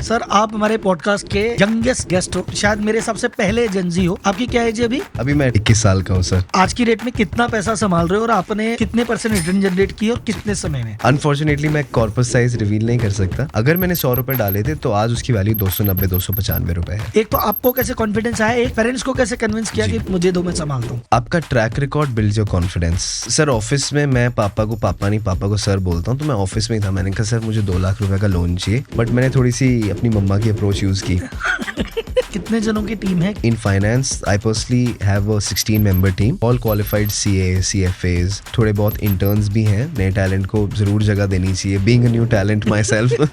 Sir आप हमारे podcast के यंगेस्ट गेस्ट हो, शायद मेरे सबसे पहले जेनजी हो। आपकी क्या एज है अभी? अभी मैं 21 साल का हूँ सर। आज की डेट में कितना पैसा संभाल रहे हो और आपने कितने % रिटर्न जनरेट किए और कितने समय में? अनफॉर्चुनेटली मैं कॉर्पस साइज रिवील नहीं कर सकता। अगर मैंने 100 रुपए डाले थे तो आज उसकी वैल्यू 290-295 रुपए है। एक तो आपको कैसे कॉन्फिडेंस आया, एक पेरेंट्स को कैसे कन्विंस किया कि मुझे दो, मैं संभालता हूँ? आपका track record builds your confidence. Sir office में मैं पापा को पापा नहीं, पापा को सर बोलता हूँ। तो मैं ऑफिस में ही था, मैंने कहा सर मुझे 2 लाख रुपए का लोन चाहिए, बट मैंने थोड़ी सी अपनी मम्मा की अप्रोच यूज की। कितने जनों की टीम है? In finance, I personally have a 16-member team, all qualified CAs, CFAs, थोड़े बहुत interns भी हैं। नए टैलेंट को जरूर जगह देनी चाहिए। Being a new talent myself.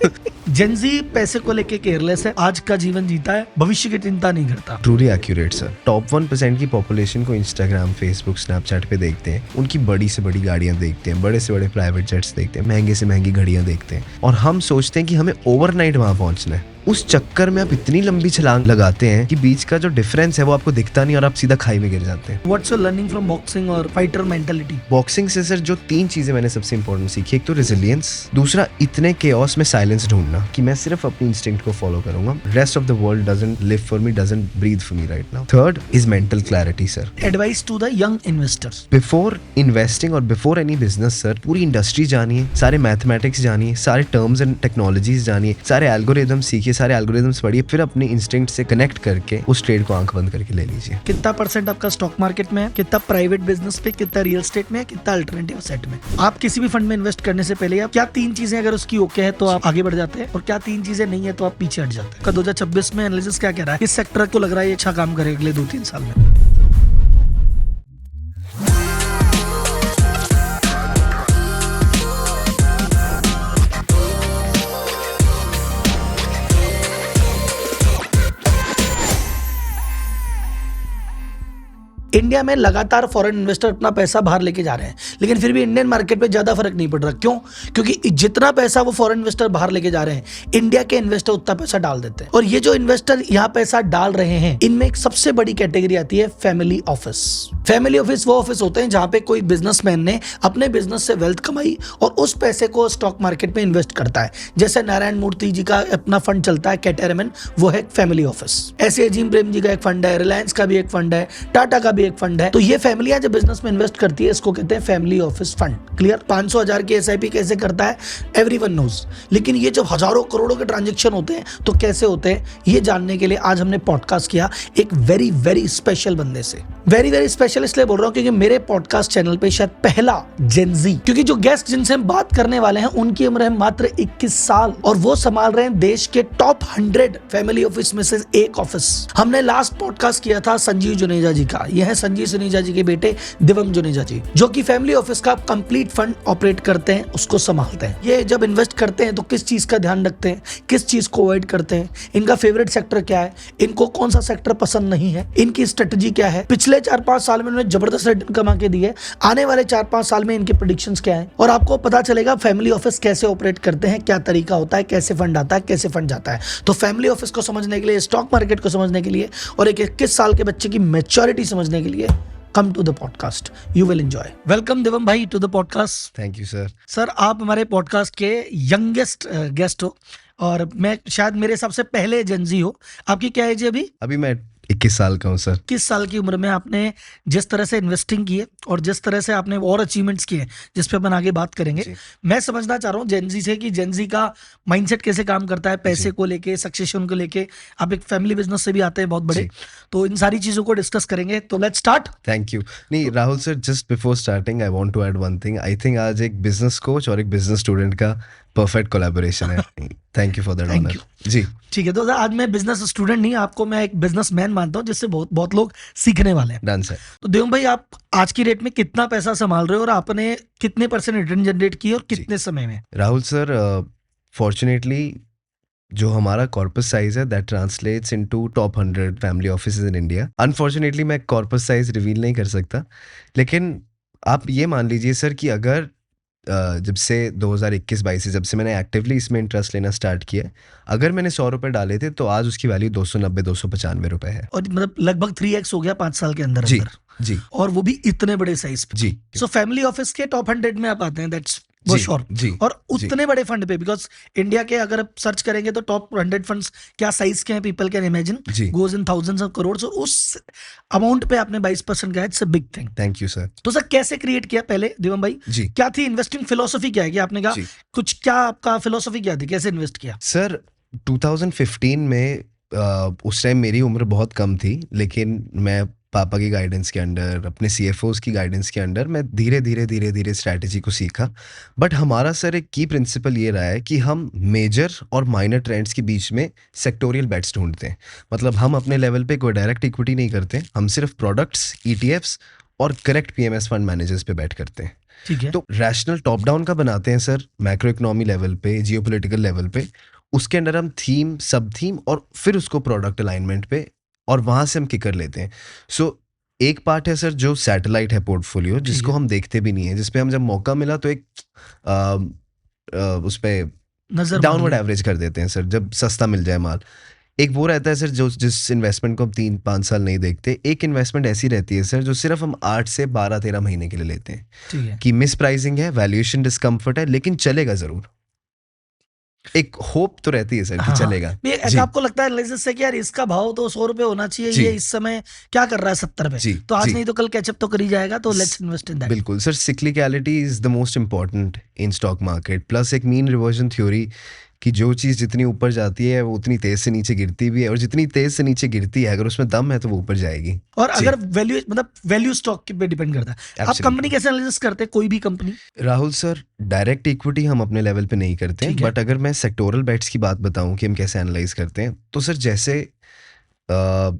Gen Z पैसे को लेके केयरलेस है, आज का जीवन जीता है, भविष्य की चिंता नहीं करता। Truly accurate sir. Top 1% की पॉपुलेशन को इंस्टाग्राम, फेसबुक, स्नैपचैट पे देखते हैं। उनकी बड़ी से बड़ी गाड़ियां देखते हैं, बड़े से बड़े प्राइवेट जेट्स देखते हैं, महंगे से महंगी घड़ियां देखते हैं, और हम सोचते हैं कि हमें ओवरनाइट वहां पहुंचना है। उस चक्कर में आप इतनी लंबी छलांग लगाते हैं कि बीच का जो डिफरेंस है वो आपको दिखता नहीं और आप सीधा खाई में गिर जाते हैं। What's your learning from boxing और फाइटर मेंटालिटी? बॉक्सिंग से सर जो 3 चीजें मैंने सबसे इंपॉर्टेंट सीखी, एक तो रेजिलियंस, दूसरा इतने केओस में साइलेंस ढूंढना कि मैं सिर्फ अपनी इंस्टिंक्ट को फॉलो करूंगा। Rest of the world doesn't live for me, doesn't breathe for me right now. Third is mental clarity sir. Advice to the young investors. Before investing और बिफोर एनी बिजनेस सर, पूरी industry जानिए, सारे mathematics जानिए, सारे terms and technologies जानिए, सारे algorithms सीखिए, सारे एल्गोरिदम्स पढ़िए, फिर अपने इंस्टिंक्ट से कनेक्ट करके उस ट्रेड को आंख बंद करके ले लीजिए। कितना % आपका स्टॉक मार्केट में है, कितना प्राइवेट बिजनेस पे, कितना रियल एस्टेट में, कितना अल्टरनेटिव सेट में? आप किसी भी फंड में इन्वेस्ट करने से पहले आप क्या 3 चीजें अगर उसकी ओके है तो आप आगे बढ़ जाते हैं, और क्या 3 चीजें नहीं है तो आप पीछे हट जाते हैं? 2026 में एनालिसिस क्या कह रहा है? किस सेक्टर को लग रहा है ये अच्छा काम करेगा अगले 2-3 साल में? इंडिया में लगातार फॉरेन इन्वेस्टर अपना पैसा बाहर लेके जा रहे हैं, लेकिन फिर भी इंडियन मार्केट पे ज्यादा फर्क नहीं पड़ रहा। क्यों? क्योंकि जितना पैसा वो फॉरेन इन्वेस्टर बाहर लेके जा रहे हैं, इंडिया के इन्वेस्टर उतना पैसा डाल देते हैं। और ये जो इन्वेस्टर यहाँ पैसा डाल रहे हैं, इनमें एक सबसे बड़ी कैटेगरी आती है फैमिली ऑफिस। फैमिली ऑफिस वो ऑफिस होते हैं जहां पे कोई बिजनेसमैन ने अपने बिजनेस से वेल्थ कमाई और उस पैसे को स्टॉक मार्केट में इन्वेस्ट करता है। जैसे नारायण मूर्ति जी का अपना फंड चलता है कैटेरमैन, वो है फैमिली ऑफिस। ऐसे अजीम प्रेम जी का एक फंड है, रिलायंस का भी एक फंड है, टाटा का भी एक फंड है। तो ये फैमिलियां जब बिजनेस में इन्वेस्ट करती है, इसको कहते हैं फैमिली ऑफिस फंड। क्लियर? 500,000 की SIP कैसे करता है एवरीवन नोज, लेकिन ये जब हजारों करोड़ों के ट्रांजेक्शन होते हैं तो कैसे होते हैं, ये जानने के लिए आज हमने पॉडकास्ट किया एक वेरी वेरी स्पेशल बंदे से। वेरी वेरी स्पेशल इसलिए बोल रहा हूं क्योंकि मेरे पॉडकास्ट चैनल पे शायद पहला जेनजी, क्योंकि जो गेस्ट जिनसे हम बात करने वाले हैं उनकी उम्र है मात्र 21 साल और वो संभाल रहे हैं देश के टॉप 100 फैमिली ऑफिस में से एक ऑफिस। हमने लास्ट पॉडकास्ट किया था संजीव जुनेजा जी का। यह है संजीव जुनेजा जी के बेटे दिवंग जुनेजा जी, जो कि फैमिली ऑफिस का कंप्लीट फंड ऑपरेट करते हैं, उसको संभालते हैं। ये जब इन्वेस्ट करते हैं तो किस चीज का ध्यान रखते हैं, किस चीज को अवॉइड करते हैं, इनका फेवरेट सेक्टर क्या है, इनको कौन सा सेक्टर पसंद नहीं है, इनकी स्ट्रेटजी क्या है, पिछले 4-5 साल में उन्होंने जबरदस्त रिटर्न कमा के दिए, आने वाले 4-5 साल में इनके प्रेडिक्शंस क्या है, और आपको पता चलेगा फैमिली ऑफिस कैसे ऑपरेट करते हैं, क्या तरीका होता है, कैसे फंड आता है, कैसे फंड जाता है। तो फैमिली ऑफिस को समझने के लिए, स्टॉक मार्केट को समझने के लिए और एक 21 साल के बच्चे की मैच्योरिटी समझने के लिए come to the podcast, you will enjoy. Welcome Divam भाई to the podcast. Thank you sir. Sir आप हमारे पॉडकास्ट के यंगेस्ट गेस्ट हो और मैं शायद मेरे सबसे पहले जेनजी हो। आपकी क्या एज है अभी? अभी मैं 21 साल का हूँ सर। 21 साल की उम्र में आपने जिस तरह से इन्वेस्टिंग की है और जिस तरह से आपने और अचीवमेंट्स किए जिस पे अपन आगे बात करेंगे, मैं समझना चाह रहा हूँ जेनजी से कि जेनजी का माइंडसेट कैसे काम करता है, पैसे को लेके, सक्सेशन को लेके। आप एक फैमिली बिजनेस से भी आते हैं बहुत बड़े, तो इन सारी चीजों को डिस्कस करेंगे। तो लेट्स स्टार्ट। Thank you. नहीं Rahul sir, just before starting I want to add one thing. I think आज एक बिजनेस कोच और एक बिजनेस स्टूडेंट का परफेक्ट कोलैबोरेशन है। Thank you for that honour. जी ठीक है, तो आज मैं बिजनेस स्टूडेंट नहीं, आपको मैं एक बिजनेसमैन मानता हूँ जिससे बहुत लोग सीखने वाले हैं। Done sir. तो देवम भाई, आप आज की रेट में कितना पैसा संभाल रहे हो और आपने कितने % रिटर्न जनरेट किए और कितने समय में? राहुल सर, फॉर्चुनेटली जो हमारा कॉर्पस साइज है that translates into top 100 family offices in India. Unfortunately मैं कॉर्पस साइज रिवील नहीं कर सकता, लेकिन आप ये मान लीजिए सर कि अगर जब से 2021-22 से जब से मैंने एक्टिवली इसमें इंटरेस्ट लेना स्टार्ट किया, अगर मैंने 100 रुपए डाले थे तो आज उसकी वैल्यू 290-295 रुपए है। और मतलब लगभग 3x हो गया 5 साल के अंदर। जी जी, और वो भी इतने बड़े साइज पे। जी। सो फैमिली ऑफिस के टॉप 100 में आप आते हैं, दैट्स वो जी श्योर। जी और जी उतने बड़े फंड पे, बिकॉज इंडिया के अगर आप सर्च करेंगे तो टॉप 100 फंड्स क्या साइज के हैं, पीपल कैन इमेजिन, जी। Goes in thousands of crore. उस अमाउंट पे आपने 22% कहा, it's a big thing. Thank you sir. तो सर कैसे क्रिएट किया पहले दिवम भाई, जी क्या थी इन्वेस्टिंग फिलोसफी, क्या है कि आपने कहा जी कुछ, क्या आपका फिलोसफी क्या थी, कैसे इन्वेस्ट किया? सर 2015 में उस टाइम मेरी उम्र बहुत कम थी, लेकिन मैं पापा की गाइडेंस के अंडर, अपने सीएफओस की गाइडेंस के अंडर मैं धीरे धीरे स्ट्रैटेजी को सीखा। बट हमारा सर एक की प्रिंसिपल ये रहा है कि हम मेजर और माइनर ट्रेंड्स के बीच में सेक्टोरियल बेट्स ढूंढते हैं। मतलब हम अपने लेवल पे कोई डायरेक्ट इक्विटी नहीं करते, हम सिर्फ प्रोडक्ट्स, ईटीएफ्स और करेक्ट पीएमएस फंड मैनेजर्स पे बैठ करते हैं। ठीक है। तो रैशनल टॉप डाउन का बनाते हैं सर, मैक्रो इकोनॉमी लेवल पे, जियोपॉलिटिकल लेवल पे। उसके अंडर हम थीम, सब थीम और फिर उसको प्रोडक्ट अलाइनमेंट पे, और वहां से हम किकर लेते हैं। सो एक पार्ट है सर जो सैटेलाइट है पोर्टफोलियो, जिसको है। हम देखते भी नहीं है, जिसपे हम जब मौका मिला तो एक उस पे नजर मार डाउनवर्ड लिया। एवरेज कर देते हैं सर, जब सस्ता मिल जाए माल। एक वो रहता है सर जो जिस इन्वेस्टमेंट को हम 3-5 साल नहीं देखते। एक इन्वेस्टमेंट ऐसी रहती है सर जो सिर्फ हम 8 से 12-13 महीने के लिए लेते हैं, ठीक है। कि मिस प्राइसिंग है, वैल्यूएशन डिस्कम्फर्ट है, लेकिन चलेगा जरूर। एक होप तो रहती है सर कि हाँ हाँ। चलेगा। ये एक जी आपको लगता है एनालिसिस से कि यार इसका भाव तो 100 रुपए होना चाहिए, जी ये इस समय क्या कर रहा है 70 पे, जी तो आज जी नहीं तो कल कैचअप तो कर ही जाएगा, तो लेट्स इन्वेस्ट इन दैट। बिल्कुल sir, cyclicality is the most important in stock market, plus एक मीन रिवर्जन थ्योरी, कि जो चीज़ जितनी ऊपर जाती है वो उतनी तेज से नीचे गिरती भी है, और जितनी तेज से नीचे गिरती है अगर उसमें दम है तो वो ऊपर जाएगी। और जी अगर वैल्यू, मतलब वैल्यू स्टॉक पे डिपेंड करता है। आप कंपनी एब्सोल्युटली कैसे एनालिसिस करते हैं, कोई भी company? Rahul sir, direct equity हम अपने लेवल पे नहीं करते हैं, ठीक है। बट अगर मैं सेक्टोरल बेट्स की बात बताऊं कि हम कैसे एनालाइज करते हैं, तो सर जैसे अ,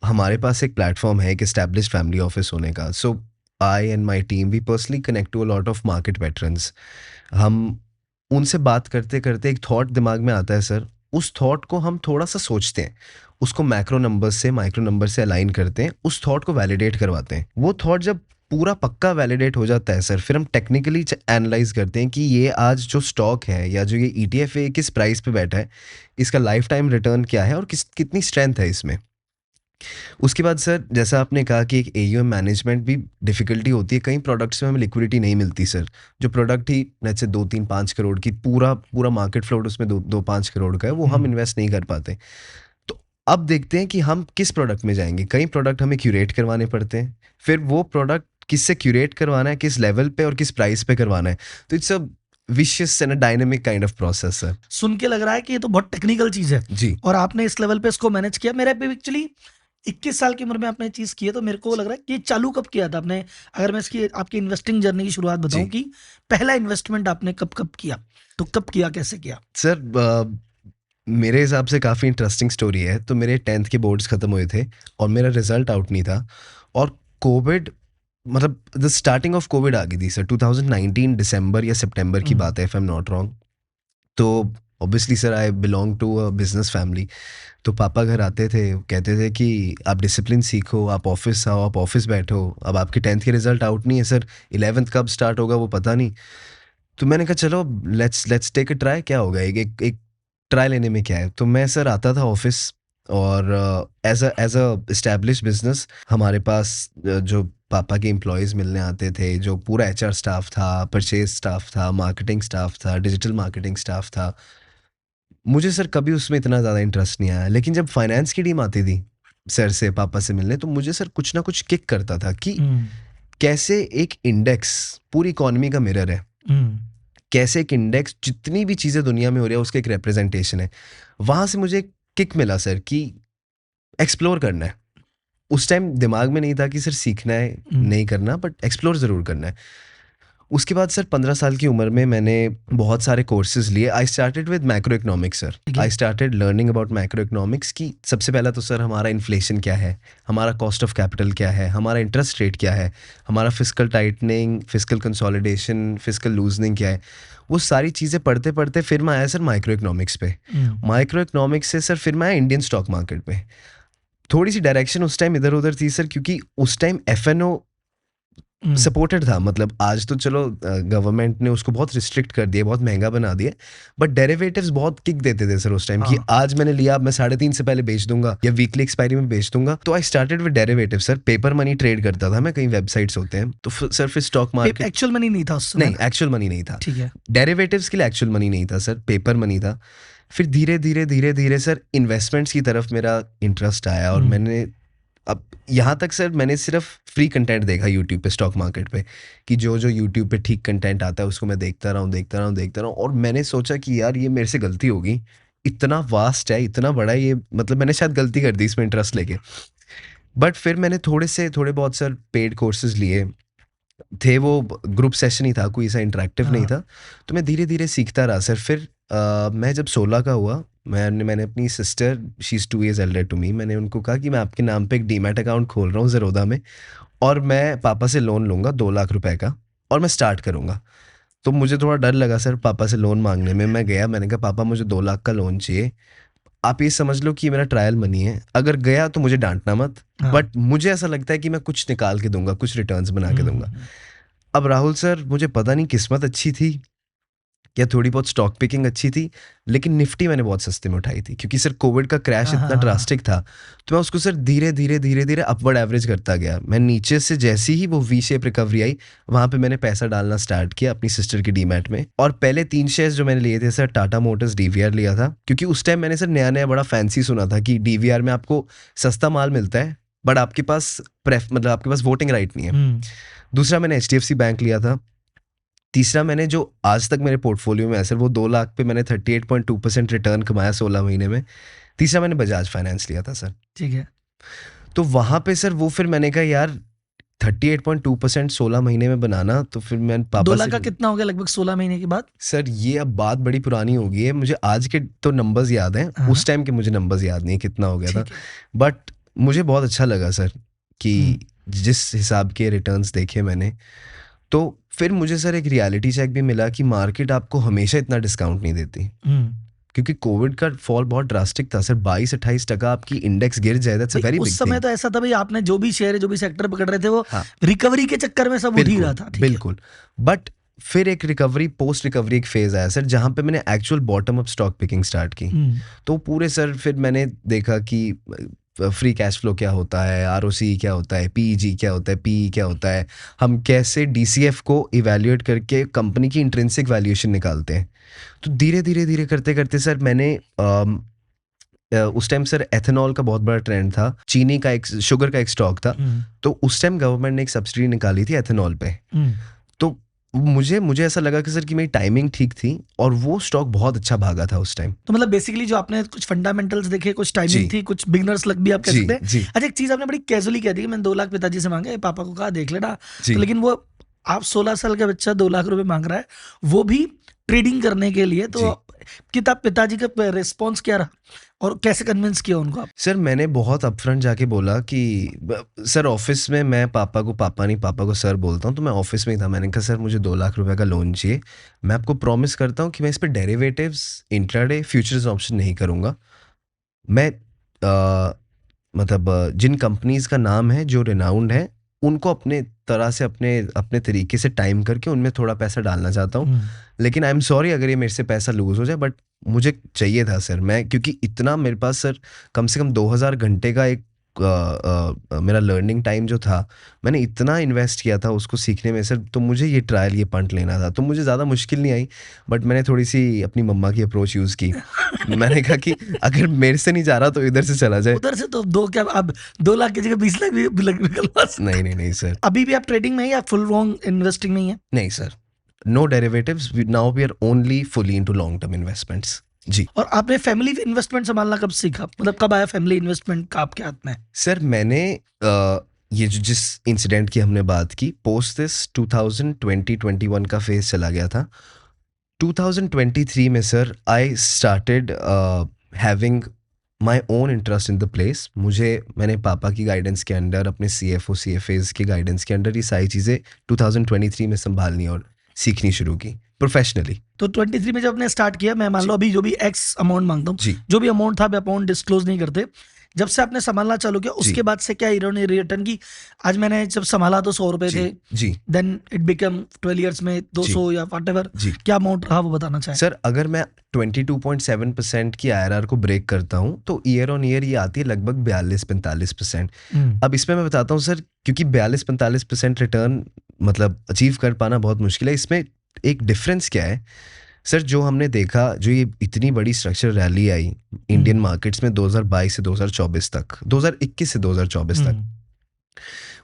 हमारे पास एक प्लेटफॉर्म है एक एस्टैब्लिश्ड फैमिली ऑफिस होने का। So I and my team we personally connect to a lot of market veterans. हम उनसे बात करते करते एक थॉट दिमाग में आता है सर, उस थॉट को हम थोड़ा सा सोचते हैं, उसको मैक्रो नंबर से, माइक्रो नंबर से अलाइन करते हैं, उस थॉट को वैलिडेट करवाते हैं। वो थॉट जब पूरा पक्का वैलिडेट हो जाता है सर, फिर हम टेक्निकली एनालाइज करते हैं कि ये आज जो स्टॉक है या जो ये ईटीएफ है किस प्राइस पे बैठा है, इसका लाइफ टाइम रिटर्न क्या है और कितनी स्ट्रेंथ है इसमें। उसके बाद सर जैसा आपने कहा कि एक एयूएम मैनेजमेंट भी डिफिकल्टी होती है, कई प्रोडक्ट्स में हमें लिक्विडिटी नहीं मिलती सर। जो प्रोडक्ट ही जैसे 2-3-5 करोड़ की पूरा पूरा मार्केट फ्लोट उसमें 2-5 करोड़ का है, वो हम इन्वेस्ट नहीं कर पाते। तो अब देखते हैं कि हम किस प्रोडक्ट में जाएंगे। कई प्रोडक्ट हमें क्यूरेट करवाने पड़ते हैं, फिर वो प्रोडक्ट किससे क्यूरेट करवाना है, किस लेवल पे और किस प्राइस पे करवाना है। तो it's a vicious and dynamic kind of process sir. सुन के लग रहा है कि ये तो बहुत टेक्निकल चीज है, जी और आपने इस लेवल पे इसको मैनेज किया। मेरे पे एक्चुअली 21 साल की उम्र में आपने चीज की है, तो मेरे को लग रहा है कि ये चालू कब किया था आपने? अगर मैं इसकी आपकी इन्वेस्टिंग जर्नी की शुरुआत बताऊं जी कि पहला इन्वेस्टमेंट आपने कब कब किया, तो कब किया, कैसे किया? सर मेरे हिसाब से काफ़ी इंटरेस्टिंग स्टोरी है। तो मेरे 10th के बोर्ड्स ख़त्म हुए थे और मेरा रिजल्ट आउट नहीं था, और कोविड, मतलब द स्टार्टिंग ऑफ कोविड आ गई थी सर। 2019 दिसंबर या सितंबर की बात है, if I am not wrong. तो obviously sir I belong to a business family. तो पापा घर आते थे, कहते थे कि आप डिसिप्लिन सीखो, आप ऑफिस आओ, आप ऑफिस बैठो। अब आपके 10th के रिजल्ट आउट नहीं है सर, 11th कब स्टार्ट होगा वो पता नहीं। तो मैंने कहा चलो लेट्स टेक अ ट्राई, क्या होगा, एक ट्राई लेने में क्या है। तो मैं सर आता था ऑफिस, और एज अ एस्टैब्लिश बिजनेस हमारे पास जो पापा के एम्प्लॉयज़ मिलने आते थे, जो पूरा एचआर स्टाफ था, परचेज स्टाफ था, मार्केटिंग स्टाफ था, डिजिटल मार्केटिंग स्टाफ था। मुझे सर कभी उसमें इतना ज़्यादा इंटरेस्ट नहीं आया, लेकिन जब फाइनेंस की टीम आती थी सर से, पापा से मिलने, तो मुझे सर कुछ ना कुछ किक करता था कि हम्म। कैसे एक इंडेक्स पूरी इकोनॉमी का मिरर है, हम्म। कैसे एक इंडेक्स जितनी भी चीज़ें दुनिया में हो रही है उसका एक रिप्रेजेंटेशन है। वहाँ से मुझे किक मिला सर कि एक्सप्लोर करना है। उस टाइम दिमाग में नहीं था कि सर सीखना है, नहीं करना, बट एक्सप्लोर ज़रूर करना है। उसके बाद सर 15 साल की उम्र में मैंने बहुत सारे कोर्सेज लिए। I started with macro economics sir. ठीक है। I started learning about macro economics की सबसे पहला तो सर हमारा इन्फ्लेशन क्या है, हमारा कॉस्ट ऑफ कैपिटल क्या है, हमारा इंटरेस्ट रेट क्या है, हमारा fiscal tightening, fiscal consolidation, fiscal loosening क्या है। वो सारी चीज़ें पढ़ते पढ़ते फिर मैं आया सर माइक्रो इकोनॉमिक्स पे। माइक्रो इकोनॉमिक्स से सर फिर मैं आया इंडियन स्टॉक मार्केट पे। थोड़ी सी डायरेक्शन उस टाइम इधर उधर थी सर, क्योंकि उस टाइम एफएनओ सपोर्टेड था, मतलब आज तो चलो गवर्नमेंट ने उसको बहुत रिस्ट्रिक्ट कर दिया, बहुत महंगा बना दिया, बट डेरिवेटिव्स बहुत किक देते थे सर उस टाइम कि आज मैंने लिया, अब मैं 3.5 से पहले बेच दूंगा या वीकली एक्सपायरी में बेच दूंगा। तो I started with derivative sir, paper money trade करता था मैं, कई वेबसाइट्स होते हैं तो सर फिर स्टॉक मार्केट। एक्चुअल मनी नहीं था उस समय? नहीं, एक्चुअल मनी नहीं था, ठीक है। डेरिवेटिव्स के लिए एक्चुअल मनी नहीं था सर, पेपर मनी था। फिर धीरे धीरे सर इन्वेस्टमेंट्स की तरफ मेरा इंटरेस्ट आया, और मैंने अब यहाँ तक सर मैंने सिर्फ फ्री कंटेंट देखा यूट्यूब पे स्टॉक मार्केट पे, कि जो यूट्यूब पे ठीक कंटेंट आता है उसको मैं देखता रहा हूँ, और मैंने सोचा कि यार ये मेरे से गलती होगी, इतना वास्ट है, इतना बड़ा है ये, मतलब मैंने शायद गलती कर दी इसमें इंटरेस्ट लेके। बट फिर मैंने थोड़े बहुत सर पेड कोर्सेज लिए थे, वो ग्रुप सेशन ही था, कोई ऐसा इंटरेक्टिव नहीं था, तो मैं धीरे धीरे सीखता रहा सर। फिर मैं जब 16 का हुआ, मैंने अपनी sister, she is 2 years elder to me, मैंने उनको कहा कि मैं आपके नाम पे एक डीमैट अकाउंट खोल रहा हूँ ज़रोदा में, और मैं पापा से लोन लूँगा 2 लाख रुपए का, और मैं स्टार्ट करूँगा। तो मुझे थोड़ा डर लगा सर पापा से लोन मांगने में। मैं गया, मैंने कहा पापा मुझे 2 लाख का लोन चाहिए, आप ये समझ लो कि ये मेरा ट्रायल मनी है, अगर गया तो मुझे डांटना मत, बट मुझे ऐसा लगता है कि मैं कुछ निकाल के दूंगा, कुछ रिटर्न्स बना के दूंगा। अब राहुल सर, मुझे पता नहीं किस्मत अच्छी थी या थोड़ी बहुत स्टॉक पिकिंग अच्छी थी, लेकिन निफ्टी मैंने बहुत सस्ते में उठाई थी, क्योंकि सर कोविड का क्रैश इतना ड्रास्टिक था, तो मैं उसको सर धीरे धीरे अपवर्ड एवरेज करता गया। मैं नीचे से जैसी ही वो वी शेप रिकवरी आई, वहां पे मैंने पैसा डालना स्टार्ट किया अपनी सिस्टर की डीमैट में। और पहले 3 शेयर्स जो मैंने लिए थे सर, टाटा मोटर्स डीवीआर लिया था, क्योंकि उस टाइम मैंने सर नया बड़ा फैंसी सुना था कि डीवीआर में आपको सस्ता माल मिलता है, बट आपके पास मतलब आपके पास वोटिंग राइट नहीं है। दूसरा मैंने HDFC बैंक लिया था। तीसरा मैंने जो आज तक मेरे पोर्टफोलियो में है सर, वो 2 लाख पे मैंने 38.2% रिटर्न कमाया 16 महीने में। तीसरा मैंने बजाज फाइनेंस लिया था सर। ठीक है। तो वहाँ पे सर वो फिर मैंने कहा यार 38.2% 16 महीने में बनाना, तो फिर मैं पापा 2 लाख से का कितना हो गया लगभग 16 महीने के बाद? सर ये अब बात बड़ी पुरानी हो गई है, मुझे आज के तो नंबर्स याद हैं, उस टाइम के मुझे नंबर्स याद नहीं है कितना हो गया था, बट मुझे बहुत अच्छा लगा सर कि जिस हिसाब के रिटर्न्स देखे मैंने। तो फिर मुझे सर एक रियलिटी चेक भी मिला कि मार्केट आपको हमेशा इतना डिस्काउंट नहीं देती, क्योंकि कोविड का फॉल बहुत ड्रास्टिक था सर, 22-28% आपकी इंडेक्स गिर जाए, that's a very big thing. उस समय तो ऐसा था भाई, आपने जो भी शेयर जो भी सेक्टर पकड़ रहे थे वो रिकवरी के चक्कर में सब उठ ही रहा था। बिल्कुल, बट फिर एक रिकवरी, पोस्ट रिकवरी एक फेज आया सर, जहां पे मैंने actual bottom up stock picking start की। तो पूरे सर फिर मैंने देखा कि फ्री कैश फ्लो क्या होता है, ROC क्या होता है, PEG क्या होता है, PE क्या होता है, हम कैसे DCF को इवेल्युएट करके कंपनी की इंट्रिंसिक वैल्यूएशन निकालते हैं। तो धीरे धीरे करते सर मैंने उस टाइम सर एथेनॉल का बहुत बड़ा ट्रेंड था, चीनी का एक, शुगर का एक स्टॉक था, तो उस टाइम गवर्नमेंट ने एक सब्सिडी निकाली थी एथेनॉल पे। तो मुझे ऐसा लगा कि सर कि मेरी टाइमिंग ठीक थी, और वो स्टॉक बहुत अच्छा भागा था उस टाइम। तो मतलब बेसिकली जो आपने कुछ फंडामेंटल्स देखे, कुछ टाइमिंग थी, कुछ बिगनर्स लक भी आप कह सकते हैं। अच्छा, एक चीज आपने बड़ी कैजुअली कह दी कि मैंने 2 लाख पिताजी से मांगे, पापा को कहा देख लेना, तो लेकिन वो आप 16 साल का बच्चा 2 लाख रुपए मांग रहा है, वो भी ट्रेडिंग करने के लिए, तो पिताजी का रिस्पॉन्स क्या रहा और कैसे कन्विंस किया उनको आप? सर मैंने बहुत अपफ्रंट जाके बोला कि सर ऑफिस में, मैं पापा को पापा नहीं, पापा को सर बोलता हूँ, तो मैं ऑफिस में ही था। मैंने कहा सर मुझे 2 लाख रुपए का लोन चाहिए, मैं आपको प्रॉमिस करता हूँ कि मैं इस पर डेरिवेटिव्स, इंट्राडे, फ्यूचर्स ऑप्शन नहीं करूँगा। मैं मतलब जिन कंपनीज का नाम है जो रिनाउंड है, उनको अपने तरह से अपने तरीके से टाइम करके उनमें थोड़ा पैसा डालना चाहता हूँ, लेकिन आई एम सॉरी अगर ये मेरे से पैसा लूज हो जाए, बट मुझे चाहिए था सर। मैं क्योंकि इतना मेरे पास सर कम से कम 2000 घंटे का एक मेरा लर्निंग टाइम जो था, मैंने इतना इन्वेस्ट किया था उसको सीखने में सर, तो मुझे ये ट्रायल, ये पंट लेना था। तो मुझे ज़्यादा मुश्किल नहीं आई, बट मैंने थोड़ी सी अपनी मम्मा की अप्रोच यूज़ की। मैंने कहा कि अगर मेरे से नहीं जा रहा तो इधर से चला जाए। उधर से तो क्या अब 2 लाख की जगह 20 लाख भी निकलवा सकते? नहीं सर। अभी भी आप ट्रेडिंग में ही या फुल ऑन इन्वेस्टिंग में ही है? नहीं sir, no derivatives, now we are only fully into long term investments जी। और आपने फैमिली इन्वेस्टमेंट संभालना कब सीखा, मतलब कब आया फैमिली इन्वेस्टमेंट का आपके हाथ में? सर मैंने ये जिस इंसिडेंट की हमने बात की, पोस्ट दिस 2020-21 का फेज चला गया था। 2023 में sir I started having my own interest in the place. मैंने पापा की गाइडेंस के अंडर, अपने CFO CFAs की गाइडेंस के अंडर ये सारी चीज़ें 2023 में संभालनी और सीखनी शुरू की प्रोफेशनली। तो 23 में जब आपने स्टार्ट किया, मैं मान लो अभी जो भी एक्स अमाउंट मांगता हूँ, जो भी अमाउंट था, अमाउंट डिस्क्लोज नहीं करते, जब से आपने संभालना चालू किया उसके बाद से क्या रिटर्न की? आज मैंने जब संभाला तो 100 रुपए थे, जी देन इट बिकम 12 ईयर्स में 200 या व्हाटएवर, जी क्या अमाउंट रहा वो बताना चाहें? सर, अगर मैं 22.7% की IRR को ब्रेक करता हूं तो ईयर ऑन ईयर ये आती है लगभग 42-45%। अब इसमें मैं बताता हूं सर, क्योंकि 42-45% रिटर्न मतलब अचीव कर पाना बहुत मुश्किल है। इसमें एक डिफरेंस क्या है सर, जो हमने देखा, जो ये इतनी बड़ी स्ट्रक्चर रैली आई इंडियन मार्केट्स में 2022 से 2024 तक, 2021 से 2024 तक,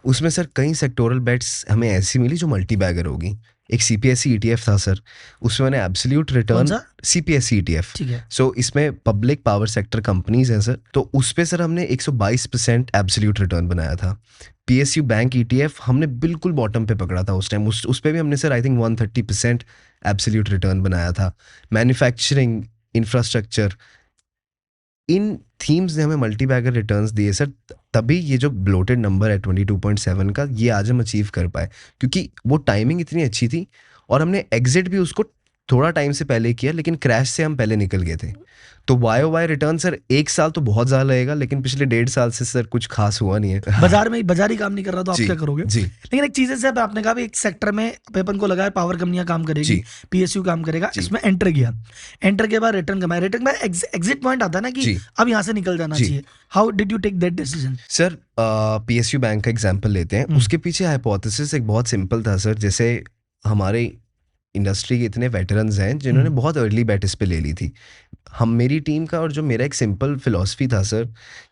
उसमें सर कई सेक्टोरल बेट्स हमें ऐसी मिली जो मल्टी बैगर होगी। एक CPSE ETF था सर, उसमें मैंने एब्सोल्यूट रिटर्न, CPSE ETF, ठीक है। सो इसमें पब्लिक पावर सेक्टर कंपनीज हैं सर, तो उस पे सर हमने 122% एब्सोल्यूट रिटर्न बनाया था। PSU बैंक ETF हमने बिल्कुल बॉटम पे पकड़ा था उस टाइम, उस पे भी हमने sir I think 130% absolute return बनाया था। मैन्युफैक्चरिंग, इंफ्रास्ट्रक्चर, इन थीम्स ने हमें मल्टी बैगर रिटर्न्स दिए सर, तभी ये जो ब्लोटेड नंबर है 22.7 का, ये आज हम अचीव कर पाए, क्योंकि वो टाइमिंग इतनी अच्छी थी और हमने एग्जिट भी उसको थोड़ा टाइम से पहले किया, लेकिन क्रैश से हम पहले निकल गए थे। तो YOY रिटर्न सर 1 साल तो बहुत ज़्यादा लगेगा, लेकिन पिछले 1.5 साल से सर कुछ खास हुआ नहीं है। बाजार में बाजार ही काम नहीं कर रहा तो आप जी, क्या करोगे? जी लेकिन एक चीज है सर, आपने कहा भी एक सेक्टर में अपन को लगा है पावर कंपनियां काम करेगी, जी PSU काम करेगा, जी इसमें एंटर किया, एंटर के बाद रिटर्न कमाया, रिटर्न के बाद एग्जिट पॉइंट आता है ना कि जी अब यहाँ से निकल जाना जी चाहिए। How did you take that decision? Sir, PSU bank का एग्जांपल लेते हैं। उसके पीछे हाइपोथेसिस एक बहुत सिंपल था सर, जैसे हमारे इंडस्ट्री के इतने वेटरन्स हैं जिन्होंने बहुत अर्ली बैट इस पे ले ली थी। मेरी टीम का और जो मेरा एक सिंपल फिलॉसफी था सर,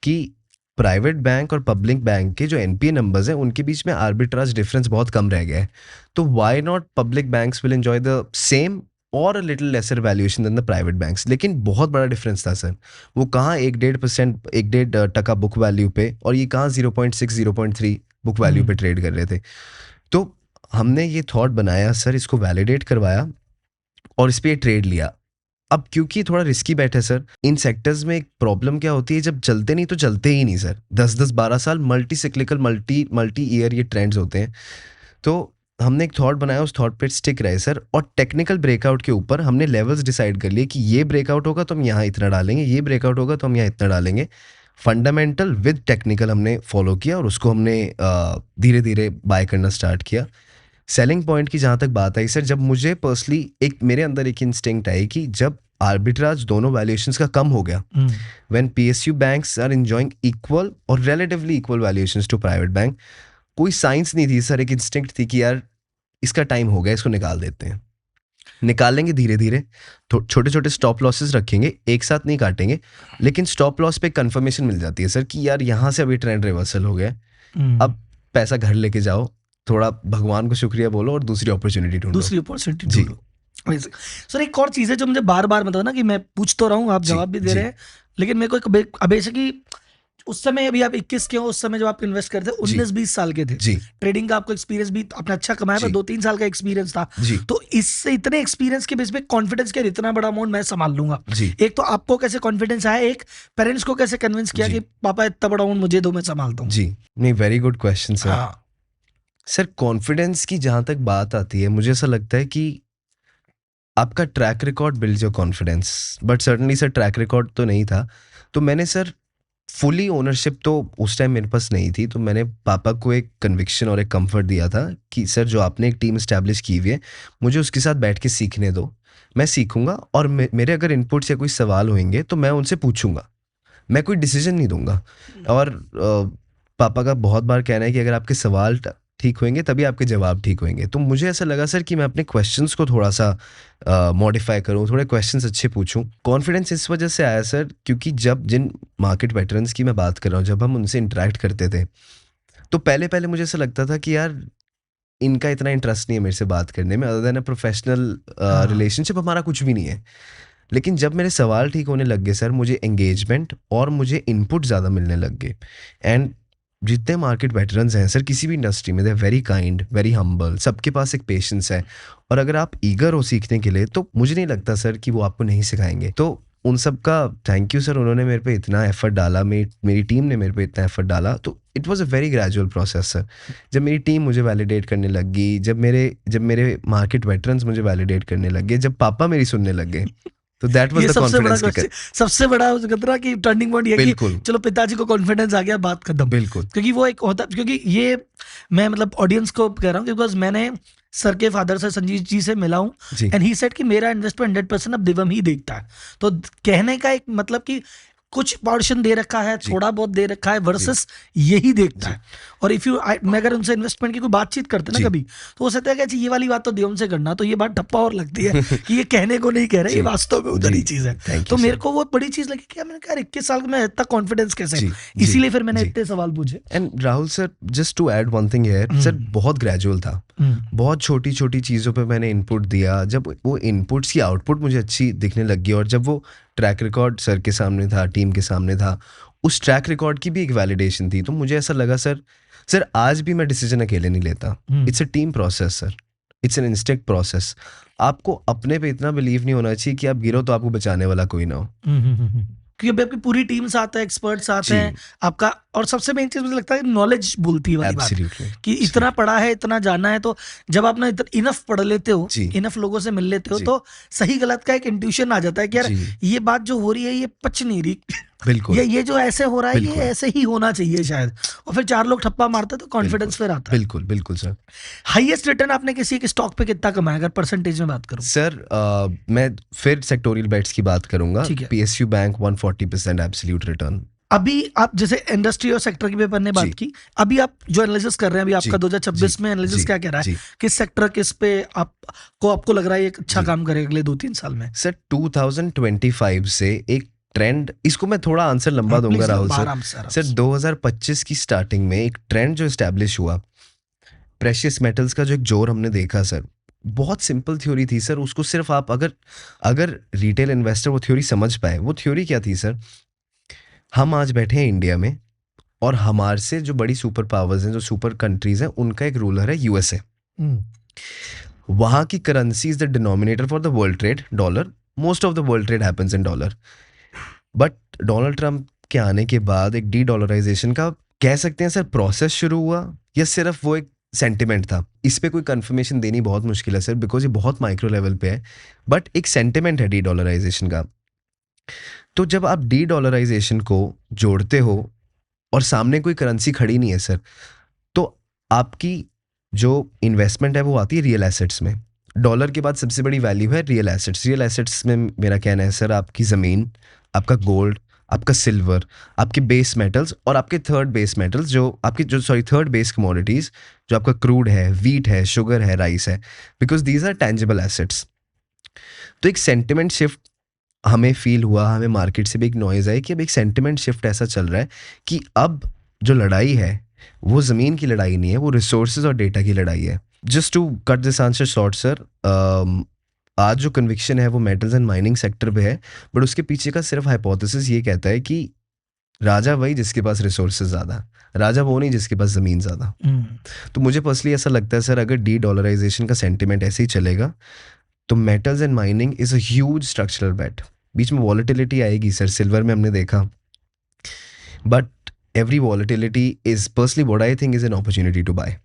कि प्राइवेट बैंक और पब्लिक बैंक के जो NPA नंबर्स हैं उनके बीच में आर्बिट्राज डिफरेंस बहुत कम रह गया है, तो why not public banks will enjoy the same और little lesser valuation than the private banks. लेकिन बहुत बड़ा डिफरेंस था सर, वो कहाँ 1.5% बुक वैल्यू पे, और ये कहाँ 0.6 0.3 बुक वैल्यू पे ट्रेड कर रहे थे। तो हमने ये थॉट बनाया सर, इसको वैलिडेट करवाया और इस पे ट्रेड लिया। अब क्योंकि थोड़ा रिस्की बैट है सर, इन सेक्टर्स में एक प्रॉब्लम क्या होती है, जब चलते नहीं तो चलते ही नहीं सर, 10-12 साल मल्टी सिक्लिकल मल्टी ईयर ये ट्रेंड्स होते हैं। तो हमने एक थॉट बनाया, उस थॉट पे स्टिक रहे सर, और टेक्निकल ब्रेकआउट के ऊपर हमने लेवल्स डिसाइड कर लिए कि ये ब्रेकआउट होगा तो हम यहाँ इतना डालेंगे, ये ब्रेकआउट होगा तो हम यहाँ इतना डालेंगे। फंडामेंटल विद टेक्निकल हमने फॉलो किया और उसको हमने धीरे धीरे बाय करना स्टार्ट किया। सेलिंग पॉइंट की जहाँ तक बात आई सर, जब मुझे पर्सनली एक मेरे अंदर एक इंस्टिंक्ट आई कि जब आर्बिट्राज दोनों वैल्यूएशंस का कम हो गया, when PSU banks are enjoying equal और relatively equal valuations to private bank, कोई साइंस नहीं थी सर, एक इंस्टिंक्ट थी कि यार इसका टाइम हो गया, इसको निकाल देते हैं। निकालेंगे धीरे धीरे, छोटे छोटे स्टॉप लॉसेस रखेंगे, एक साथ नहीं काटेंगे, लेकिन स्टॉप लॉस पे कंफर्मेशन मिल जाती है सर कि यार यहाँ से अभी ट्रेंड रिवर्सल हो गया, अब पैसा घर लेके जाओ, थोड़ा भगवान को शुक्रिया बोलो और दूसरी अपॉर्चुनिटी ढूंढो। जी सर, एक और चीज़ है जो मुझे बार बार मतलब ना कि मैं पूछ तो रहा हूँ, आप जवाब भी दे रहे हैं, लेकिन मेरे को एक अबेश कि उस समय अभी आप 21 के हो, उस समय जब आप इन्वेस्ट करते थे 19-20 साल के थे, ट्रेडिंग का आपको एक्सपीरियंस भी आपने अच्छा कमाया, पर 2-3 साल का एक्सपीरियंस था, तो इससे इतने एक्सपीरियंस के बेस पे कॉन्फिडेंस के इतना बड़ा अमाउंट मैं संभाल लूंगा। एक तो आपको कैसे कॉन्फिडेंस आया, एक पेरेंट्स को कैसे कन्विंस किया कि पापा इतना बड़ा अमाउंट मुझे दो, मैं संभालता हूँ? जी नहीं, very good question sir. Sir confidence की जहां तक बात आती है, मुझे ऐसा लगता है कि आपका track record builds your confidence, but certainly sir track record तो नहीं था, तो मैंने सर फुली ओनरशिप तो उस टाइम मेरे पास नहीं थी, तो मैंने पापा को एक कन्विक्शन और एक कंफर्ट दिया था कि सर जो आपने एक टीम इस्टेब्लिश की हुई है, मुझे उसके साथ बैठ के सीखने दो, मैं सीखूंगा, और मेरे अगर इनपुट से कोई सवाल होंगे तो मैं उनसे पूछूंगा, मैं कोई डिसीजन नहीं दूंगा। और पापा का बहुत बार कहना है कि अगर आपके सवाल ठीक होंगे तभी आपके जवाब ठीक होंगे, तो मुझे ऐसा लगा सर कि मैं अपने क्वेश्चंस को थोड़ा सा मॉडिफाई करूं, थोड़े क्वेश्चंस अच्छे पूछूं। कॉन्फिडेंस इस वजह से आया सर क्योंकि जब जिन मार्केट वेटरन्स की मैं बात कर रहा हूं, जब हम उनसे इंटरेक्ट करते थे तो पहले पहले मुझे ऐसा लगता था कि यार इनका इतना इंटरेस्ट नहीं है मेरे से बात करने में, other than a professional relationship हमारा कुछ भी नहीं है। लेकिन जब मेरे सवाल ठीक होने लग गए सर, मुझे एंगेजमेंट और मुझे इनपुट ज़्यादा मिलने लग गए। एंड जितने मार्केट वेटरन्स हैं सर किसी भी इंडस्ट्री में, they are very kind, very humble, सबके पास एक पेशेंस है, और अगर आप ईगर हो सीखने के लिए तो मुझे नहीं लगता सर कि वो आपको नहीं सिखाएंगे। तो उन सब का थैंक यू सर, उन्होंने मेरे पे इतना एफर्ट डाला, मेरी टीम ने मेरे पे इतना एफर्ट डाला, तो it was a very gradual process sir. जब मेरी टीम मुझे वैलिडेट करने लग गई, जब मेरे मार्केट वेटरन्स मुझे वैलिडेट करने लग गए, जब पापा मेरी सुनने लग गए, तो दैट वाज ये द सबसे बड़ा कॉन्फिडेंस किकर। सबसे बड़ा खतरा कि टर्निंग पॉइंट ये कि बिल्कुल चलो पिताजी को कॉन्फिडेंस आ गया, बात खत्म। बिल्कुल क्योंकि वो एक होता, क्योंकि ये मैं मतलब ऑडियंस को कह रहा हूँ बिकॉज मैंने सर के फादर से, संजीव जी से मिला हूँ, जी एंड ही सेड कि मेरा इन्वेस्टमेंट 100% अब दिवम ही देखता है। तो कहने का एक मतलब कि कुछ पोर्शन दे रखा है, जी थोड़ा बहुत दे रखा है वर्सेस यही देखता जी है। और इफ यू मैं अगर उनसे इन्वेस्टमेंट की कोई बातचीत करते ना जी कभी, तो वो कहते हैं कि अच्छा ये वाली बात तो दिवम से करना, तो ये बात ठप्पा और लगती है कि ये कहने को नहीं कह रहे, ये जी वास्तव में उधर जी ही चीज है। थैंक तो यू मेरे सर। को वो बड़ी चीज लगी कि यार मैंने कहा 21 साल में इतना कॉन्फिडेंस कैसे है? जी जी इसीलिए फिर मैंने जी इतने सवाल पूछे। And Rahul sir, just to add one thing here sir, बहुत ग्रेजुअल था, बहुत छोटी छोटी चीज़ों पे मैंने इनपुट दिया। जब वो इनपुट्स की आउटपुट मुझे अच्छी दिखने लगी और जब वो ट्रैक रिकॉर्ड सर के सामने था, टीम के सामने था, उस ट्रैक रिकॉर्ड की भी एक वैलिडेशन थी, तो मुझे ऐसा लगा सर आज भी मैं डिसीजन अकेले नहीं लेता। It's a team process sir, it's an instinct process. आपको अपने पे इतना बिलीव नहीं होना चाहिए कि आप गिरो तो आपको बचाने वाला कोई ना हो। क्योंकि अभी आपकी पूरी टीम साथ है, एक्सपर्ट साथ जी हैं आपका। और सबसे मेन चीज मुझे लगता है नॉलेज बोलती है वाली बात, एब्सोल्युटली कि इतना पढ़ा है, इतना जाना है। तो जब आप ना इनफ पढ़ लेते हो, जी इनफ लोगों से मिल लेते हो, जी तो सही गलत का एक इंट्यूशन आ जाता है कि यार जी ये बात जो हो रही है ये पच नहीं रही, बिल्कुल ये जो ऐसे हो रहा है ये बिल्कुल ऐसे ही होना चाहिए शायद। और फिर 4 लोग ठप्पा मारते तो कॉन्फिडेंस फिर आता है। बिल्कुल बिल्कुल सर। हाईएस्ट रिटर्न आपने किसी के स्टॉक पे कितना कमाया, अगर परसेंटेज में बात करूं? सर मैं फिर सेक्टोरियल बेट्स की बात करूंगा। ठीक है। PSU bank 140% absolute return. अभी आप जैसे इंडस्ट्री और सेक्टर के पेपर ने बात जी की, अभी आप जो एनालिसिस कर रहे हैं, अभी आपका जी 2026 जी में एनालिसिस जी क्या कह रहा है? जी किस सेक्टर किस पे आपको लग रहा है ये अच्छा जी काम करेगा अगले 2-3 साल में? सर 2025 से एक ट्रेंड, इसको मैं थोड़ा आंसर लंबा दूंगा प्लीज राहुल सर। आराम से आराम सर से। 2025 की स्टार्टिंग में एक ट्रेंड जो एस्टैब्लिश हुआ, प्रेशियस मेटल्स का जो एक जोर हमने देखा सर, बहुत सिंपल थ्योरी थी सर। उसको सिर्फ आप अगर रिटेल इन्वेस्टर वो थ्योरी समझ पाए, वो थ्योरी क्या थी सर? हम आज बैठे हैं इंडिया में और हमारे से जो बड़ी सुपर पावर्स हैं, जो सुपर कंट्रीज हैं, उनका एक रूलर है यूएसए। वहाँ की currency is the denominator for the world trade, dollar. Most of the world trade happens in dollar. But Donald Trump के आने के बाद एक डी डॉलराइजेशन का, कह सकते हैं सर, प्रोसेस शुरू हुआ, या सिर्फ वो एक सेंटिमेंट था? इस पे कोई कंफर्मेशन देनी बहुत मुश्किल है सर, बिकॉज ये बहुत माइक्रो लेवल पे है। बट एक सेंटिमेंट है डी डॉलराइजेशन का। तो जब आप डी डॉलराइजेशन को जोड़ते हो और सामने कोई करेंसी खड़ी नहीं है सर, तो आपकी जो इन्वेस्टमेंट है वो आती है रियल एसेट्स में। डॉलर के बाद सबसे बड़ी वैल्यू है रियल एसेट्स। रियल एसेट्स में मेरा कहना है सर, आपकी ज़मीन, आपका गोल्ड, आपका सिल्वर, आपके बेस मेटल्स और आपके third base metals, third base commodities, जो आपका क्रूड है, वीट है, शुगर है, राइस है, because these are tangible assets. तो एक सेंटिमेंट शिफ्ट हमें फील हुआ, हमें मार्केट से भी एक नॉइज़ आई कि अब एक सेंटिमेंट शिफ्ट ऐसा चल रहा है कि अब जो लड़ाई है वो ज़मीन की लड़ाई नहीं है, वो रिसोर्सेज और डेटा की लड़ाई है। Just to cut this answer short sir, आज जो कन्विक्शन है वो मेटल्स एंड माइनिंग सेक्टर पे है, बट उसके पीछे का सिर्फ हाइपोथेसिस ये कहता है कि राजा वही जिसके पास रिसोर्सेज ज़्यादा, राजा वो नहीं जिसके पास ज़मीन ज़्यादा। तो मुझे पर्सनली ऐसा लगता है सर, अगर डी डॉलराइजेशन का सेंटिमेंट ऐसे ही चलेगा तो metals and mining is a huge structural bet. बीच में वॉलेटिलिटी आएगी सर, सिल्वर में हमने देखा, but every volatility is personally what I think is an opportunity to buy.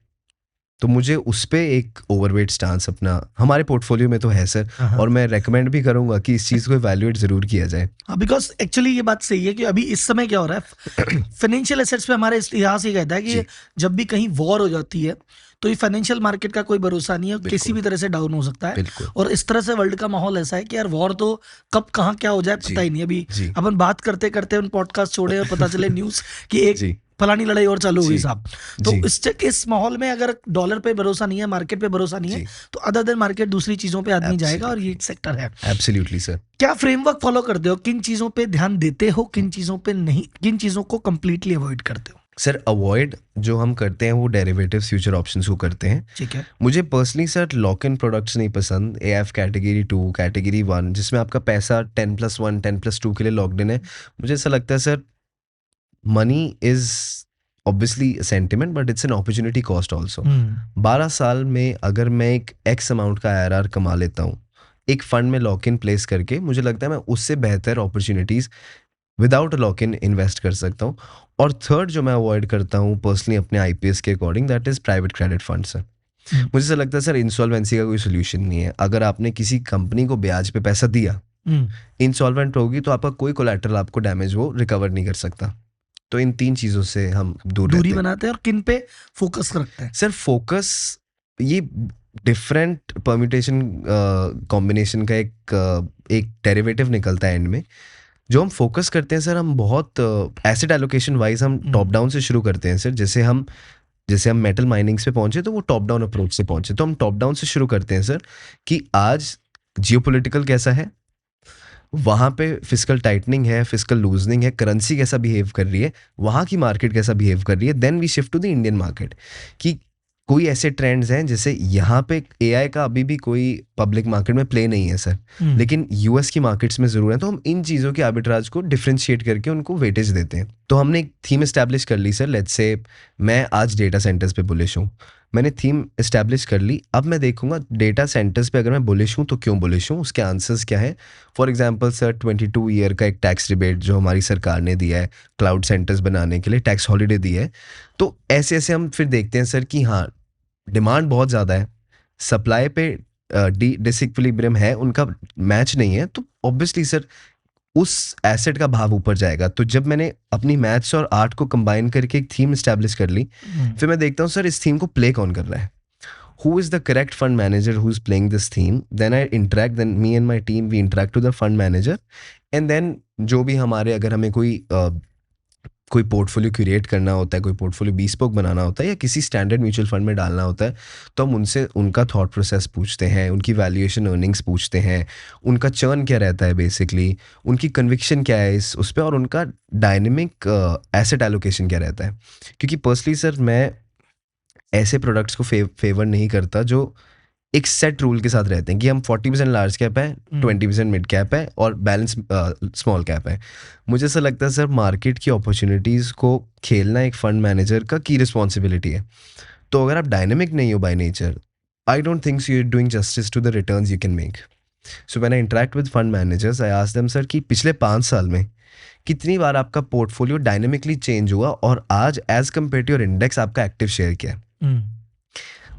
तो मुझे उस पे एक ओवरवेट स्टांस अपना हमारे पोर्टफोलियो में तो है सर, और मैं रेकमेंड भी करूंगा कि इस चीज़ को इवैल्यूएट ज़रूर किया जाए। बिकॉज एक्चुअली ये बात सही है कि अभी इस समय क्या हो रहा है, फाइनेंशियल एसेट्स पे हमारे इतिहास ये कहता है कि जी। जब भी कहीं वॉर हो जाती है तो ये फाइनेंशियल मार्केट का कोई भरोसा नहीं है, बिल्कुल। किसी भी तरह से डाउन हो सकता है। बिल्कुल और इस तरह से वर्ल्ड का माहौल ऐसा है कि यार वॉर तो कब कहाँ क्या हो जाए जी, पता ही नहीं। अभी जी अपन बात करते करते उन पॉडकास्ट छोड़े और पता चले न्यूज़ कि एक जी फलानी लड़ाई और चालू हुई जी साहब। तो जी इस माहौल में अगर डॉलर पे भरोसा नहीं है, मार्केट पे भरोसा नहीं है, जी तो अदर देन मार्केट दूसरी चीजों पे आदमी जाएगा, और ये एक सेक्टर है। Absolutely sir. क्या फ्रेमवर्क फॉलो करते हो, किन चीजों पे ध्यान देते हो, किन चीजों पे नहीं, किन चीजों को कंप्लीटली अवॉइड करते हो? सर अवॉइड जो हम करते हैं वो डेरिवेटिव्स, फ्यूचर ऑप्शंस को करते हैं। ठीक है। मुझे personally sir lock in products नहीं पसंद। एएफ कैटेगरी 2, कैटेगरी 1, जिसमें आपका पैसा 10+1, 10+2 के लिए लॉक्ड इन है। मुझे ऐसा लगता है sir, money is obviously sentiment, but it's an opportunity cost also. 12 साल में अगर मैं एक एक्स अमाउंट का IRR कमा लेता हूँ एक फंड में लॉक इन प्लेस करके, मुझे लगता है मैं उससे बेहतर opportunities without lock in invest कर सकता हूँ। और थर्ड जो मैं अवॉइड करता हूँ पर्सनली अपने IPS के according, that is private credit fund sir. मुझे ऐसा लगता है सर इंसॉल्वेंसी का कोई सोल्यूशन नहीं है। अगर आपने किसी कंपनी को ब्याज पे पैसा दिया इंसॉल्वेंट होगी तो आपका कोई कोलैटरल आपको डैमेज वो रिकवर नहीं कर सकता। तो इन 3 चीज़ों से हम दूर दूरी रहते हैं। बनाते हैं और किन पे फोकस रखते हैं? सर फोकस ये डिफरेंट परम्यूटेशन कॉम्बिनेशन का एक डेरिवेटिव निकलता है एंड में। जो हम फोकस करते हैं सर, हम बहुत एसेट एलोकेशन वाइज हम टॉप डाउन से शुरू करते हैं सर। जैसे हम मेटल माइनिंग्स पे पहुंचे तो वो टॉप डाउन अप्रोच से पहुंचे, तो हम टॉप डाउन से शुरू करते हैं सर कि आज जियोपॉलिटिकल कैसा है, वहाँ पे फिस्कल टाइटनिंग है, फिस्कल लूजनिंग है, करेंसी कैसा बिहेव कर रही है, वहाँ की मार्केट कैसा बिहेव कर रही है। Then we shift to the Indian market कि कोई ऐसे ट्रेंड्स हैं जैसे यहाँ पे एआई का अभी भी कोई पब्लिक मार्केट में प्ले नहीं है सर, लेकिन यूएस की मार्केट्स में ज़रूर है। तो हम इन चीज़ों के आर्बिट्राज को डिफ्रेंशिएट करके उनको वेटेज देते हैं। तो हमने एक थीम इस्टेब्लिश कर ली सर। लेट्स से मैं आज डेटा सेंटर्स पे बुलिश हूँ, मैंने थीम इस्टेब्लिश कर ली। अब मैं देखूंगा डेटा सेंटर्स पे अगर मैं बुलिश हूँ तो क्यों बुलिश हूँ, उसके आंसर्स क्या है। फॉर एग्जांपल सर 22 ईयर का एक टैक्स रिबेट जो हमारी सरकार ने दिया है क्लाउड सेंटर्स बनाने के लिए, टैक्स हॉलीडे दी है। तो ऐसे ऐसे हम फिर देखते हैं सर कि हाँ डिमांड बहुत ज़्यादा है, सप्लाई पे डिसइक्विलिब्रियम है, उनका मैच नहीं है, तो ऑब्वियसली सर उस एसेट का भाव ऊपर जाएगा। तो जब मैंने अपनी मैथ्स और आर्ट को कंबाइन करके एक थीम इस्टेब्लिश कर ली, फिर मैं देखता हूँ सर इस थीम को प्ले कौन कर रहा है, who is the correct fund manager who's playing this theme. Then I interact, then me and my team we interact to the fund manager, and then जो भी हमारे अगर हमें कोई पोर्टफोलियो क्रिएट करना होता है, कोई पोर्टफोलियो bespoke बनाना होता है या किसी स्टैंडर्ड म्यूचुअल फंड में डालना होता है, तो हम उनसे उनका थॉट प्रोसेस पूछते हैं, उनकी वैल्यूएशन अर्निंग्स पूछते हैं, उनका चर्न क्या रहता है बेसिकली, उनकी कन्विक्शन क्या है उस पर, और उनका डायनेमिक एसेट एलोकेशन क्या रहता है। क्योंकि पर्सनली सर मैं ऐसे प्रोडक्ट्स को फेवर नहीं करता जो एक सेट रूल के साथ रहते हैं कि हम 40% लार्ज कैप है, 20% मिड कैप है और बैलेंस स्मॉल कैप है। मुझे ऐसा लगता है सर मार्केट की अपॉर्चुनिटीज़ को खेलना एक फंड मैनेजर का की रिस्पॉन्सिबिलिटी है। तो अगर आप डायनेमिक नहीं हो by nature, I don't think so you are doing justice to the returns you can make. So when I interact with fund managers I ask them sir कि पिछले 5 साल में कितनी बार आपका पोर्टफोलियो डायनेमिकली चेंज हुआ और आज as compare to your index आपका एक्टिव शेयर क्या है।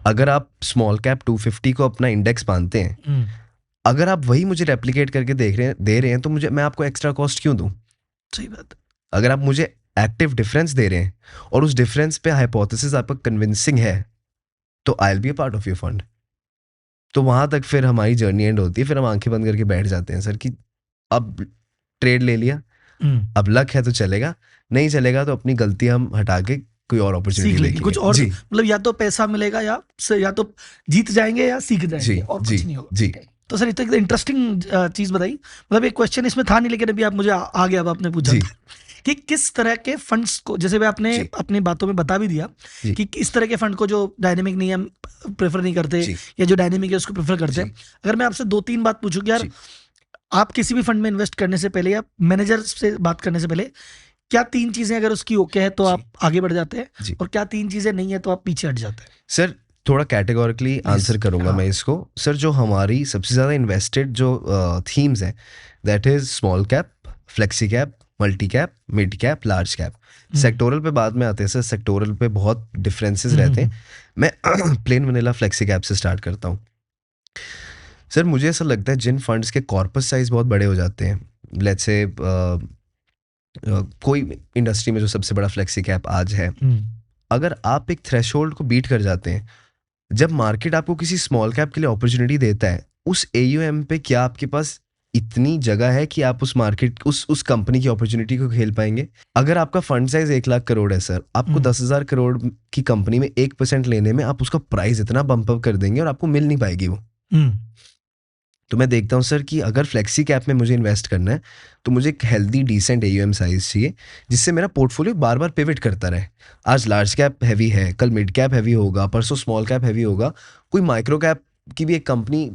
अगर आप स्मॉल कैप 250 को अपना इंडेक्स मानते हैं, अगर आप वही मुझे रेप्लिकेट करके दे रहे हैं तो मैं आपको एक्स्ट्रा कॉस्ट क्यों दूं। सही बात। अगर आप मुझे एक्टिव डिफरेंस दे रहे हैं और उस डिफरेंस पे हाइपोथेसिस आपका कन्विंसिंग है तो आई will be a part of your fund. तो वहां तक फिर हमारी जर्नी एंड होती है, फिर हम आंखें बंद करके बैठ जाते हैं सर कि अब ट्रेड ले लिया, अब लक है तो चलेगा, नहीं चलेगा तो अपनी गलती हम हटा के कोई और अपॉर्चुनिटी सीख लेंगे देखेंगे। कुछ और, जी मतलब या तो पैसा मिलेगा या तो जीत जाएंगे या सीख जाएंगे, जी और जी कुछ नहीं होगा। जी। तो सर इतना इंटरेस्टिंग चीज बताई, मतलब एक क्वेश्चन इसमें था नहीं लेकिन अभी आप मुझे आ गया, अब आपने पूछा जी कि किस तरह के फंड्स को, जैसे भी आपने जी। अपनी बातों में बता भी दिया जी। कि किस तरह के फंड को जो डायनेमिक नहीं हम प्रेफर नहीं करते जी। या जो डायनेमिक है उसको प्रेफर करते हैं। अगर मैं आपसे 2-3 बात पूछूं कि यार जी। आप किसी भी फंड में इन्वेस्ट करने से पहले या मैनेजर से बात करने से पहले क्या 3 चीजें अगर उसकी ओके है तो जी। आप आगे बढ़ जाते हैं, जी। और क्या 3 चीजें नहीं है तो आप पीछे हट जाते हैं? सर थोड़ा कैटेगोरिकली आंसर करूंगा हाँ। मैं इसको। सर जो हमारी सबसे ज़्यादा इन्वेस्टेड जो थीम्स हैं that is small cap, flexi cap, multi cap, mid cap, large cap. Sectoral पे बाद में आते हैं सर, सेक्टोरल पे बहुत डिफरेंसेस रहते हैं। मैं प्लेन वनीला फ्लेक्सी कैप से स्टार्ट करता हूँ। सर मुझे ऐसा लगता है जिन फंड्स के कॉर्पस साइज बहुत बड़े हो जाते हैं, लेट्स से कोई इंडस्ट्री में जो सबसे बड़ा फ्लेक्सी कैप आज है, अगर आप एक थ्रेशोल्ड को बीट कर जाते हैं, जब मार्केट आपको किसी स्मॉल कैप के लिए अपॉर्चुनिटी देता है, उस AUM पे क्या आपके पास इतनी जगह है कि आप उस मार्केट उस कंपनी की अपॉर्चुनिटी को खेल पाएंगे? अगर आपका फंड साइज 1 लाख करोड़ है सर, आपको 10,000 करोड़ की कंपनी में 1% लेने में आप उसका प्राइस इतना बम्प अप कर देंगे और आपको मिल नहीं पाएगी वो। तो मैं देखता हूँ सर कि अगर फ्लेक्सी कैप में मुझे इन्वेस्ट करना है तो मुझे एक हेल्दी डिसेंट AUM साइज चाहिए जिससे मेरा पोर्टफोलियो बार बार पिवट करता रहे। आज लार्ज कैप हैवी है, कल मिड कैप हैवी होगा, परसों स्मॉल कैप हैवी होगा, कोई माइक्रो कैप की भी एक कंपनी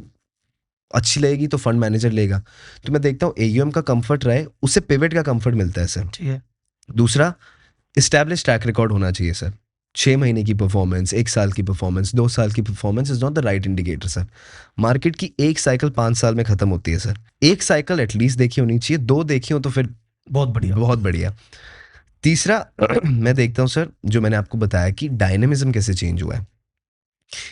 अच्छी लगेगी तो फंड मैनेजर लेगा। तो मैं देखता हूँ AUM का कंफर्ट रहे, उससे पिवट का कंफर्ट मिलता है सर। ठीक है। दूसरा, इस्टेब्लिश ट्रैक रिकॉर्ड होना चाहिए सर। 6 महीने की परफॉर्मेंस, 1 साल की परफॉर्मेंस, 2 साल की performance is not the right indicator sir. Market की एक साइकिल 5 साल में खत्म होती है सर। एक साइकिल एटलीस्ट देखी होनी चाहिए, 2 देखी हो तो फिर बहुत बढ़िया, बहुत बढ़िया। तीसरा मैं देखता हूँ सर, जो मैंने आपको बताया कि डायनेमिज्म कैसे चेंज हुआ है,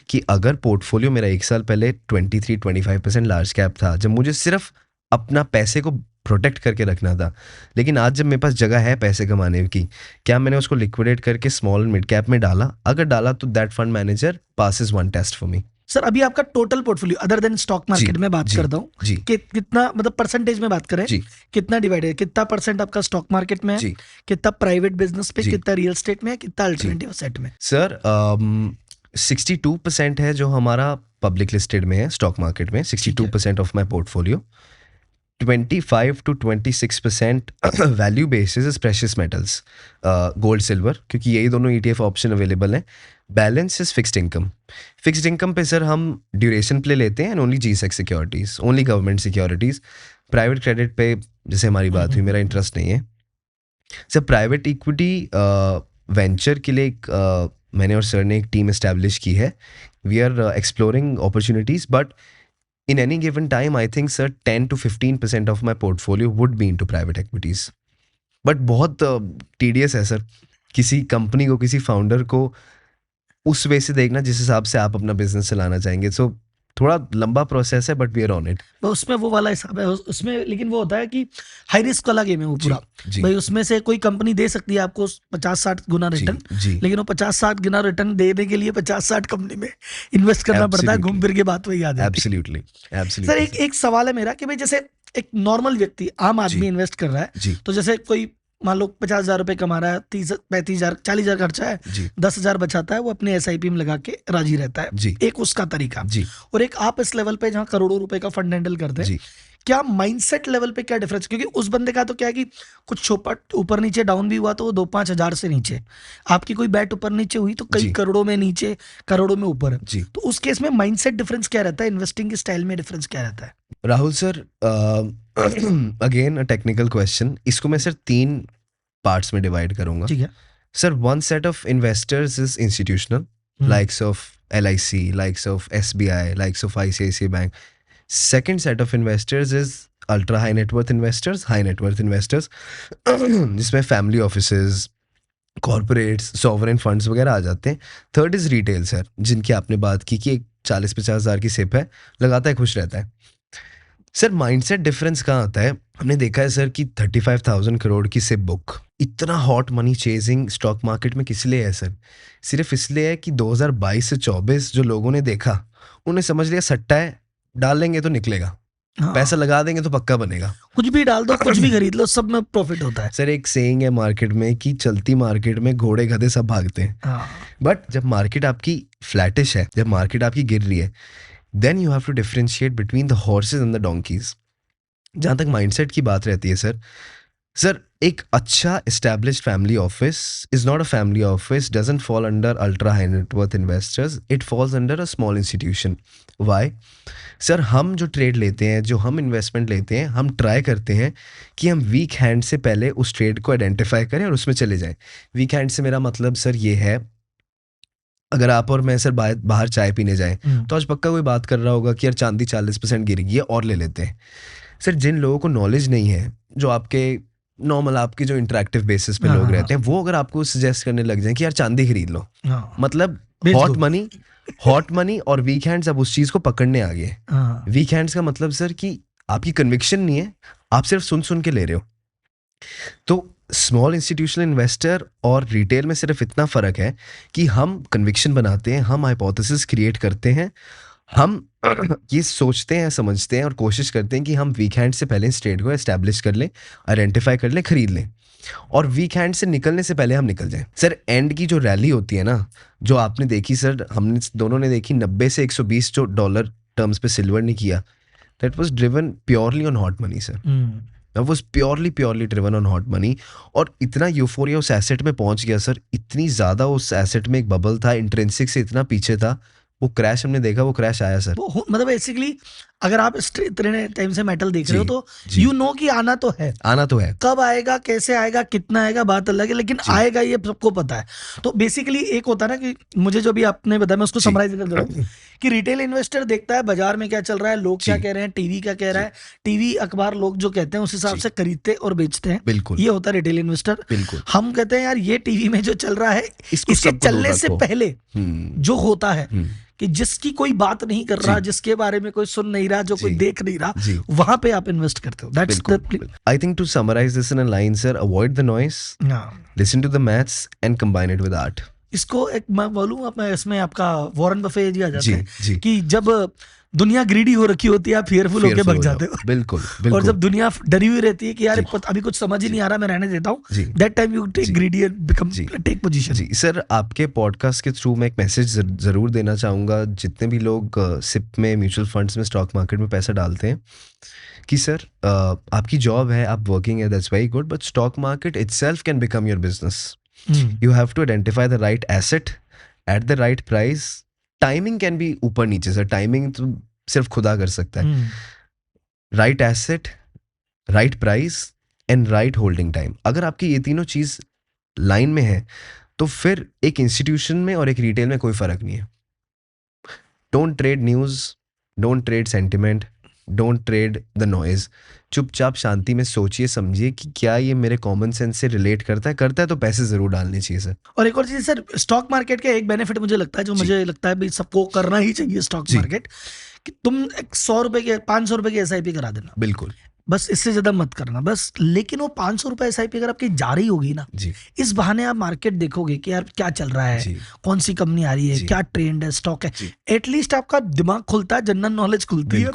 कि अगर पोर्टफोलियो मेरा 1 साल पहले 23-25% लार्ज कैप था, जब मुझे सिर्फ अपना पैसे को प्रोटेक्ट करके रखना था। लेकिन आज जब मेरे पास जगह है पैसे कमाने की, क्या मैंने उसको लिक्विडेट करके स्मॉल एंड मिड कैप में डाला? अगर डाला तो that fund manager passes one test for me. Sir अभी आपका total portfolio other than stock market में बात जी, करता हूँ जी, कि कितना, मतलब परसेंटेज में बात करें, जी, कितना डिवाइड है, कितना परसेंट आपका स्टॉक मार्केट में है, जी, कितना प्राइवेट बिजनेस पे, जी, कितना रियल एस्टेट में है, कितना अल्टरनेटिव एसेट में? सर 62% है जो हमारा पब्लिक लिस्टेड में है स्टॉक मार्केट में, 62% of my portfolio. 25 to 26% value basis is precious metals, gold silver, क्योंकि यही दोनों ETF ऑप्शन अवेलेबल हैं। Balance is fixed income. Fixed income पे सर हम ड्यूरेशन प्ले लेते हैं, only GSEC securities, only government securities. Private credit पे जैसे हमारी बात हुई, मेरा इंटरेस्ट नहीं है सर। प्राइवेट इक्विटी वेंचर के लिए मैंने और सर ने एक टीम एस्टैब्लिश की है। We are exploring opportunities, but in any given time, I think, sir, 10 to 15% of my portfolio would be into private equities. But बहुत tedious है सर, किसी कंपनी को, किसी फाउंडर को उस वे से देखना जिस हिसाब से आप अपना बिजनेस चलाना चाहेंगे। सो थोड़ा लंबा प्रोसेस है, but we are on it. उसमें वो वाला हिसाब है उसमें, लेकिन वो होता है कि हाई रिस्क वाला गेम है वो पूरा। जी, भाई उसमें से कोई कंपनी दे सकती है आपको 50-60 गुना रिटर्न, जी, लेकिन वो 50-60 गुना रिटर्न देने के लिए 50-60 कंपनी में इन्वेस्ट करना पड़ता है। घूम फिर के बात वही आ जाती है। Absolutely, sir absolutely. एक सवाल है मेरा कि भाई जैसे एक नॉर्मल व्यक्ति, आम आदमी इन्वेस्ट कर रहा है, जी, तो जैसे कोई मान लो 50,000 रुपए कमा रहा है, 30-35,000 40,000 खर्चा है, जी, 10,000 बचाता है, वो अपने SIP में लगा के राजी रहता है। जी, एक उसका तरीका, जी, और एक आप इस लेवल पे जहाँ करोड़ों रुपए का फंड हैंडल करते हैं, जी। क्या माइंडसेट लेवल पे क्या डिफरेंस? क्योंकि उस बंदे का तो क्या है कि कुछ चौपट ऊपर नीचे डाउन भी हुआ तो वो 2-5 हजार से नीचे, आपकी कोई बैट ऊपर नीचे हुई तो कई जी, करोड़ों में नीचे, करोड़ों में ऊपर। जी। तो उस केस में माइंडसेट डिफरेंस क्या रहता है? इन्वेस्टिंग के स्टाइल में डिफरेंस क्या रहता है? Rahul sir, again a technical question, इसको मैं सर 3 पार्ट्स में डिवाइड करूंगा। ठीक है। Sir, one set of investors is institutional, likes of LIC, likes of SBI, likes of ICICI Bank. Second set of investors is ultra high net worth investors, high net worth investors, जिसमें family offices, corporates, sovereign funds वगैरह आ जाते हैं। Third is retail sir, जिनकी आपने बात की कि एक 40-50 हज़ार की सिप है, लगाता है, खुश रहता है। सर माइंडसेट डिफरेंस कहाँ आता है? हमने देखा है सर कि 35,000 करोड़ की सिप बुक, इतना hot money chasing stock market में किस लिए है सर? सिर्फ इसलिए है कि 2022 से 24 जो लोगों ने देखा, उन्हें समझ लिया सट्टा है, डाल लेंगे तो निकलेगा, पैसा लगा देंगे तो पक्का बनेगा, कुछ भी डाल दो, कुछ भी खरीद लो, सब में प्रॉफिट होता है। सर एक सेइंग है मार्केट में कि चलती मार्केट में घोड़े गधे सब भागते हैं। बट जब मार्केट आपकी फ्लैटिश है, जब मार्केट आपकी गिर रही है, then you have to differentiate between the horses and the donkeys. जहाँ तक माइंडसेट की बात रहती है सर एक अच्छा established family office is not a family office, doesn't fall under ultra high net worth investors, it falls under a small institution. Why? Sir हम जो ट्रेड लेते हैं, जो हम इन्वेस्टमेंट लेते हैं, हम ट्राई करते हैं कि हम वीक हैंड से पहले उस ट्रेड को आइडेंटिफाई करें और उसमें चले जाएं। वीक हैंड से मेरा मतलब सर ये है, अगर आप और मैं सर बाहर चाय पीने जाएं तो आज पक्का कोई बात कर रहा होगा कि यार चांदी 40% गिरेगी और ले लेते हैं। सर जिन लोगों को नॉलेज नहीं है, जो आपके नॉर्मल आपके जो इंटरेक्टिव बेसिस पे लोग रहते हैं, वो अगर आपको सजेस्ट करने लग जाएं कि यार चांदी खरीद लो, मतलब हॉट मनी और वीक हैंड्स अब उस चीज को पकड़ने आ गए। वीक हैंड्स का मतलब सर कि आपकी कन्विक्शन नहीं है, आप सिर्फ सुन के ले रहे हो। तो स्मॉल इंस्टीट्यूशनल इन्वेस्टर और रिटेल में सिर्फ इतना फर्क है कि हम कन्विक्शन बनाते हैं, हम हाइपोथेसिस क्रिएट करते हैं, हम ये सोचते हैं, समझते हैं और कोशिश करते हैं कि हम वीक हैंड से पहले इस ट्रेड को एस्टैब्लिश कर लें, आइडेंटिफाई कर लें, खरीद लें, और वीक हैंड से निकलने से पहले हम निकल जाएं। सर एंड की जो रैली होती है ना, जो आपने देखी सर, हमने दोनों ने देखी 90 से 120 जो डॉलर टर्म्स पे सिल्वर ने किया, that was driven purely on hot money sir. That was purely driven on hot money, और इतना यूफोरिया उस एसेट में पहुंच गया सर, इतनी ज़्यादा उस एसेट में एक बबल था, इंट्रिंसिक से इतना पीछे था, वो क्रैश हमने देखा, वो क्रैश आया सर। मतलब बेसिकली अगर आप इतने टाइम से मेटल देख रहे हो तो यू नो कि आना तो है, कब आएगा, कैसे आएगा, कितना आएगा, बात अलग है, लेकिन आएगा ये सबको पता है। तो बेसिकली एक होता है ना कि मुझे जो भी आपने बताया, मैं उसको समराइज कर दे रहा हूँ कि रिटेल इन्वेस्टर देखता है बाजार में क्या चल रहा है, लोग क्या कह रहे हैं, टीवी क्या कह रहा है, टीवी अखबार लोग जो कहते हैं उस हिसाब से खरीदते और बेचते हैं। बिल्कुल, ये होता है रिटेल इन्वेस्टर। बिल्कुल। हम कहते हैं यार ये टीवी में जो चल रहा है इसके चलने से पहले जो होता है कि जिसकी कोई बात नहीं कर रहा, जिसके बारे में कोई सुन नहीं रहा, जो कोई देख नहीं रहा, वहां पे आप इन्वेस्ट करते हो. That's the. I think to summarize this in a line, sir, avoid the noise, listen to the maths and combine it with art. इसको एक मैं बोलूँ, मैं इसमें आपका वॉरेन बफे जी आ जाते हैं कि जब दुनिया ग्रीडी हो रखी होती है, आप फेयरफुल होके भग जाते हो. बिल्कुल. और जब दुनिया डरी हुई रहती है कि यार अभी कुछ समझ ही नहीं आ रहा, मैं रहने देता हूँ, that time you take greedy and become take position. जी सर, आपके पॉडकास्ट के थ्रू मैं एक मैसेज जरूर देना चाहूँगा जितने भी लोग सिप में, म्यूचुअल फंड्स में, स्टॉक मार्केट में पैसा डालते हैं, कि सर आपकी जॉब है, आप वर्किंग है, that's very good, but stock market itself can become your business. You have to identify the right asset at the right price. Timing can be ऊपर नीचे सर, टाइमिंग तो सिर्फ खुदा कर सकता है. Right asset, right price and right holding time. अगर आपकी ये तीनों चीज लाइन में है तो फिर एक इंस्टीट्यूशन में और एक रिटेल में कोई फर्क नहीं है. Don't trade news, don't trade sentiment, don't trade the noise. चुपचाप शांति में सोचिए, समझिए कि क्या ये मेरे कॉमन सेंस से रिलेट करता है तो पैसे जरूर डालने चाहिए सर. और एक और चीज सर, स्टॉक मार्केट का एक बेनिफिट मुझे लगता है, जो मुझे लगता है भाई सबको करना ही चाहिए स्टॉक मार्केट, कि तुम 100 रुपए के 500 रुपए की SIP करा देना. बिल्कुल. बस इससे ज्यादा मत करना बस. लेकिन वो 500 रुपए SIP अगर आपकी जा रही होगी ना, इस बहाने आप मार्केट देखोगे कि यार क्या चल रहा है, कौन सी कंपनी आ रही है, क्या ट्रेंड है, स्टॉक है. एटलीस्ट आपका दिमाग खुलता है, जनरल नॉलेज खुलती है,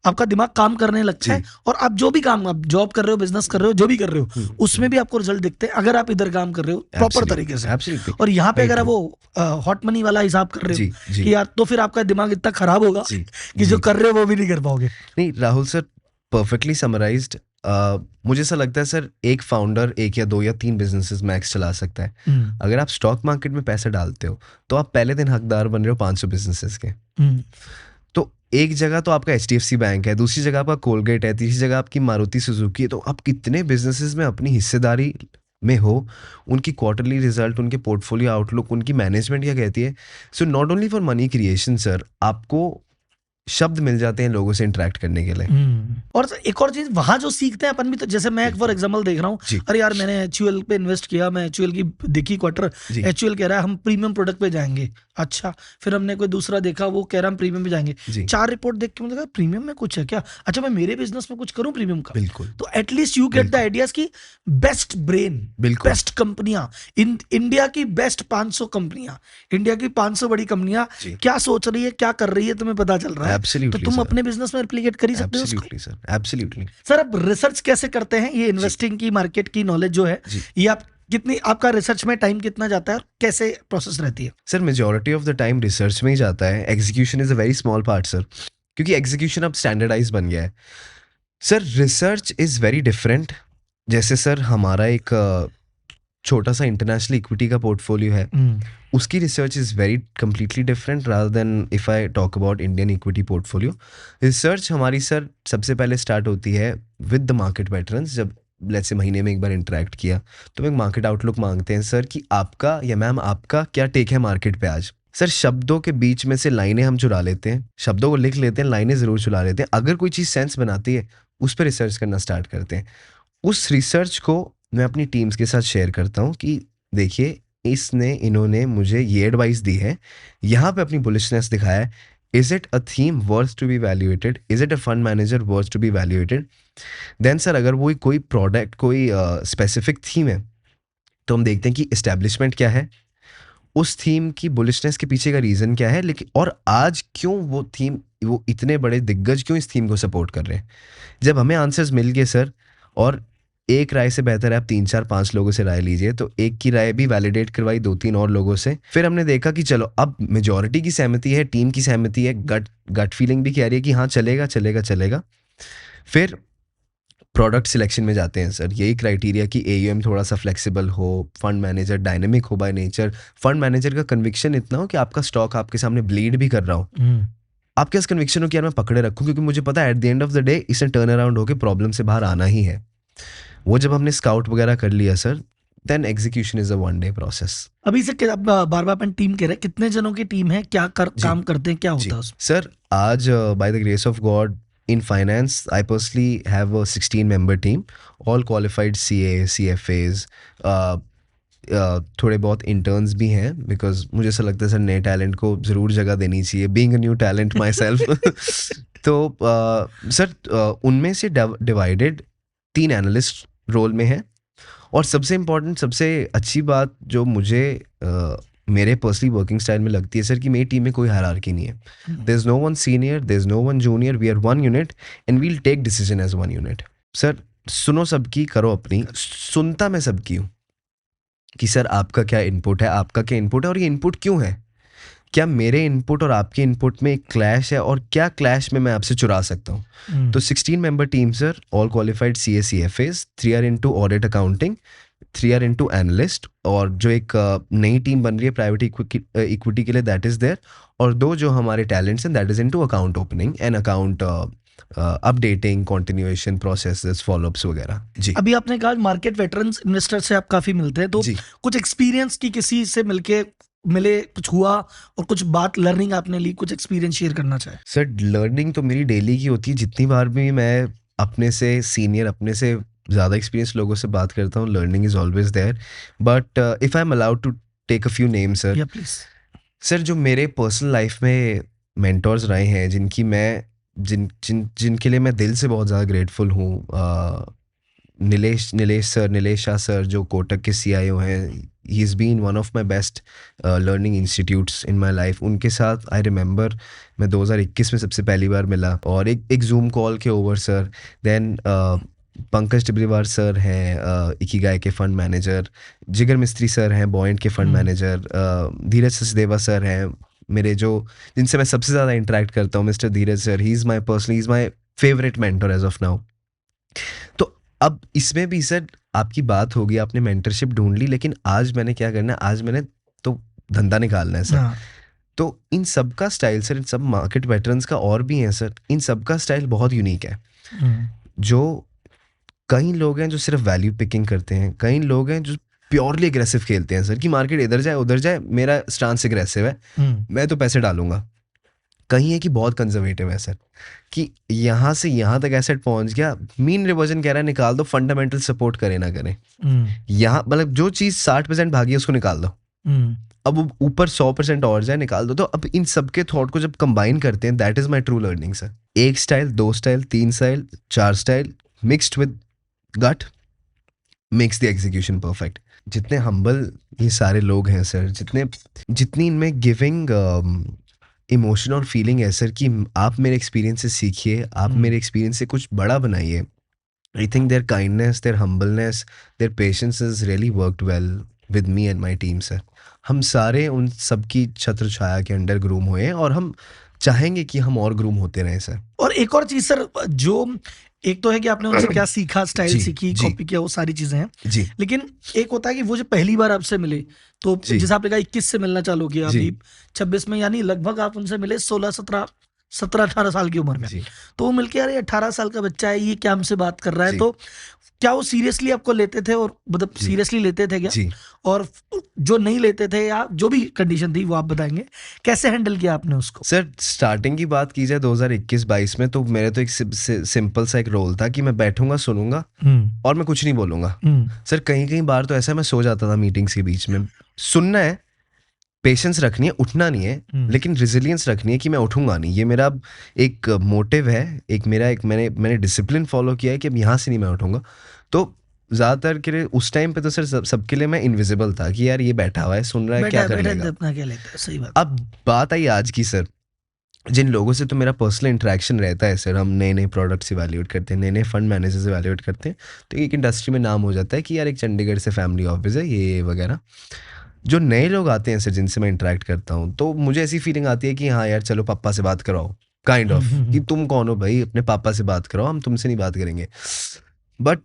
आपका दिमाग काम करने लगता है. और आप जो भी काम, आप जॉब कर रहे हो, बिजनेस कर रहे हो, जो भी कर रहे हो, उसमें भी आपको रिजल्ट दिखते हैं अगर आप इधर काम कर रहे हो प्रॉपर तरीके से. और यहाँ पे अगर वो हॉट मनी वाला हिसाब कर रहे हो कि यार, तो फिर आपका दिमाग इतना खराब होगा कि जो कर रहे हो वो भी नहीं कर पाओगे. नहीं राहुल सर, परफेक्टली समराइज्ड. मुझे ऐसा लगता है सर, एक फाउंडर 1 या 2 या 3 बिजनेसेस मैक्स चला सकता है. अगर आप स्टॉक मार्केट में पैसा डालते हो तो आप पहले दिन हकदार बन रहे हो 500 बिजनेसेस के. तो एक जगह तो आपका HDFC बैंक है, दूसरी जगह आपका कोलगेट है, तीसरी जगह आपकी मारुति सुजुकी है. तो आप कितने बिजनेसेस में अपनी हिस्सेदारी में हो, उनकी क्वार्टरली रिजल्ट, उनके पोर्टफोलियो आउटलुक, उनकी मैनेजमेंट क्या कहती है. So not only for money creation sir, आपको शब्द मिल जाते हैं लोगों से इंटरेक्ट करने के लिए. और एक और चीज वहां जो सीखते हैं अपन भी, तो जैसे मैं फॉर एग्जांपल देख रहा हूँ, अरे यार मैंने HUL पे इन्वेस्ट किया, मैं HUL की देखी क्वार्टर, HUL कह रहा है हम प्रीमियम प्रोडक्ट पे जाएंगे. अच्छा, फिर हमने कोई दूसरा देखा, वो कह रहा है हम प्रीमियम पे जाएंगे. 4 रिपोर्ट देख के मुझे लगा प्रीमियम में कुछ है क्या, अच्छा मैं मेरे बिजनेस में कुछ करूं प्रीमियम का. बिल्कुल. तो at least you get the ideas की बेस्ट ब्रेन, बेस्ट कंपनियां, इंडिया की बेस्ट 500 कंपनियां, इंडिया की 500 बड़ी कंपनियां क्या सोच रही है, क्या कर रही है, तुम्हें पता चल रहा है. तो तुम अपने बिजनेस में रिप्लिकेट कर ही सकते हो उसको. एब्सोल्युटली सर, अब रिसर्च कैसे करते हैं ये इन्वेस्टिंग की, मार्केट की नॉलेज जो है, ये आप कितनी, आपका रिसर्च में टाइम कितना जाता है और कैसे प्रोसेस रहती है? Sir majority of the time research में ही जाता है. Execution is a very small part sir, क्योंकि एग्जीक्यूशन अब स्टैंडर्डाइज बन गया है. Sir research is very different. जैसे सर हमारा एक छोटा सा इंटरनेशनल इक्विटी का पोर्टफोलियो है, उसकी research is very completely different rather than if I talk about Indian equity portfolio. Research हमारी सर सबसे पहले स्टार्ट होती है विद द मार्केट पैटर्न्स. जब लेट्स से महीने में एक बार इंटरेक्ट किया तो एक मार्केट आउटलुक मांगते हैं सर कि आपका या मैम आपका क्या टेक है मार्केट पे आज. सर शब्दों के बीच में से लाइनें हम चुरा लेते हैं, शब्दों को लिख लेते हैं, लाइनें जरूर चुरा लेते हैं. अगर कोई चीज़ सेंस बनाती है उस पर रिसर्च करना स्टार्ट करते हैं. उस रिसर्च को मैं अपनी टीम्स के साथ शेयर करता हूँ कि देखिए इन्होंने मुझे ये एडवाइस दी है, यहाँ पे अपनी बुलिशनेस दिखाया है. Is it a theme worth to be valuated, is it a fund manager worth to be valuated. Then sir अगर वो कोई प्रोडक्ट, कोई स्पेसिफिक थीम है तो हम देखते हैं कि इस्टेब्लिशमेंट क्या है, उस थीम की बुलिशनेस के पीछे का रीज़न क्या है, लेकिन और आज क्यों वो थीम, वो इतने बड़े दिग्गज क्यों इस थीम को सपोर्ट कर रहे हैं. जब हमें आंसर्स मिल गए सर, और एक राय से बेहतर है आप 3, 4, 5 लोगों से राय लीजिए, तो एक की राय भी वैलिडेट करवाई 2-3 और लोगों से. फिर हमने देखा कि चलो अब मेजॉरिटी की सहमति है, टीम की सहमति है, गट फीलिंग भी कह रही है कि हाँ चलेगा चलेगा चलेगा. फिर प्रोडक्ट सिलेक्शन में जाते हैं सर. यही क्राइटेरिया कि AUM थोड़ा सा फ्लेक्सिबल हो, फंड मैनेजर डायनेमिक हो बाय नेचर, फंड मैनेजर का कन्विक्शन इतना हो कि आपका स्टॉक आपके सामने ब्लीड भी कर रहा हो, आपके पास कन्विक्शन हो कि यार मैं पकड़े रखूं क्योंकि मुझे पता है eight the end of the day इसे टर्न अराउंड होकर प्रॉब्लम से बाहर आना ही है. वो जब हमने स्काउट वगैरह कर लिया sir, then execution is a 1 day process. अभी से बार बार अपन टीम कह रहे हैं, कितने जनों की टीम है, क्या काम करते हैं, क्या होता है उसमें? सर आज bye the grace of God in finance I personally have a 16-member team, all qualified CA, CFAs, थोड़े बहुत इंटर्न्स भी हैं, बिकॉज मुझे ऐसा लगता है सर नए टैलेंट को ज़रूर जगह देनी चाहिए, being a new talent my self. तो सर उनमें से डिवाइडेड 3 एनालिस्ट रोल में है, और सबसे इम्पॉर्टेंट, सबसे अच्छी बात जो मुझे मेरे पर्सनली वर्किंग स्टाइल में लगती है सर, कि मेरी टीम में कोई हायरार्की नहीं है। There is no one senior, there is no one junior, we are one unit and we'll take decision as one unit. Sir सुनो सबकी, करो अपनी। सुनता मैं सबकी हूँ कि सर आपका क्या इनपुट है, आपका क्या इनपुट है, और ये इनपुट क्यों है, क्या मेरे इनपुट और आपके इनपुट में एक क्लैश है, और क्या क्लैश में मैं आपसे चुरा सकता हूँ। तो 16 member team sir, all qualified CA CFAs, 3 are into audit accounting, 3 are into analyst, और जो एक नई टीम बन रही है प्राइवेट इक्विटी के लिए, दैट इज देयर, और 2 जो हमारे टैलेंट्स हैं, that is into account opening and account updating, continuation processes, follow-ups वगैरह। जी अभी आपने कहा मार्केट वेटरन्स इन्वेस्टर से आप काफी मिलते हैं, तो जी कुछ एक्सपीरियंस की किसी से मिले कुछ हुआ, और कुछ बात लर्निंग आपने ली, कुछ एक्सपीरियंस शेयर करना चाहे? सर लर्निंग तो मेरी डेली की होती है, जितनी बार भी मैं अपने से सीनियर, अपने से ज़्यादा एक्सपीरियंस लोगों से बात करता हूँ, learning is always there. But if I am allowed to take a few name sir, या प्लीज। सर जो मेरे पर्सनल लाइफ में मेंटोर्स रहे हैं, जिनकी मैं जिनके लिए मैं दिल से बहुत ज़्यादा ग्रेटफुल हूँ, नीलेश शाह सर, जो कोटक के CIO हैं, he is been one of my best learning institutes in my life. उनके साथ आई रिमेंबर मैं 2021 में सबसे पहली बार मिला, और एक जूम कॉल के over sir. Then Pankaj Tibrewal sir हैं, इकिगाई के fund manager, Jigar Mistry sir हैं, बॉइंट के fund manager, Dheeraj Sachdeva sir हैं मेरे, जो जिनसे मैं सबसे ज़्यादा इंटरेक्ट करता हूँ, mister Dheeraj sir, he is my favourite mentor as of now. तो अब इसमें भी सर आपकी बात होगी, आपने मेंटरशिप ढूंढ ली, लेकिन आज मैंने क्या करना है, आज मैंने तो धंधा निकालना है सर। तो इन सब का स्टाइल सर, इन सब मार्केट वेटरन्स का और भी है सर, इन सब का स्टाइल बहुत यूनिक है। जो कई लोग हैं जो सिर्फ वैल्यू पिकिंग करते हैं, कई लोग हैं जो प्योरली एग्रेसिव खेलते हैं सर, कि मार्केट इधर जाए उधर जाए, मेरा स्टांस एग्रेसिव है, मैं तो पैसे डालूंगा। कहीं है कि बहुत कंजर्वेटिव है सर, कि यहाँ से यहाँ तक एसेट पहुंच गया, मीन रिवर्जन कह रहा है निकाल दो, फंडामेंटल सपोर्ट करे ना करे, यहाँ मतलब जो चीज 60% भागी है उसको निकाल दो, अब वो ऊपर 100% और जाए, निकाल दो। तो अब इन सबके थॉट को जब कंबाइन करते हैं, that is my true learning sir. 1 style, 2 style, 3 style, 4 style mixed with gut makes the execution perfect. जितने हम्बल ये सारे लोग हैं सर, जितनी इनमें गिविंग इमोशन और फीलिंग है सर, कि आप मेरे एक्सपीरियंस से सीखिए, आप मेरे एक्सपीरियंस से कुछ बड़ा बनाइए। I think their kindness, their humbleness, their patience is really worked well with me and my team sir. हम सारे उन सबकी छत्र छाया के अंडर ग्रूम हुए हैं, और हम चाहेंगे कि हम और ग्रूम होते रहें सर। और एक और चीज सर, जो एक तो है कि आपने उनसे क्या सीखा, स्टाइल सीखी, कॉपी किया, वो सारी चीजें हैं जी। लेकिन एक होता है कि वो जो पहली बार आपसे मिले, तो जैसे आपने कहा 21 से मिलना चालू किया, अभी 26 में, यानी लगभग आप उनसे मिले 17-18 साल की उम्र में। तो वो मिलके यार 18 साल का बच्चा है, ये क्या हमसे बात कर रहा है, तो क्या वो सीरियसली आपको लेते थे, और मतलब सीरियसली लेते थे क्या? और जो नहीं लेते थे, या जो भी कंडीशन थी, वो आप बताएंगे कैसे हैंडल किया आपने उसको? सर स्टार्टिंग की बात की जाए 2021-22 में, तो मेरे तो एक सिंपल सा एक रोल था कि मैं बैठूंगा, सुनूंगा और मैं कुछ नहीं बोलूंगा सर। कहीं बार तो ऐसा मैं सो जाता था मीटिंग्स के बीच में। सुनना है, पेशेंस रखनी है, उठना नहीं है, लेकिन रेजिलियंस रखनी है कि मैं उठूंगा नहीं। ये मेरा एक मोटिव है, मैंने डिसिप्लिन फॉलो किया है कि अब यहाँ से नहीं मैं उठूंगा। तो ज़्यादातर के लिए उस टाइम पे तो सर सबके लिए मैं इनविजिबल था, कि यार ये बैठा हुआ है, सुन रहा है, क्या कर लेगा। सही बात। अब बात आई आज की सर, जिन लोगों से तो मेरा पर्सनल इंटरेक्शन रहता है सर, हम नए प्रोडक्ट्स इवैल्यूएट करते हैं, नए फंड मैनेजर्स इवैल्यूएट करते हैं, तो एक इंडस्ट्री में नाम हो जाता है कि यार एक चंडीगढ़ से फैमिली ऑफिस है, ये वगैरह। जो नए लोग आते हैं सर, जिनसे मैं इंटरेक्ट करता हूँ, तो मुझे ऐसी फीलिंग आती है कि हाँ यार चलो पापा से बात कराओ, काइंड ऑफ, कि तुम कौन हो भाई, अपने पापा से बात कराओ, हम तुमसे नहीं बात करेंगे। बट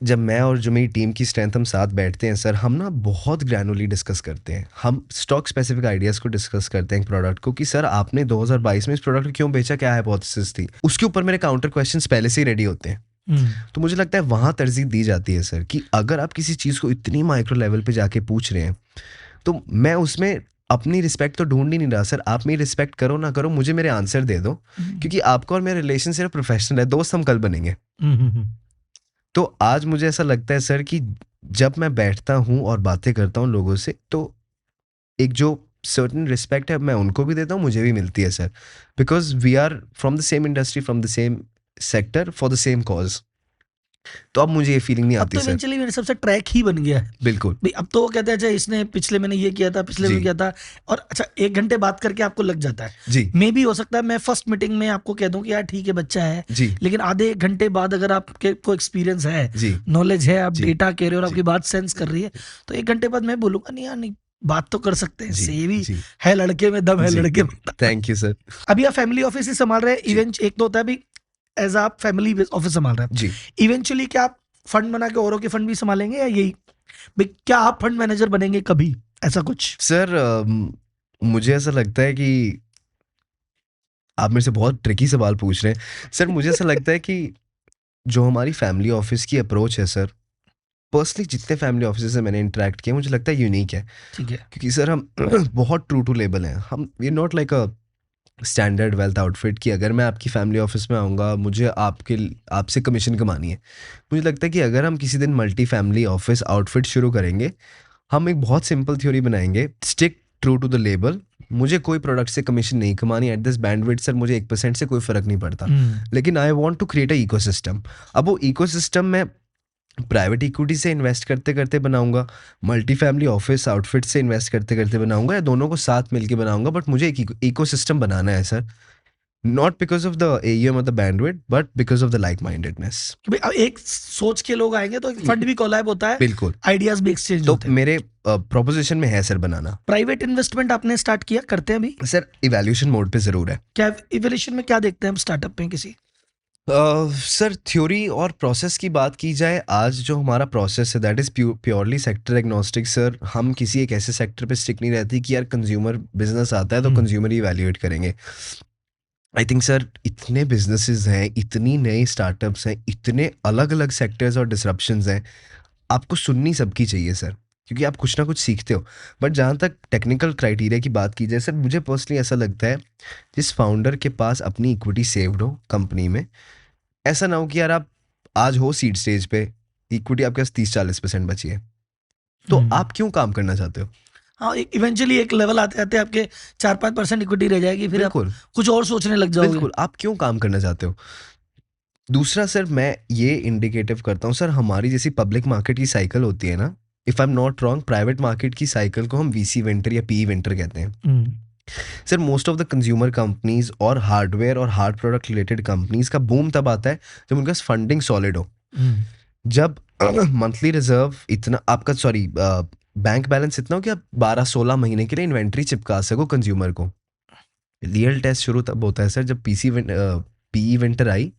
जब मैं और जो मेरी टीम की स्ट्रेंथ, हम साथ बैठते हैं सर, हम ना बहुत ग्रैनुअरली डिस्कस करते हैं, हम स्टॉक स्पेसिफिक आइडियाज़ को डिस्कस करते हैं प्रोडक्ट को, कि सर आपने 2022 में इस प्रोडक्ट को क्यों बेचा, क्या हाइपोथेसिस थी, उसके ऊपर मेरे काउंटर क्वेश्चंस पहले से ही रेडी होते हैं। तो मुझे लगता है वहाँ तरजीह दी जाती है सर, कि अगर आप किसी चीज़ को इतनी माइक्रो लेवल पे जाके पूछ रहे हैं, तो मैं उसमें अपनी रिस्पेक्ट तो ढूंढ ही नहीं रहा सर। आप मेरी रिस्पेक्ट करो ना करो, मुझे मेरे आंसर दे दो, क्योंकि आपका और मेरा रिलेशन सिर्फ प्रोफेशनल है, दोस्त हम कल बनेंगे। तो आज मुझे ऐसा लगता है सर कि जब मैं बैठता हूँ और बातें करता हूँ लोगों से, तो एक जो सर्टेन रिस्पेक्ट है मैं उनको भी देता हूँ, मुझे भी मिलती है sir, because we are from the same industry, from the same sector, for the same cause. तो अब मुझे ये फीलिंग नहीं अब आती तो सर। इवेंचुअली मेरे सबसे ट्रैक ही बन गया है बिल्कुल भाई। अब तो वो कहते हैं अच्छा इसने पिछले महीने ये किया था, पिछले जी में किया था, और अच्छा 1 घंटे बात करके आपको लग जाता है। जी मे भी हो सकता है मैं फर्स्ट मीटिंग में आपको कह दूं कि यार ठीक है बच्चा है, जी लेकिन आधे 1 घंटे बाद अगर आपके को एक्सपीरियंस है, जी नॉलेज है, आप जी डेटा कह रहे हो और जी आपकी बात सेंस कर रही है, तो 1 घंटे बाद मैं बोलूंगा नहीं यार नहीं, बात तो कर सकते हैं, जी इससे ये भी जी है, लड़के में दम है, जी। लड़के में दम है। Thank you sir. अभी आप फैमिली ऑफिस ही संभाल रहे हैं, जी इवेंट एक तो होता है भी एज आप फैमिली ऑफिस संभाल रहे हैं, जी इवेंचुअली क्या आप फंड बना के औरों के फंड भी संभालेंगे या यही भाई, क्या आप फंड मैनेजर बनेंगे कभी, ऐसा कुछ? सर, मुझे ऐसा लगता है कि आप मेरे से बहुत ट्रिकी सवाल पूछ रहे हैं सर। मुझे ऐसा लगता है कि जो हमारी फैमिली ऑफिस की अप्रोच है सर, पर्सनली जितने फैमिली ऑफिस से मैंने इंटरेक्ट किया, मुझे लगता है यूनिक है। ठीक है। क्योंकि सर हम बहुत ट्रू टू लेबल हैं। हम we not like a standard wealth outfit कि अगर मैं आपकी फैमिली ऑफिस में आऊँगा, मुझे आपसे कमीशन कमानी है। मुझे लगता है कि अगर हम किसी दिन मल्टी फैमिली ऑफिस आउटफिट शुरू करेंगे, हम एक बहुत सिंपल थ्योरी बनाएंगे, stick true to the label. मुझे कोई प्रोडक्ट से कमीशन नहीं कमानी एट दिस बैंडविड्थ सर, मुझे 1% से कोई फ़र्क नहीं पड़ता। लेकिन I want to create a ecosystem. अब वो इकोसिस्टम मैं प्राइवेट इक्विटी से इन्वेस्ट करते करते बनाऊंगा, मल्टी फैमिली ऑफिस आउटफिट से इन्वेस्ट करते करते बनाऊंगा, या दोनों को साथ मिलके बनाऊंगा, बट मुझे एक इकोसिस्टम बनाना है sir. Not because of the aim और the bandwidth, but because of the like mindedness. कि भाई अब एक सोच के लोग आएंगे तो फंड भी कोलैब होता है, बिल्कुल। आइडियाज भी एक्सचेंज तो होते हैं। मेरे प्रोपोजिशन में है सर बनाना। प्राइवेट इन्वेस्टमेंट आपने स्टार्ट किया, करते हैं अभी? सर इवैल्यूएशन मोड पे ज़रूर है। क्या इवोल्यूशन में क्या देखते हैं हम स्टार्टअप में किसी? सर थ्योरी और प्रोसेस की बात की जाए, आज जो हमारा प्रोसेस है that is purely sector agnostic sir. हम किसी एक ऐसे सेक्टर पे स्टिक नहीं रहती कि यार कंज्यूमर बिजनेस आता है तो कंज्यूमर ही इवैल्यूएट करेंगे। आई थिंक सर इतने बिजनेसेस हैं, इतनी नए स्टार्टअप्स हैं, इतने अलग अलग सेक्टर्स और डिसरप्शंस हैं, आपको सुननी सबकी चाहिए सर, क्योंकि आप कुछ ना कुछ सीखते हो। बट जहाँ तक टेक्निकल क्राइटेरिया की बात की जाए सर, मुझे पर्सनली ऐसा लगता है जिस फाउंडर के पास अपनी इक्विटी सेव्ड हो कंपनी में, ऐसा ना हो कि यार आप आज हो सीड स्टेज पे, इक्विटी आपके पास 30-40% बची है, तो आप क्यों काम करना चाहते हो? हाँ, इवेंचुअली एक लेवल आते आते आपके 4-5% इक्विटी रह जाएगी, फिर आप बिल्कुल कुछ और सोचने लग जाओगे। बिल्कुल, आप क्यों काम करना चाहते हो? दूसरा सर, मैं ये इंडिकेटिव करता हूँ सर, हमारी जैसी पब्लिक मार्केट की साइकिल होती है ना, if I am not wrong, private market की साइकिल को हम वीसी विंटर या पी विंटर कहते हैं। Sir most of the consumer companies और हार्डवेयर और हार्ड प्रोडक्ट रिलेटेड कंपनीज का बूम तब आता है जब उनके पास फंडिंग सॉलिड हो, जब मंथली रिजर्व इतना आपका, सॉरी, बैंक बैलेंस इतना हो कि आप 12-16 महीने के लिए इन्वेंट्री चिपका सको कंज्यूमर को। रियल टेस्ट शुरू तब होता है सर जब पीई विंटर आई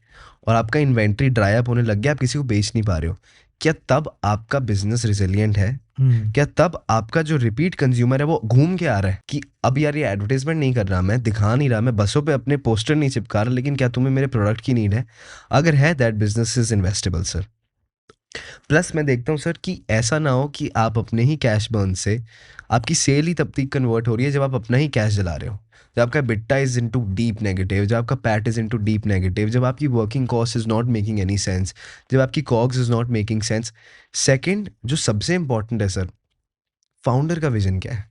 और आपका इन्वेंट्री ड्राई अप होने लग गया, आप किसी को बेच नहीं पा रहे हो। क्या तब आपका बिजनेस रिजिलियंट है? क्या तब आपका जो रिपीट कंज्यूमर है वो घूम के आ रहा है कि अब यार ये एडवर्टाइजमेंट नहीं कर रहा, मैं दिखा नहीं रहा, मैं बसों पे अपने पोस्टर नहीं चिपका रहा, लेकिन क्या तुम्हें मेरे प्रोडक्ट की नीड है? अगर है, that business is investable sir. Plus मैं देखता हूँ सर कि ऐसा ना हो कि आप अपने ही कैश बर्न से, आपकी सेल ही तब तक कन्वर्ट हो रही है जब आप अपना ही कैश जला रहे हो, जब आपका EBITDA is into deep negative, जब आपका PAT is into deep negative, जब आपकी working cost is not making any sense, जब आपकी COGS is not making sense. Second, जो सबसे इंपॉर्टेंट है सर, फाउंडर का विजन क्या है?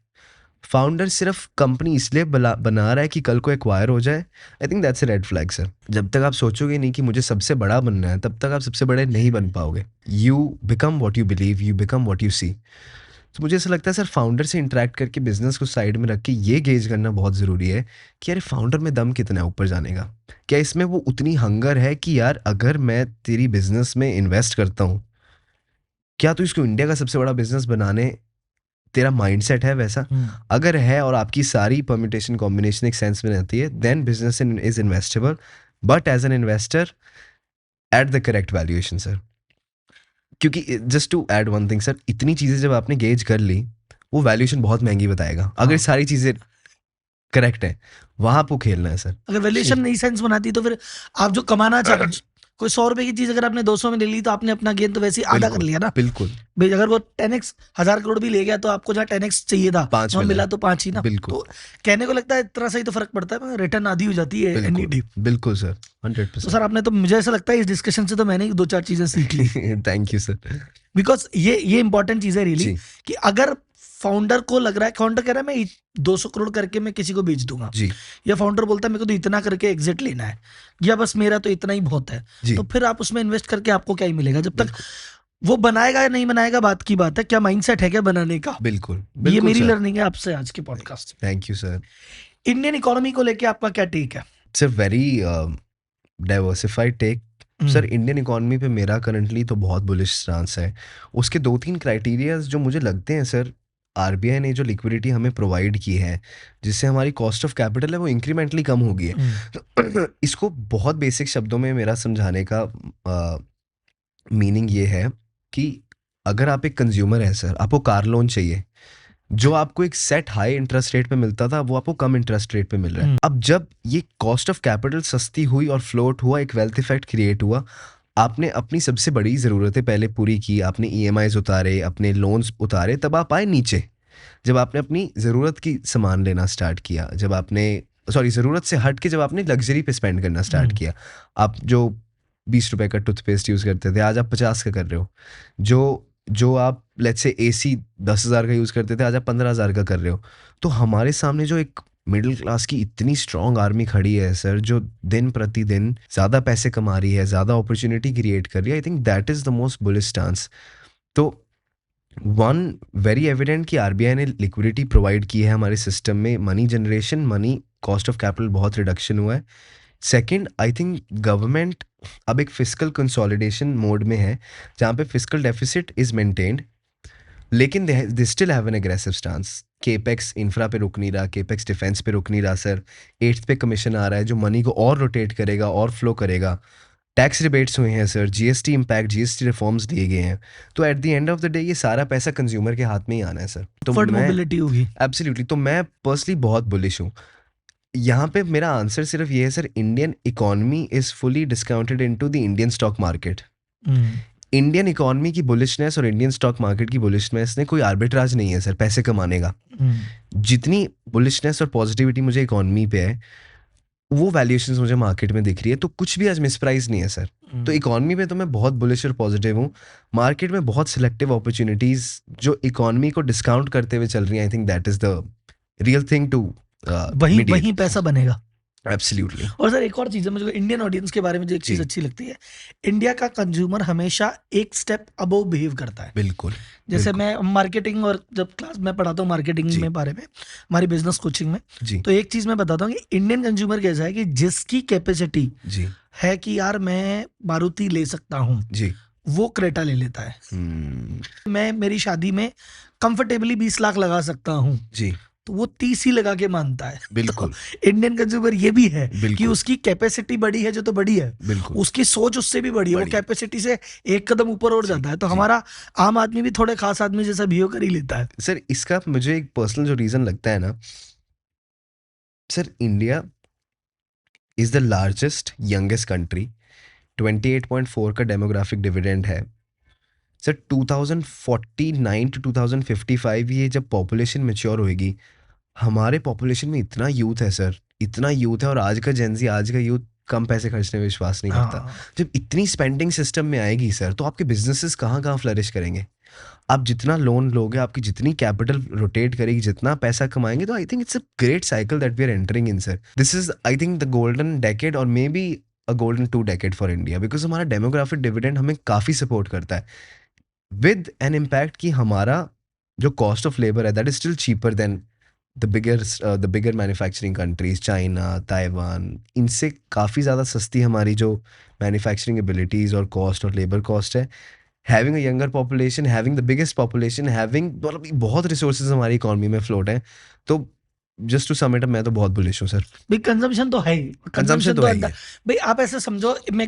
फाउंडर सिर्फ कंपनी इसलिए बना रहा है कि कल को एक्वायर हो जाए, I think that's a red flag sir. जब तक आप सोचोगे नहीं कि मुझे सबसे बड़ा बनना है, तब तक आप सबसे बड़े नहीं बन पाओगे। You become what you believe, you become what you see. तो मुझे ऐसा लगता है सर, फाउंडर से इंटरेक्ट करके बिजनेस को साइड में रख के ये गेज करना बहुत ज़रूरी है कि यार फाउंडर में दम कितना है ऊपर जाने का। क्या इसमें वो उतनी हंगर है कि यार अगर मैं तेरी बिजनेस में इन्वेस्ट करता हूँ, क्या तू इसको इंडिया का सबसे बड़ा बिजनेस बनाने, तेरा माइंडसेट है वैसा? अगर है और आपकी सारी परम्यूटेशन कॉम्बिनेशन एक सेंस में रहती है, then business is investable, but as an investor at the correct valuation sir. क्योंकि just to add one thing sir, इतनी चीज़ें जब आपने गेज कर ली, वो वैल्यूएशन बहुत महंगी बताएगा। अगर सारी चीज़ें करेक्ट है, वहां आपको खेलना है सर। अगर वैल्यूएशन नहीं सेंस बनाती तो फिर आप जो कमाना चाह कोई 100 रुपए की चीज अगर आपने 200 में ले ली तो आपने अपना गेन तो वैसे ही आधा कर बिल्कुल, लिया ना बिल्कुल, भाई। अगर वो 10x 1000 करोड़ भी ले गया तो आपको जहाँ 10x चाहिए था 5 वहाँ मिला मिला है। तो 5 ही ना। बिल्कुल, तो कहने को लगता है इतना सही तो फर्क पड़ता है मगर रिटर्न आधी हो जाती है बिल्कुल, एनईडी। बिल्कुल सर, तो 100%। सर आपने तो, मुझे ऐसा लगता है इस डिस्कशन से तो मैंने ही 2-4 चीजें सीख ली। Thank you sir. बिकॉज ये इंपॉर्टेंट चीज है रियली, जी, कि अगर फाउंडर को लग रहा है, फाउंडर कह रहा है मैं 200 करोड़ करके मैं किसी को बेच दूंगा, जी, या फाउंडर बोलता है मेरे को तो इतना करके एग्जिट लेना है, या बस मेरा तो इतना ही बहुत है, जी, तो फिर आप उसमें इन्वेस्ट करके आपको क्या ही मिलेगा जब तक बिल्कुल, वो बनाएगा या नहीं बनाएगा बात की बात है, क्या माइंडसेट है क्या बनाने का। बिल्कुल, ये बिल्कुल मेरी सर। लर्निंग है आपसे आज के podcast. Thank you sir. Indian economy को लेके आपका क्या टेक है? It's a very diversified take. Sir Indian economy पे मेरा करंटली तो बहुत बुलिश स्टांस है। उसके 2-3 क्राइटेरियाज जो मुझे लगते हैं सर, आरबीआई ने जो लिक्विडिटी हमें प्रोवाइड की है, जिससे हमारी कॉस्ट ऑफ कैपिटल है वो इंक्रीमेंटली कम हो गई है। इसको बहुत बेसिक शब्दों में मेरा समझाने का मीनिंग ये है कि अगर आप एक कंज्यूमर हैं सर, आपको कार लोन चाहिए, जो आपको एक सेट हाई इंटरेस्ट रेट पे मिलता था वो आपको कम इंटरेस्ट रेट पे मिल रहा है। अब जब ये कॉस्ट ऑफ कैपिटल सस्ती हुई और फ्लोट हुआ, एक वेल्थ इफेक्ट क्रिएट हुआ, आपने अपनी सबसे बड़ी ज़रूरतें पहले पूरी की, आपने ईएमआईज उतारे, अपने लोन्स उतारे, तब आप आए नीचे। जब आपने अपनी ज़रूरत की सामान लेना स्टार्ट किया, जब आपने ज़रूरत से हट के जब आपने लग्जरी पे स्पेंड करना स्टार्ट किया, आप जो 20 रुपए का टूथपेस्ट यूज़ करते थे आज आप 50 का कर रहे हो, जो आप लेट्स से एसी 10,000 का यूज़ करते थे आज आप 15,000 का कर रहे हो। तो हमारे सामने जो एक मिडिल क्लास की इतनी स्ट्रॉन्ग आर्मी खड़ी है सर, जो दिन प्रतिदिन ज़्यादा पैसे कमा रही है, ज़्यादा अपॉर्चुनिटी क्रिएट कर रही है, आई think that is the most bullish stance. तो वन वेरी एविडेंट कि आरबीआई ने लिक्विडिटी प्रोवाइड की है हमारे सिस्टम में, money generation, money cost of capital बहुत रिडक्शन हुआ है। सेकंड, आई थिंक गवर्नमेंट अब एक फिस्कल कंसोलिडेशन मोड में है, जहाँ पे फिस्कल डेफिसिट इज मेंटेन्ड, लेकिन they still have an aggressive stance. Capex infra पे रुक नहीं रहा, केपेक्स डिफेंस पे रुक नहीं रहा सर। 8th पे कमीशन आ रहा है जो मनी को और रोटेट करेगा और फ्लो करेगा। टैक्स रिबेट्स हुए हैं sir, GST impact, GST reforms लिए गए हैं। तो eight the end of the day ये सारा पैसा कंज्यूमर के हाथ में ही आना है सर। तो फर्ड मैं मोबिलिटी होगी। एब्सोल्युटली, तो मैं पर्सनली बहुत बुलिश हूँ। यहाँ पे मेरा आंसर सिर्फ ये है sir, Indian economy is fully discounted into the Indian stock market. Indian economy की बुलिशनेस और इंडियन स्टॉक मार्केट की बुलिशनेस में कोई आर्बिट्राज नहीं है सर पैसे कमाने का। जितनी बुलिशनेस और पॉजिटिविटी मुझे इकोनॉमी पे है, वो वैल्यूएशंस मुझे मार्केट में दिख रही है, तो कुछ भी आज मिसप्राइज नहीं है सर। तो इकोनॉमी पे तो मैं बहुत बुलिश और पॉजिटिव हूँ। मार्केट में बहुत सिलेक्टिव अपॉर्चुनिटीज जो इकोनॉमी को डिस्काउंट करते हुए चल रही हैं, I think that is the real thing to वहीं पैसा बनेगा। एब्सोल्युटली। और सर एक और चीज़ है, मुझे इंडियन ऑडियंस के बारे में जो एक चीज़ अच्छी लगती है, इंडिया का कंज्यूमर हमेशा एक स्टेप अबव बिहेव करता है। बिल्कुल। जैसे मैं मार्केटिंग, और जब क्लास में पढ़ाता हूँ मार्केटिंग में बारे में, हमारी बिजनेस कोचिंग में, तो एक चीज़ मैं बताता हूँ कि इंडियन कंज्यूमर कैसा है कि जिसकी कैपेसिटी है कि यार मैं मारुति ले सकता हूँ, वो क्रेटा ले लेता है। मैं मेरी शादी में कंफर्टेबली 20 लाख लगा सकता हूँ, तो वो 30 ही लगा के मानता है। बिल्कुल। तो इंडियन कंज्यूमर ये भी है कि उसकी कैपेसिटी बड़ी है, जो तो बड़ी है, उसकी सोच उससे भी बड़ी है, वो कैपेसिटी से एक कदम ऊपर और जाता है। तो हमारा आम आदमी भी थोड़े खास आदमी जैसा बिहेव कर ही लेता है। सर इसका मुझे एक पर्सनल जो रीजन लगता है ना sir, India is the largest youngest country, 28.4 का डेमोग्राफिक डिविडेंड है सर। 2049 टू 2055 ये जब पॉपुलेशन मैच्योर होगी, हमारे पॉपुलेशन में इतना यूथ है सर, इतना यूथ है, और आज का जेनजी, आज का यूथ कम पैसे खर्चने में विश्वास नहीं करता। जब इतनी स्पेंडिंग सिस्टम में आएगी सर, तो आपके बिजनेसेस कहाँ फ्लरिश करेंगे? आप जितना लोन लोगे, आपकी जितनी कैपिटल रोटेट करेगी, जितना पैसा कमाएंगे, तो I think it's a great cycle that we are entering in sir. This is I think the golden decade, और may be a golden 2 decade for India, because हमारा डेमोग्राफिक डिविडेंड हमें काफ़ी support करता है, विद एन इम्पैक्ट कि हमारा जो cost of labour है that is still cheaper than the bigger manufacturing countries, China, Taiwan, इनसे काफ़ी ज़्यादा सस्ती हमारी जो मैन्युफैक्चरिंग एबिलिटीज़ और कॉस्ट और लेबर कॉस्ट है। Having a younger population, having the biggest population, having बहुत रिसोर्सेज हमारी इकोनॉमी में फ्लोट हैं। तो just to sum it up, मैं तो बहुत बुलिश हूँ सर। भाई कंजम्पशन तो है ही, कंजम्पशन तो है ही है। भाई आप ऐसे समझो, मैं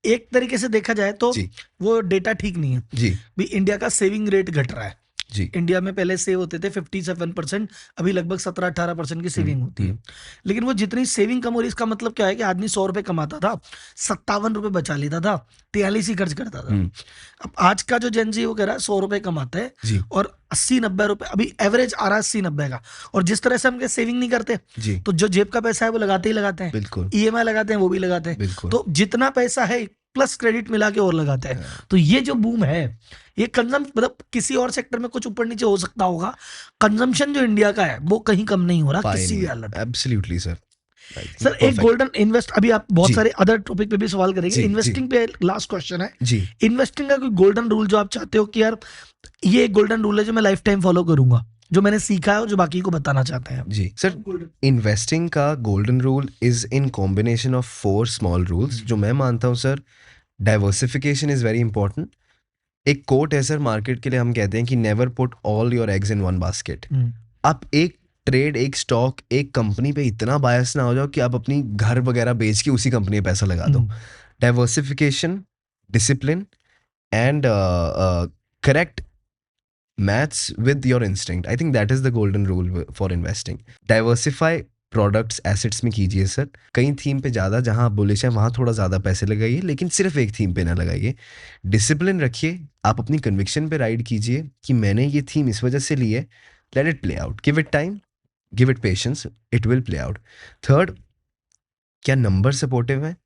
एक तरीके से देखा जाए तो वो डेटा ठीक नहीं है जी। भी इंडिया का सेविंग रेट घट रहा है, जी। इंडिया में पहले सेव होते थे 57%, अभी लगभग 17-18% की सेविंग होती है। लेकिन वो जितनी सेविंग कम हो रही है, इसका मतलब क्या है कि आदमी 100 रुपए कमाता था, 57 रुपए बचा लेता था, 43 ही खर्च करता था। अब आज का जो जेनजी वो कह रहा है 100 रुपए कमाता है जी। और 80-90 रुपए अभी एवरेज आ रहा है 80-90 का। और जिस तरह से हम सेविंग नहीं करते, जी। तो जो जेब का पैसा है वो लगाते ही लगाते हैं, बिल्कुल। ईएमआई लगाते हैं, वो भी लगाते हैं। बिल्कुल। तो जितना पैसा है प्लस क्रेडिट मिला के और लगाते हैं। हाँ। तो ये जो बूम है, ये मतलब किसी और सेक्टर में कुछ ऊपर नीचे हो सकता होगा, कंजम्पशन जो इंडिया का है वो कहीं कम नहीं हो रहा किसी भी हालत में। Absolutely sir. सर एक गोल्डन इन्वेस्ट, अभी आप बहुत जी। सारे अदर टॉपिक पे भी सवाल करेंगे, जी, इन्वेस्टिंग पे लास्ट क्वेश्चन है। जी। इन्वेस्टिंग का कोई गोल्डन रूल जो आप चाहते हो कि यार ये एक गोल्डन रूल है जो मैं लाइफ टाइम फॉलो करूंगा, जो मैंने सीखा है और जो बाकी को बताना चाहते हैं? जी सर, इन्वेस्टिंग का golden rule is in combination of 4 small rules जो मैं मानता हूँ sir. Diversification is very important. एक कोट है सर मार्केट के लिए, हम कहते हैं कि never put all your eggs in one basket. आप एक ट्रेड, एक स्टॉक, एक कंपनी पे इतना बायस ना हो जाओ कि आप अपनी घर वगैरह बेच के उसी कंपनी में पैसा लगा दो। Diversification, discipline and correct maths with your instinct, I think that is the golden rule for investing. Diversify products, assets में कीजिए सर। कई थीम पे ज़्यादा, जहाँ आप बुलिश हैं वहाँ थोड़ा ज़्यादा पैसे लगाइए, लेकिन सिर्फ एक थीम पे ना लगाइए। डिसिप्लिन रखिए, आप अपनी कन्विक्शन पे राइड कीजिए कि मैंने ये थीम इस वजह से ली है, let it play out, give it time, give it patience, it will play out. Third, क्या नंबर सपोर्टिव है?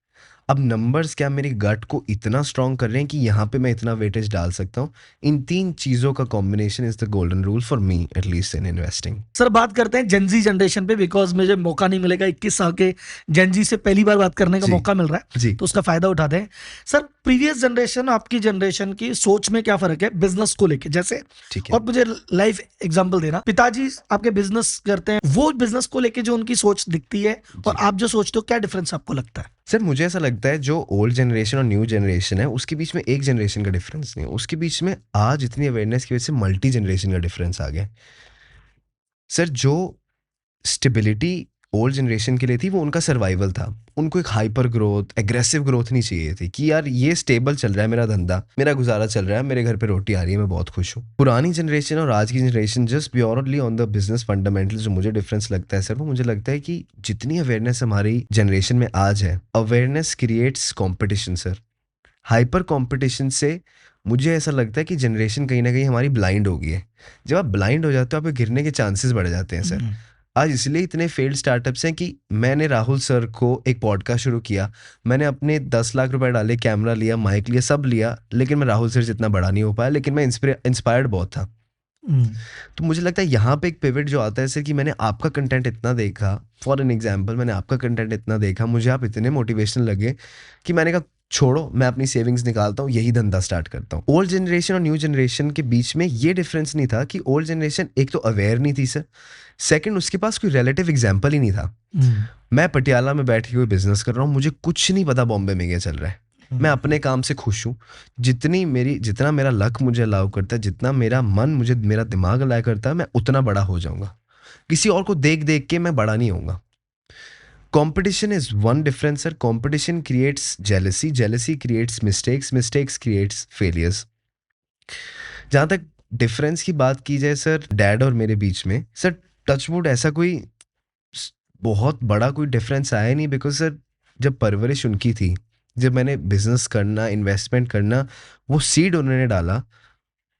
अब नंबर्स क्या मेरी गट को इतना स्ट्रॉन्ग कर रहे हैं कि यहाँ पे मैं इतना वेटेज डाल सकता हूँ? इन 3 चीज़ों का combination is the golden rule for me at least in investing. Sir बात करते हैं जेनजी जनरेशन पे, बिकॉज मुझे मौका नहीं मिलेगा, 21 साल के जेनजी से पहली बार बात करने का जी। मौका मिल रहा है, जी। तो उसका फायदा उठाते हैं। सर प्रीवियस जनरेशन, आपकी जनरेशन की सोच में क्या फर्क है बिजनेस को लेके? जैसे, ठीक है। और मुझे लाइव एग्जांपल देना, पिताजी आपके बिजनेस करते हैं, वो बिजनेस को लेके जो उनकी सोच दिखती है और आप जो सोचते हो, क्या डिफरेंस आपको लगता है? सर मुझे ऐसा लगता है जो ओल्ड जनरेशन और न्यू जनरेशन है उसके बीच में एक जनरेशन का डिफरेंस नहीं है, उसके बीच में आज इतनी अवेयरनेस की वजह से मल्टी जनरेशन का डिफरेंस आ गया। सर जो स्टेबिलिटी ओल्ड जनरेशन के लिए थी वो उनका सर्वाइवल था, उनको एक हाइपर ग्रोथ, एग्रेसिव ग्रोथ नहीं चाहिए थी कि यार ये स्टेबल चल रहा है, मेरा धंधा, मेरा गुजारा चल रहा है, मेरे घर पे रोटी आ रही है, मैं बहुत खुश हूँ। पुरानी जनरेशन और आज की generation just purely on the business fundamentals, जो मुझे डिफरेंस लगता है सर, वो मुझे लगता है कि जितनी अवेयरनेस हमारी जनरेशन में आज है, awareness creates competition sir. Hyper competition से मुझे ऐसा लगता है कि जनरेशन कहीं ना कहीं हमारी ब्लाइंड हो गई है। जब आप ब्लाइंड हो जाते हो, आप गिरने के चांसेस बढ़ जाते हैं सर। आज इसलिए इतने फेल्ड स्टार्टअप्स हैं कि मैंने राहुल सर को एक पॉडकास्ट शुरू किया, मैंने अपने 10 लाख रुपए डाले, कैमरा लिया, माइक लिया, सब लिया, लेकिन मैं राहुल सर जितना बड़ा नहीं हो पाया, लेकिन मैं इंस्पायर्ड बहुत था। तो मुझे लगता है यहाँ पे एक पिवट जो आता है सर कि मैंने आपका कंटेंट इतना देखा, फॉर एन एग्जांपल मैंने आपका कंटेंट इतना देखा, मुझे आप इतने मोटिवेशनल लगे कि मैंने कहा छोड़ो, मैं अपनी सेविंग्स निकालता हूँ, यही धंधा स्टार्ट करता हूँ। ओल्ड जनरेशन और न्यू जनरेशन के बीच में ये डिफरेंस नहीं था कि ओल्ड जनरेशन एक तो अवेयर नहीं थी सर, सेकंड उसके पास कोई रिलेटिव एग्जाम्पल ही नहीं था। मैं पटियाला में बैठ के कोई बिजनेस कर रहा हूँ, मुझे कुछ नहीं पता बॉम्बे में क्या चल रहा है, मैं अपने काम से खुश हूँ। जितना मेरा लक मुझे अलाउ करता है, जितना मेरा मन मुझे, मेरा दिमाग अलाउ करता है, मैं उतना बड़ा हो जाऊंगा। किसी और को देख देख के मैं बड़ा नहीं होऊंगा। Competition is one difference sir. Competition creates jealousy, jealousy creates mistakes creates failures. जहाँ तक डिफरेंस की बात की जाए सर, डैड और मेरे बीच में सर टचवुड ऐसा कोई बहुत बड़ा कोई डिफरेंस आया नहीं, बिकॉज सर जब परवरिश उनकी थी, जब मैंने बिजनेस करना, इन्वेस्टमेंट करना, वो सीड उन्होंने डाला,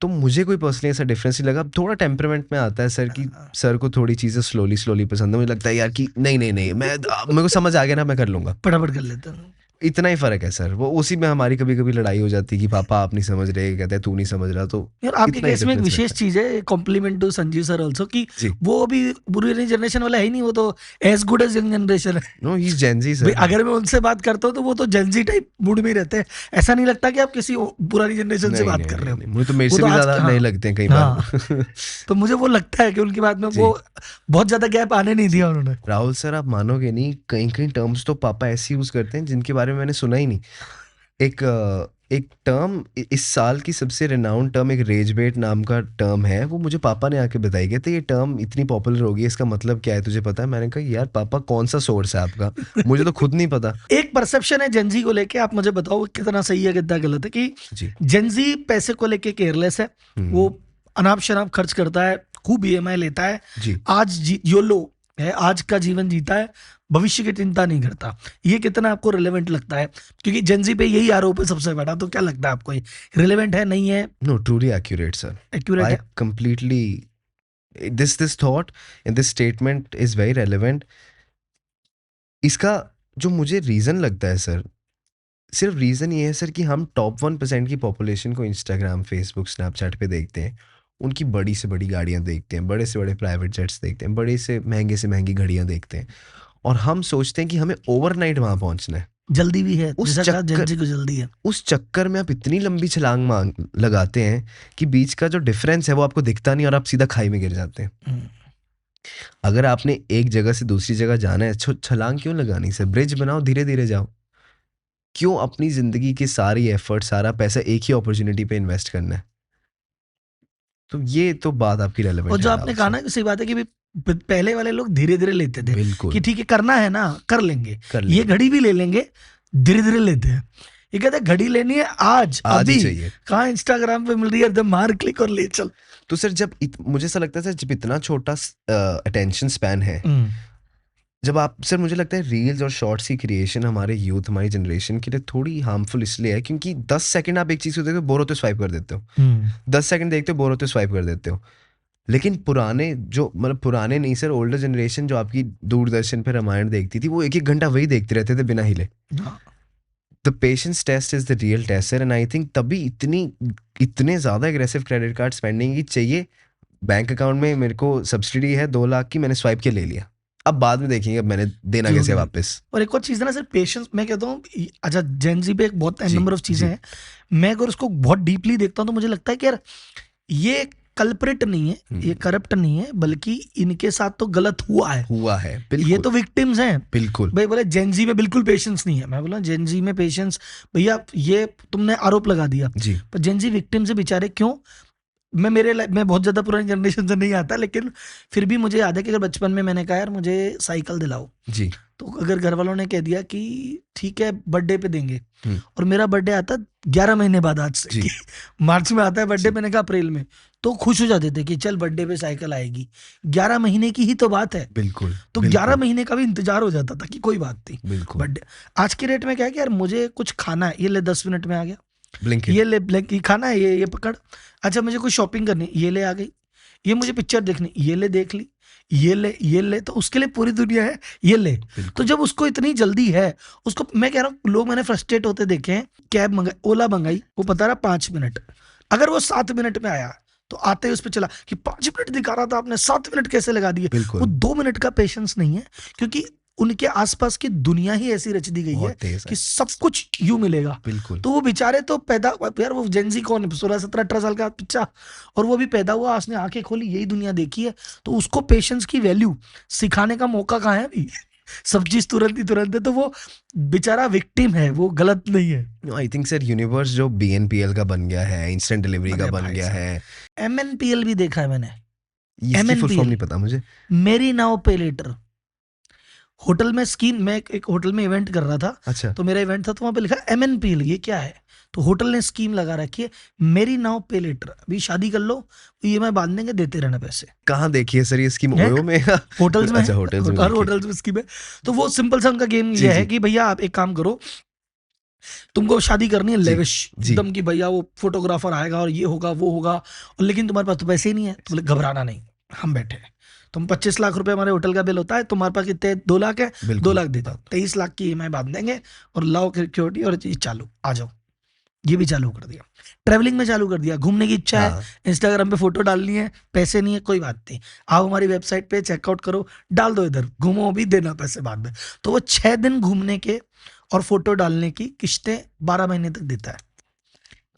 तो मुझे कोई पर्सनली ऐसा डिफरेंस नहीं लगा। थोड़ा टेम्परामेंट में आता है सर कि सर को थोड़ी चीज़ें स्लोली पसंद है, मुझे लगता है यार कि नहीं मेरे को समझ आ गया ना, मैं कर लूँगा, फटाफट कर लेता हूँ। इतना ही फर्क है सर। वो उसी में हमारी कभी कभी लड़ाई हो जाती है कि पापा आप नहीं समझ रहे, कहते हैं तू नहीं समझ रहा। तो यार आपके इतना ही केस में एक difference विशेष रहता चीज है, compliment to Sanjeev sir also, कि जी। वो अभी पुरानी जनरेशन वाला है ही नहीं, वो तो as good as young generation है। No he is Gen Z भाई सर। अगर मैं उनसे बात करता हूँ तो वो तो जेनजी टाइप मूड में ही रहते हैं, ऐसा नहीं लगता कि आप किसी पुरानी जनरेशन से बात कर रहे हो। मुझे तो मेरे वो से तो भी आज ज्यादा हाँ, नहीं लगते हैं कई हाँ। बार। तो मुझे वो लगता है कि उनकी बात में जी। वो बहुत ज्यादा गैप आने नहीं दिया उन्होंने। राहुल सर आप मानोगे नहीं, कई कई टर्म्स तो पापा ऐसे यूज करते हैं जिनके बारे में मैंने सुना ही नहीं। एक टर्म, इस साल की सबसे रिनाउंड टर्म, एक रेज बेट नाम का टर्म है, वो मुझे पापा ने आके बताई, कहते ये टर्म इतनी पॉपुलर होगी, इसका मतलब क्या है तुझे पता है? मैंने कहा यार पापा कौन सा सोर्स है आपका, मुझे तो खुद नहीं पता। एक परसेप्शन है जेनजी को लेके, आप मुझे बताओ कितना सही है कितना गलत है, कि जी। जेनजी पैसे को लेके केयरलेस है, वो अनाप शनाप खर्च करता है, खूब ईएमआई लेता है, जी आज योलो है, आज का जीवन जीता है, भविष्य की चिंता नहीं करता। ये कितना आपको रिलेवेंट लगता है? क्योंकि जेंजी पे यही आरोप है सबसे बड़ा, तो क्या लगता है आपको, ये रिलेवेंट है, नहीं है, no truly accurate sir accurate आई है? Completely this thought and this statement is very relevant इसका जो मुझे रीज़न लगता है सर सिर्फ रीज़न ये है सर कि हम टॉप 1% की पॉपुलेशन को इंस्टाग्राम फेसबुक स्नैपचैट पे देखते हैं उनकी बड़ी से बड़ी गाड़ियाँ देखते हैं बड़े से बड़े प्राइवेट जेट्स देखते हैं बड़े से महंगी घड़ियाँ देखते हैं और हम सोचते हैं कि हमें ओवरनाइट वहाँ पहुँचना है जल्दी भी है, उस जैसा कहा, चक्कर जेंजी को जल्दी है। उस चक्कर में आप इतनी लंबी छलांग मांग लगाते हैं कि बीच का जो डिफरेंस है वो आपको दिखता नहीं और आप सीधा खाई में गिर जाते हैं हम्म, अगर आपने एक जगह से दूसरी जगह जाना है छलांग क्यों लगानी सर ब्रिज बनाओ धीरे धीरे जाओ क्यों अपनी जिंदगी की सारी एफर्ट सारा पैसा एक ही अपॉर्चुनिटी पे इन्वेस्ट करना है तो ये तो बात आपकी और रेलेवेंट जो है आपने राहुल कहा सर ना कि सही बात है कि पहले वाले लोग धीरे धीरे लेते थे कि बिल्कुल ठीक है करना है ना कर लेंगे, कर ये लेंगे घड़ी भी ले लेंगे, धीरे धीरे लेते हैं। ये कहते हैं घड़ी लेनी है आज आज ही अभी, चाहिए कहाँ इंस्टाग्राम पे मिल रही है, एकदम मार क्लिक और ले चल। तो सर जब मुझे ऐसा लगता है सर जब इतना छोटा अटेंशन स्पैन है जब आप सर मुझे लगता है रील्स और शॉर्ट्स की क्रिएशन हमारे यूथ हमारी जनरेशन के लिए थोड़ी हार्मफुल इसलिए है क्योंकि 10 सेकंड आप एक चीज़ को देखते हो बोर होते स्वाइप कर देते हो 10 सेकंड देखते हो बोर होते स्वाइप कर देते हो लेकिन पुराने जो मतलब पुराने नहीं सर ओल्डर जनरेशन जो आपकी दूरदर्शन पे रामायण देखती थी वो एक घंटा वही देखते रहते थे बिना हिले the patience test is the real test sir and I think तभी इतने ज़्यादा एग्रेसिव क्रेडिट कार्ड स्पेंडिंग की चाहिए बैंक अकाउंट में मेरे को सब्सिडी है 2 लाख की मैंने स्वाइप के ले लिया अब बाद में देखेंगे अब मैंने देना कैसे वापस और एक और चीज़ है ना सर, पेशेंस, मैं कहता हूँ, अच्छा जेंजी पे एक बहुत जी, नंबर ऑफ चीज़ें जी। हैं, मैं अगर उसको बहुत डीपली देखता हूँ तो मुझे लगता है कि यार ये कल्प्रिट नहीं है, ये करप्ट नहीं है, बल्कि इनके साथ तो गलत हुआ है, ये बिल्कुल तो विक्टिम्स हैं। बिल्कुल भाई बोले जेंजी में बिल्कुल पेशेंस नहीं है, मैं बोला जेंजी में पेशेंस, भैया ये तुमने आरोप लगा दिया, जी पर जेंजी विक्टिम से बेचारे क्यों, मैं बहुत ज्यादा पुरानी जनरेशन से नहीं आता, लेकिन फिर भी मुझे याद है कि अगर बचपन में मैंने कहा यार मुझे साइकिल दिलाओ, जी तो अगर घर वालों ने कह दिया कि ठीक है बर्थडे पे देंगे, हम्म, और मेरा बर्थडे आता 11 महीने बाद आज से, जी। कि मार्च में आता है बर्थडे, जी। मैंने कहा अप्रैल में, तो खुश हो जाते थे कि चल बर्थडे पे साइकिल आएगी। 11 महीने की ही तो बात है, बिल्कुल तो बिल्कुल, 11 महीने का भी इंतजार हो जाता था कि कोई बात नहीं, बिल्कुल बर्थडे। आज के रेट में क्या है कि यार मुझे कुछ खाना है, ये ले 10 मिनट में आ गया, ब्लिंकिट ये ले ब्लैक की खाना है, ये पकड़, अच्छा मुझे कुछ शॉपिंग करनी, ये ले आ गई, ये मुझे पिक्चर देखनी, ये ले देख ली, ये ले, तो उसके लिए पूरी दुनिया है, ये ले। तो बिल्कुल जब उसको इतनी जल्दी है, उसको मैं कह रहा हूँ, लोग मैंने फ्रस्ट्रेट होते देखे हैं, कैब मंगाई, ओला मंगाई, वो बता रहा 5 मिनट, अगर वो 7 मिनट में आया तो आते ही उस पर चला कि 5 मिनट दिखा रहा था, आपने 7 मिनट कैसे लगा दिए। बिल्कुल वो 2 मिनट का पेशेंस नहीं है, क्योंकि उनके आसपास की दुनिया ही ऐसी रच दी गई है बहुत तेज कि है सब कुछ यूं मिलेगा। बिल्कुल तो वो बेचारे तो पैदा, यार वो जेंजी कौन है, 16 17 18 साल का बच्चा, और वो भी पैदा हुआ, उसने आंखें खोली, यही दुनिया देखी है, तो उसको पेशेंस की वैल्यू सिखाने का मौका कहाँ है अभी? सब चीज तुरंत है, तो वो बेचारा विक्टिम है, वो गलत नहीं है। आई थिंक सर यूनिवर्स जो BNPL का बन गया है इंस्टेंट डिलीवरी का अरे बन भाई गया साहब। है MNPL भी देखा है मैंने, इसकी फुल फॉर्म MNPL, नहीं पता मुझे मेरी नाउ पे लेटर। होटल में स्कीम, मैं एक होटल में इवेंट कर रहा था, अच्छा तो मेरा इवेंट था, तो वहां पे लिखा MNPL, ये क्या है? तो होटल ने स्कीम लगा रखी है, मेरी नाउ पे लेटर, अभी शादी कर लो, EMI बांध देंगे, देते रहना पैसे। कहाँ देखी है सर ये स्कीम है? ओयो में होटल्स में अच्छा है, होटल्स में हर देखी है। होटल्स में स्कीम है। तो वो सिंपल सा उनका गेम जी, ये है जी। कि भैया आप एक काम करो, तुमको शादी करनी है जी, लेविश जी। एकदम, की भैया वो फोटोग्राफर आएगा और ये होगा वो होगा, और लेकिन तुम्हारे पास तो पैसे ही नहीं है, तो बोले घबराना नहीं, हम बैठे हैं, तुम 25 लाख रुपए हमारे होटल का बिल होता है, तुम्हारे पास कितने 2 लाख है, 2 बिल्कुल लाख दे दो, 23 लाख की EMI बांध देंगे, और लाओ सिक्योरिटी और ये चालू, आ जाओ। ये भी चालू कर दिया, ट्रैवलिंग में चालू कर दिया, घूमने की इच्छा है, हाँ इंस्टाग्राम पे फोटो डालनी है, पैसे नहीं है, कोई बात नहीं, आओ हमारी वेबसाइट पे चेकआउट करो, डाल दो, इधर घूमो, भी देना पैसे बाद में। तो वो 6 दिन घूमने के और फोटो डालने की किस्तें 12 महीने तक देता है,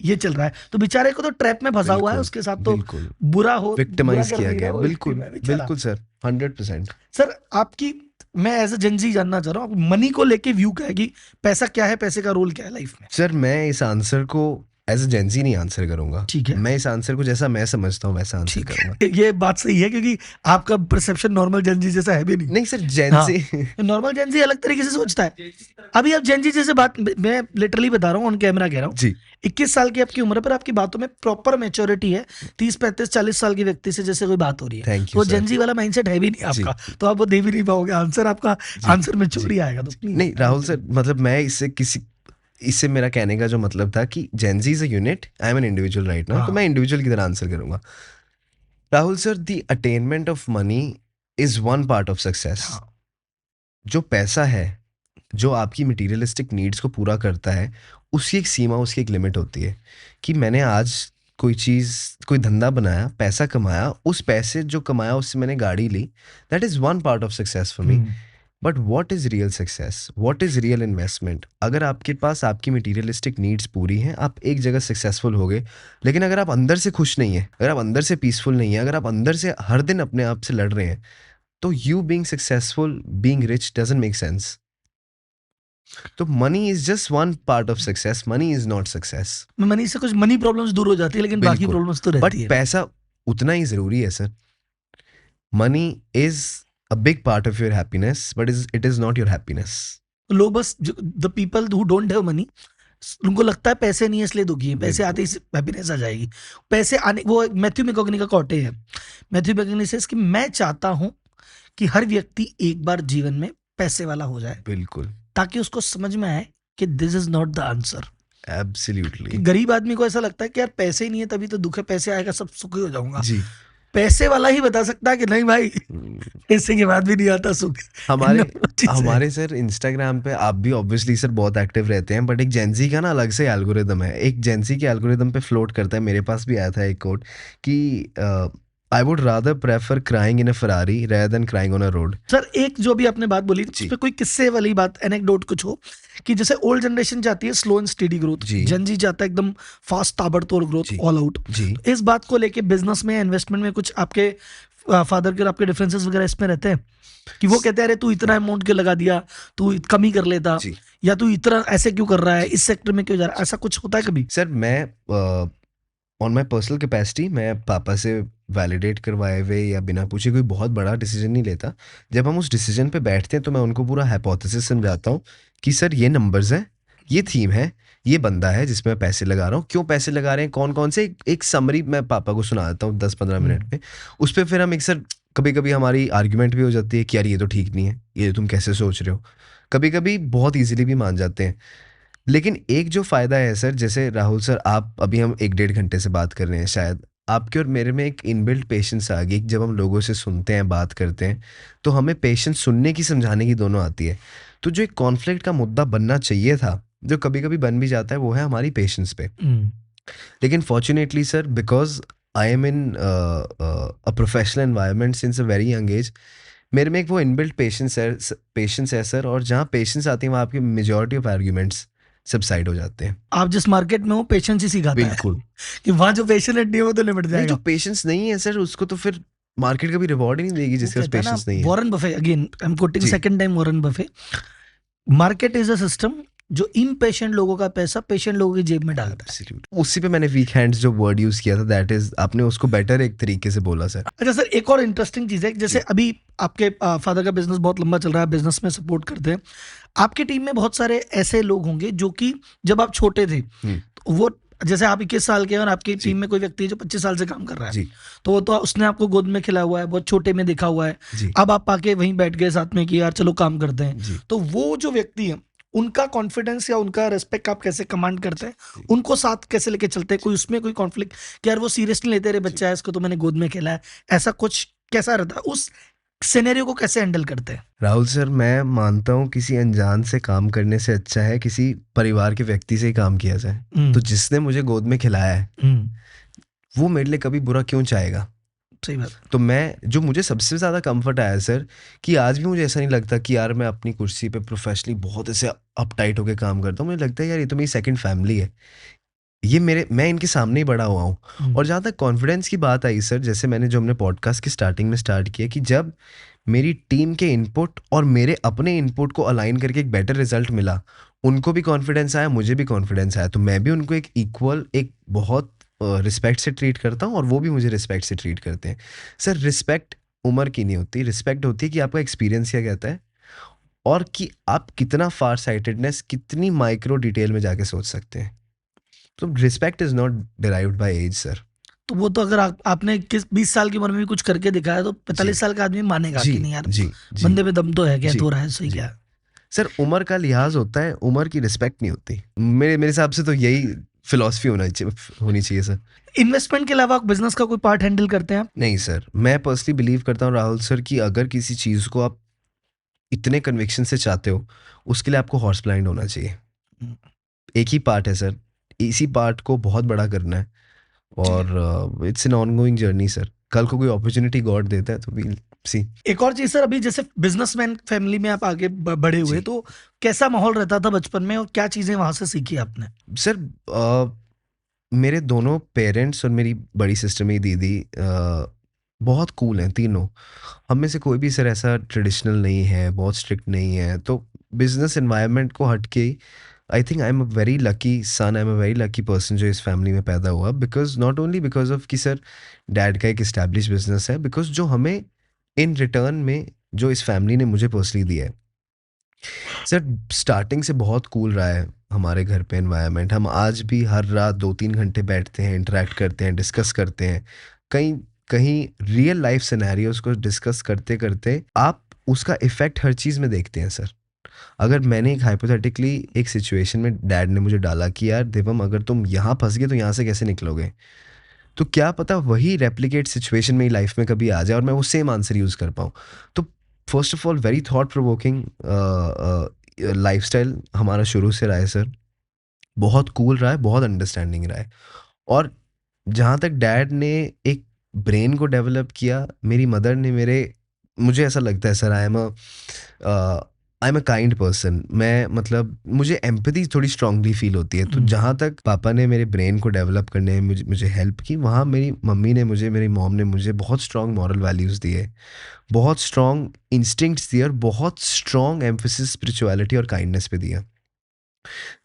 ये चल रहा है। तो बेचारे को तो ट्रैप में फंसा हुआ है, बिल्कुल, उसके साथ तो बिल्कुल बुरा हो, विक्टिमाइज बुरा कर किया नहीं गया रहा, वो बिल्कुल victim है बेचारा। बिल्कुल सर 100%। सर आपकी, मैं एज अ जेंजी जानना चाह रहा हूँ, मनी को लेके व्यू क्या है, कि पैसा क्या है, पैसे का रोल क्या है लाइफ में? सर मैं इस आंसर को एज अ जेंजी नहीं आंसर करूंगा। ठीक है। मैं इस आंसर को जैसा मैं समझता हूँ वैसा आंसर ठीक करूंगा। है, ये बात सही है क्योंकि आपका परसेप्शन नॉर्मल जेनजी जैसा है भी नहीं। नहीं सर, हाँ, जेंजी नॉर्मल जेनजी अलग तरीके से सोचता है। अभी आप जेनजी जैसे बात, मैं लिटरली बता रहा हूँ, ऑन कैमरा कह रहा हूँ, जी 21 साल की आपकी उम्र पर आपकी बातों में प्रॉपर मैच्योरिटी है। 30 35 40 साल के व्यक्ति से जैसे कोई बात हो रही है, थैंक तो यू वो सर। जेनजी वाला माइंडसेट है भी नहीं जी आपका, तो आप वो दे भी नहीं पाओगे आंसर। आपका जी आंसर मैच्योर जी ही आएगा, तो नहीं राहुल सर, मतलब मैं इससे मेरा कहने का जो मतलब था कि Gen Z is a unit, I am an individual right now, तो मैं हाँ इंडिविजुअल की तरह आंसर करूंगा। Rahul sir, the attainment of money is one part of success. हाँ। जो पैसा है, जो आपकी मटेरियलिस्टिक नीड्स को पूरा करता है, उसकी एक सीमा, उसकी एक लिमिट होती है कि मैंने आज कोई चीज़, कोई धंधा बनाया, पैसा कमाया, उस पैसे जो कमाया उससे मैंने गाड़ी ली, that is one part of success for me. But what is real success, what is real investment? अगर आपके पास आपकी मटीरियलिस्टिक नीड्स पूरी हैं, आप एक जगह सक्सेसफुल हो गए, लेकिन अगर आप अंदर से खुश नहीं हैं, अगर आप अंदर से पीसफुल नहीं हैं, अगर आप अंदर से हर दिन अपने आप से लड़ रहे हैं, तो you being successful, being rich doesn't make sense. तो money is just one part of success, money is not success. Money से कुछ मनी प्रॉब्लम्स दूर हो जाती है, लेकिन बाकी बिल्कुल, प्रॉब्लम्स तो बट रहती है। पैसा उतना ही ज़रूरी है sir. Money is a big part of your happiness, but it is not your happiness. लोग बस, the people who don't have money, उनको लगता है पैसे नहीं है इसलिए दुखी है, पैसे बिल्कुल। आते ही हैप्पीनेस आ जाएगी। पैसे आने, वो मैथ्यू मैकोगनी का कोटे है। मैथ्यू मैकोगनी से कि मैं चाहता हूं कि हर व्यक्ति एक बार जीवन में पैसे वाला हो जाए, बिल्कुल, ताकि उसको समझ में आए कि this is not the answer. कि एब्सोल्युटली। गरीब आदमी को ऐसा लगता है कि यार पैसे ही नहीं है तभी तो दुख है, पैसे आएगा सब सुखी हो जाऊंगा। जी। पैसे वाला ही बता सकता है कि नहीं भाई, हम्म, पैसे के बाद भी नहीं आता सुख। हमारे चीज़ है। हमारे सर इंस्टाग्राम पे आप भी ऑब्वियसली सर बहुत एक्टिव रहते हैं, बट एक जेंजी का ना अलग से एल्गोरिदम है। एक जेंजी के एल्गोरिदम पे फ्लोट करता है, मेरे पास भी आया था एक कोट कि I would rather prefer crying in a Ferrari rather than crying on a road. Sir एक जो भी आपने बात बोली उस जी पे कोई किस्से वाली बात, एनेक्डोट कुछ हो, कि जैसे ओल्ड जनरेशन चाहती है स्लो एंड स्टेडी ग्रोथ, जी जनजी चाहता है एकदम फास्ट ताबड़तोड़ ग्रोथ, जी ऑल आउट। जी तो इस बात को लेके बिजनेस में, इन्वेस्टमेंट में कुछ आपके फादर के और आपके डिफरेंसेस वगैरह इसमें रहते हैं कि वो कहते हैं अरे तू इतना अमाउंट क्यों लगा दिया, तू कम ही कर लेता, जी या तू इतना ऐसे क्यों कर रहा है, जी इस सेक्टर में क्यों जा रहा है, ऐसा कुछ होता है कभी? सर, मैं ऑन माई पर्सनल कैपेसिटी मैं पापा से वैलिडेट करवाए हुए या बिना पूछे कोई बहुत बड़ा डिसीजन नहीं लेता। जब हम उस डिसीजन पे बैठते हैं तो मैं उनको पूरा हाइपोथेसिस समझाता हूँ कि सर ये नंबर्स हैं, ये थीम है, ये बंदा है जिसमें मैं पैसे लगा रहा हूँ, क्यों पैसे लगा रहे हैं, कौन कौन से, एक समरी मैं पापा को सुना देता हूँ 10-15 मिनट में। उस पर फिर हम एक सर, कभी कभी हमारी आर्ग्यूमेंट भी हो जाती है कि यार ये तो ठीक नहीं है, ये तुम कैसे सोच रहे हो। कभी कभी बहुत ईजिली भी मान जाते हैं। लेकिन एक जो फ़ायदा है सर, जैसे राहुल सर, आप अभी हम 1-1.5 घंटे से बात कर रहे हैं, शायद आपके और मेरे में एक इनबिल्ट पेशेंस आ गई कि जब हम लोगों से सुनते हैं, बात करते हैं, तो हमें पेशेंस सुनने की, समझाने की दोनों आती है। तो जो एक कॉन्फ्लिक्ट का मुद्दा बनना चाहिए था, जो कभी-कभी बन भी जाता है, वो है हमारी पेशेंस पे। लेकिन fortunately sir, because I am in a professional environment since a very young age, मेरे में एक वो इनबिल्ट पेशेंस है सर, और जहाँ पेशेंस आती है वहाँ आपकी मेजॉरिटी ऑफ आर्ग्यूमेंट्स सबसाइड हो जाते हैं। आप जिस मार्केट में हो पेशेंस ही सिखाता है बिल्कुल। कि वहां जो पेशेंट नहीं है वो तो निपट नहीं, जो जाएगा। पेशेंस नहीं है सर, उसको तो फिर मार्केट कभी रिवॉर्ड ही नहीं देगी वो जिसके पास कहता है ना, पेशेंस नहीं है। Warren Buffett, again I am quoting जी। Second time Warren Buffett, market is a system जो इम्पेशेंट लोगों का पैसा पेशेंट लोगों की जेब में डालता है। एब्सोल्यूट। उसी पे मैंने वीक हैंड्स जो वर्ड यूज किया था, दैट इज, आपने उसको बेटर एक तरीके से बोला सर। अच्छा सर, एक और इंटरेस्टिंग चीज है, जैसे जी अभी आपके फादर का बिजनेस बहुत लंबा चल रहा है, बिजनेस में सपोर्ट करते हैं, आपकी टीम में बहुत सारे ऐसे लोग होंगे जो कि जब आप छोटे थे, हम्म, तो वो, जैसे आप 21 साल के हैं और आपकी जी टीम में कोई व्यक्ति है जो 25 साल से काम कर रहा है, जी तो वो तो उसने आपको गोद में खिलाया हुआ है, बहुत छोटे में देखा हुआ है, जी अब आप आके वहीं बैठ गए साथ में कि यार चलो काम करते हैं, जी तो वो जो व्यक्ति है उनका कॉन्फिडेंस या उनका रेस्पेक्ट आप कैसे कमांड करते हैं, जी। उनको साथ कैसे लेके चलते हैं, कोई उसमें कोई कॉन्फ्लिक्ट कि यार वो सीरियस नहीं लेते, रे बच्चा है इसको तो मैंने गोद में खेला है, ऐसा कुछ कैसा रहता है, उस सिनेरियो को कैसे हैंडल करते हैं? राहुल सर, मैं मानता हूँ किसी अनजान से काम करने से अच्छा है किसी परिवार के व्यक्ति से ही काम किया जाए। तो जिसने मुझे गोद में खिलाया है, वो मेरे लिए कभी बुरा क्यों चाहेगा। सही बात। तो मैं, जो मुझे सबसे ज़्यादा कंफर्ट आया सर, कि आज भी मुझे ऐसा नहीं लगता कि यार मैं अपनी कुर्सी पे प्रोफेशनली बहुत ऐसे अपटाइट होकर काम करता हूँ। मुझे लगता है यार ये तो मेरी सेकंड फैमिली है। ये मैं इनके सामने ही बड़ा हुआ हूँ। और जहाँ तक कॉन्फिडेंस की बात आई सर, जैसे जो हमने पॉडकास्ट की स्टार्टिंग में स्टार्ट किया कि जब मेरी टीम के इनपुट और मेरे अपने इनपुट को अलाइन करके एक बेटर रिजल्ट मिला, उनको भी कॉन्फिडेंस आया, मुझे भी कॉन्फिडेंस आया, तो मैं भी उनको एक इक्वल, एक बहुत रिस्पेक्ट से ट्रीट करता हूँ और वो भी मुझे रिस्पेक्ट से ट्रीट करते हैं। सर रिस्पेक्ट उम्र की नहीं होती, रिस्पेक्ट होती है कि आपका एक्सपीरियंस क्या कहता है और कि आप कितना फार साइटेडनेस, कितनी माइक्रो डिटेल में जाके सोच सकते हैं। तो respect is not derived by age sir. तो वो तो अगर आपने 20 साल की उम्र में भी कुछ करके दिखाया तो 45 साल का आदमी मानेगा जी कि नहीं यार, जी जी बंदे में दम तो है, क्या जी तो रहा है, सही जी। क्या है। सर उम्र का लिहाज होता है, उम्र की रिस्पेक्ट नहीं होती। मेरे हिसाब से तो यही फिलॉसफी होनी चाहिए सर। इन्वेस्टमेंट के अलावा बिजनेस का कोई पार्ट हैंडल करते हैं आप? नहीं सर, मैं पर्सनली बिलीव करता हूँ राहुल सर कि अगर किसी चीज़ को आप इतने कन्विक्शन से चाहते हो, उसके लिए आपको हॉर्स ब्लाइंड होना चाहिए। हम्म, एक ही पार्ट है सर, इसी पार्ट को बहुत बड़ा करना है और it's an ongoing journey sir. कल को कोई अपॉर्चुनिटी गॉड देता है तो वील सी। एक और चीज सर, अभी जैसे बिजनेसमैन फैमिली में आप आगे बढ़े हुए, जी तो कैसा माहौल रहता था बचपन में और क्या चीजें वहां से सीखी आपने? सर, मेरे दोनों पेरेंट्स और मेरी बड़ी सिस्टर, मेरी दीदी बहुत कूल हैं तीनों। हम में से कोई भी सर ऐसा ट्रेडिशनल नहीं है, बहुत स्ट्रिक्ट नहीं है। तो बिजनेस एनवायरनमेंट को हट के I think I am a very lucky son, I am a very lucky person जो इस फैमिली में पैदा हुआ। Because not only because of कि सर डैड का एक इस्टेब्लिश बिजनेस है, बिकॉज जो हमें इन रिटर्न में जो इस फैमिली ने मुझे पर्सनली दिया है सर, स्टार्टिंग से बहुत कूल रहा है हमारे घर पे एनवायरनमेंट। हम आज भी हर रात 2-3 घंटे बैठते हैं, इंटरेक्ट करते हैं, डिस्कस करते हैं। कहीं कहीं रियल लाइफ सिनेरियोज को डिस्कस करते करते आप उसका इफेक्ट हर चीज़ में देखते हैं सर। अगर मैंने एक हाइपोथेटिकली एक सिचुएशन में डैड ने मुझे डाला कि यार देवम, अगर तुम यहाँ फंस गए तो यहाँ से कैसे निकलोगे, तो क्या पता वही रेप्लिकेट सिचुएशन मेरी लाइफ में कभी आ जाए और मैं वो सेम आंसर यूज़ कर पाऊँ। तो first of all very thought provoking lifestyle हमारा शुरू से रहा है सर। बहुत कूल रहा है, बहुत अंडरस्टैंडिंग रहा है। और जहाँ तक डैड ने एक ब्रेन को डेवलप किया, मेरी मदर ने मुझे ऐसा लगता है sir, I am a kind person. मैं मतलब मुझे एम्पैथी थोड़ी स्ट्रांगली फील होती है। तो जहाँ तक पापा ने मेरे ब्रेन को डेवलप करने में मुझे हेल्प की, वहाँ मेरी मम्मी ने मेरी मॉम ने मुझे बहुत स्ट्रांग मॉरल वैल्यूज़ दिए, बहुत स्ट्रांग इंस्टिंक्ट्स दिए और बहुत स्ट्रांग एम्फेसिस स्पिरिचुअलिटी और काइंडनेस पे दिया।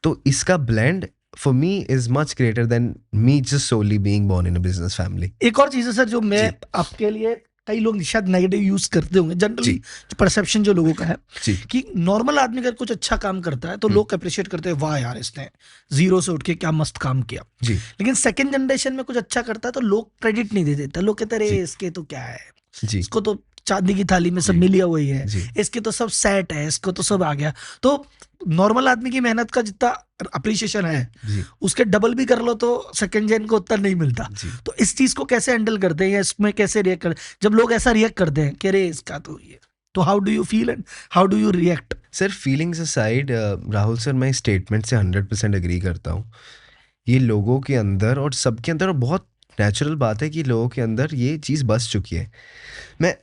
तो इसका blend for me is much greater than me just solely being born in a business family. एक और चीज है सर जो मैं जी आपके लिए, कई लोग शायद नेगेटिव यूज करते होंगे, जनरली जी जो परसेप्शन जो लोगों का है जी कि नॉर्मल आदमी अगर कुछ अच्छा काम करता है तो लोग अप्रिशिएट करते हैं, वाह यार इसने जीरो से उठ के क्या मस्त काम किया। जी लेकिन सेकंड जनरेशन में कुछ अच्छा करता है तो लोग क्रेडिट नहीं दे देते, लोग कहते हैं अरे जी इसके तो क्या है, जी इसको तो चांदी की थाली में सब जी मिल लिया हुई है, जी इसके तो सब सेट है, इसको तो सब आ गया। तो नॉर्मल आदमी की मेहनत का जितना अप्रिशिएशन है जी उसके डबल भी कर लो तो सेकंड जेन को उतना नहीं मिलता। जी। तो इस चीज को कैसे हैंडल करते हैं या इसमें कैसे रिएक्ट करते हैं जब लोग ऐसा रिएक्ट करते हैं कि अरे इसका तो ये, तो how do you feel and how do you react? Sir feelings aside, Rahul sir, मैं इस स्टेटमेंट से 100% एग्री करता हूँ। ये लोगों के अंदर और सबके अंदर, और बहुत नेचुरल बात है कि लोगों के अंदर ये चीज़ बस चुकी है। मैं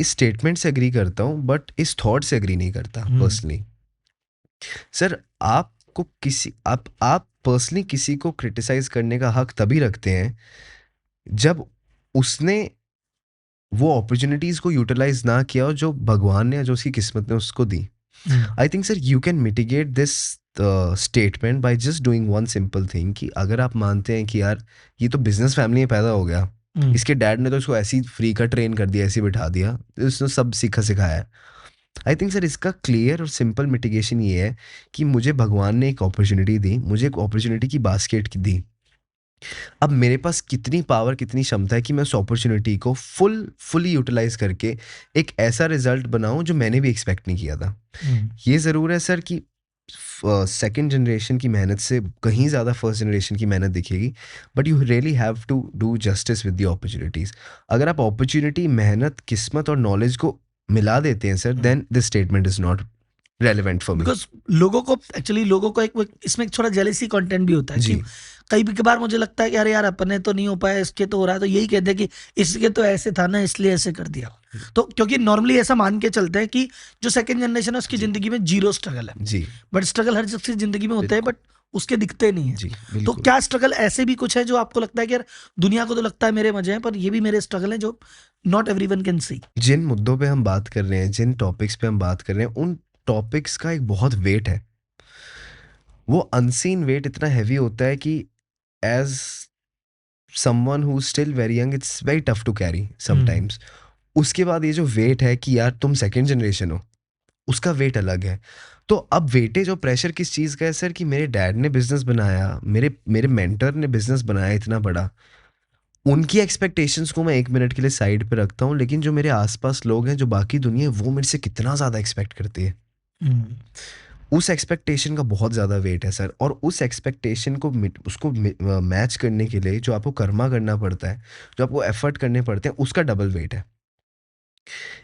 इस स्टेटमेंट से एग्री करता हूँ बट इस थॉट से एग्री नहीं करता पर्सनली। सर आपको किसी आप पर्सनली किसी को क्रिटिसाइज करने का हक तभी रखते हैं जब उसने वो अपॉर्चुनिटीज को यूटिलाइज ना किया हो जो भगवान ने या जो उसकी किस्मत ने उसको दी। I think sir you can mitigate this statement by just doing one simple thing कि अगर आप मानते हैं कि यार ये तो बिजनेस फैमिली में पैदा हो गया, इसके डैड ने तो इसको ऐसी फ्री का ट्रेन कर दिया, ऐसे बिठा दिया, उसने सब सिखाया है। आई थिंक सर इसका क्लियर और सिंपल मिटिगेशन ये है कि मुझे भगवान ने एक अपॉर्चुनिटी दी, मुझे एक अपॉर्चुनिटी की बास्केट दी। अब मेरे पास कितनी पावर, कितनी क्षमता है कि मैं उस अपॉर्चुनिटी को फुली यूटिलाइज करके एक ऐसा रिजल्ट बनाऊं जो मैंने भी एक्सपेक्ट नहीं किया था। ये ज़रूर है सर कि सेकंड जनरेशन की मेहनत से कहीं ज़्यादा फर्स्ट जनरेशन की मेहनत दिखेगी, but you really have to do justice with the opportunities. अगर आप अपॉर्चुनिटी, मेहनत, किस्मत और नॉलेज को मिला देते हैं sir, then this statement is not relevant for me. Because लोगों को एक इसमें एक थोड़ा जेलेसी कंटेंट भी होता है जी कि कई भी बार मुझे लगता है कि अरे यार अपने तो नहीं हो पाया, इसके तो हो रहा है, तो यही कहते हैं कि इसके तो ऐसे था ना इसलिए ऐसे कर दिया। तो क्योंकि नॉर्मली ऐसा मान के चलते हैं कि जो सेकंड जनरेशन है उसकी जिंदगी में जीरो स्ट्रगल है, जी बट स्ट्रगल हर किसी जिंदगी में होता है, बट उसके दिखते नहीं है। जी, तो बिल्कुल। क्या स्ट्रगल ऐसे भी कुछ है जो आपको लगता है कि यार दुनिया को तो लगता है मेरे मजे हैं, पर ये भी मेरे स्ट्रगल है जो नॉट एवरीवन कैन सी? जिन मुद्दों पे हम बात कर रहे हैं, जिन टॉपिक्स पे हम बात कर रहे हैं, उन टॉपिक्स का एक बहुत वेट है। वो अनसीन वेट इतना हेवी होता है कि as someone who is still very young, it's very tough to carry sometimes. उसके बाद ये जो वेट है कि यार तुम सेकंड जनरेशन हो, उसका वेट अलग है। तो अब वेटेज और प्रेशर किस चीज़ का है सर, कि मेरे डैड ने बिज़नेस बनाया, मेरे मेरे मेंटर ने बिज़नेस बनाया इतना बड़ा। उनकी एक्सपेक्टेशंस को मैं 1 मिनट के लिए साइड पे रखता हूँ, लेकिन जो मेरे आस-पास लोग हैं, जो बाकी दुनिया है, वो मेरे से कितना ज़्यादा एक्सपेक्ट करती है। उस एक्सपेक्टेशन का बहुत ज़्यादा वेट है सर, और उस एक्सपेक्टेशन को मैच करने के लिए जो आपको कर्मा करना पड़ता है, जो आपको एफर्ट करने पड़ते हैं, उसका डबल वेट है।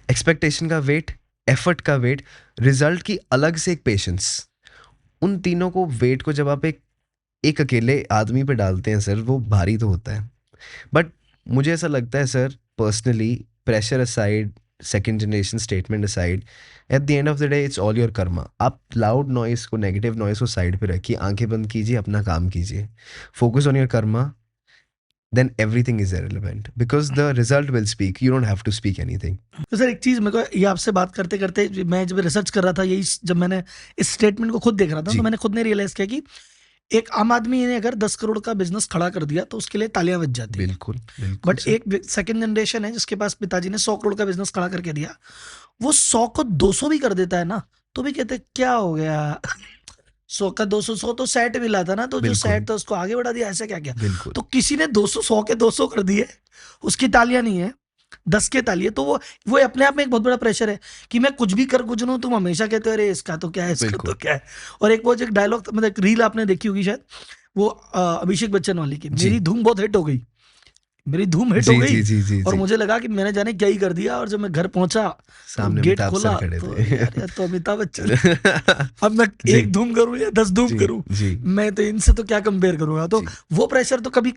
एक्सपेक्टेशन का वेट, एफर्ट का वेट, रिजल्ट की अलग से एक पेशेंस। उन तीनों को वेट को जब आप एक एक अकेले आदमी पे डालते हैं सर, वो भारी तो होता है। बट मुझे ऐसा लगता है sir, personally, pressure aside, second generation statement aside, at the end of the day it's all your karma. आप लाउड नॉइस को, नेगेटिव नॉइस को साइड पे रखिए, आंखें बंद कीजिए, अपना काम कीजिए, focus on your karma, then everything is irrelevant because the result will speak, you don't have to speak anything. तो सर एक चीज मेरे को ये आपसे बात करते करते, मैं जब रिसर्च कर रहा था, यही जब मैंने इस स्टेटमेंट को खुद देख रहा था, जी। तो मैंने खुद ने रियलाइज किया कि एक आम आदमी ने अगर 10 करोड़ का बिजनेस खड़ा कर दिया तो उसके लिए तालियां बज जाती है। बिल्कुल, बिल्कुल बट सर। एक सेकंड जनरेशन है जिसके पास पिताजी ने 100 करोड़ का बिजनेस खड़ा करके दिया, वो 100 को 200 भी कर देता है ना, तो भी कहते हैं, क्या हो गया 100 का 200, 100 तो सेट मिला था ना, तो जो बिल्कुल, सेट था उसको आगे बढ़ा दिया, ऐसा क्या किया? बिल्कुल। तो किसी ने 200, 100 के 200 कर दिए, उसकी तालियां नहीं है, 10 के तालियां। तो वो अपने आप में एक बहुत बड़ा प्रेशर है कि मैं कुछ भी कर गुजरूं, तुम हमेशा कहते हो अरे इसका तो क्या है, इसका बिल्कुल। तो क्या है। और एक वो जो डायलॉग, मतलब एक रील आपने देखी होगी शायद, वो अभिषेक बच्चन वाली की, जी। मेरी धूम बहुत हिट हो गई, मेरी धूम हिट हो जी, गई, जी, जी, जी, और जी। मुझे लगा कि मैंने जाने क्या ही कर दिया। और जब मैं घर पहुंचा तो सामने गेट अमिताभ खोला, सर खड़े तो थे। यार यार तो अमिताभ बच्चन। अब मैं जी, एक धूम करूं या 10 धूम जी, करूं, जी, मैं तो इनसे तो क्या कंपेयर करूंगा। तो जी। वो प्रेशर तो कभी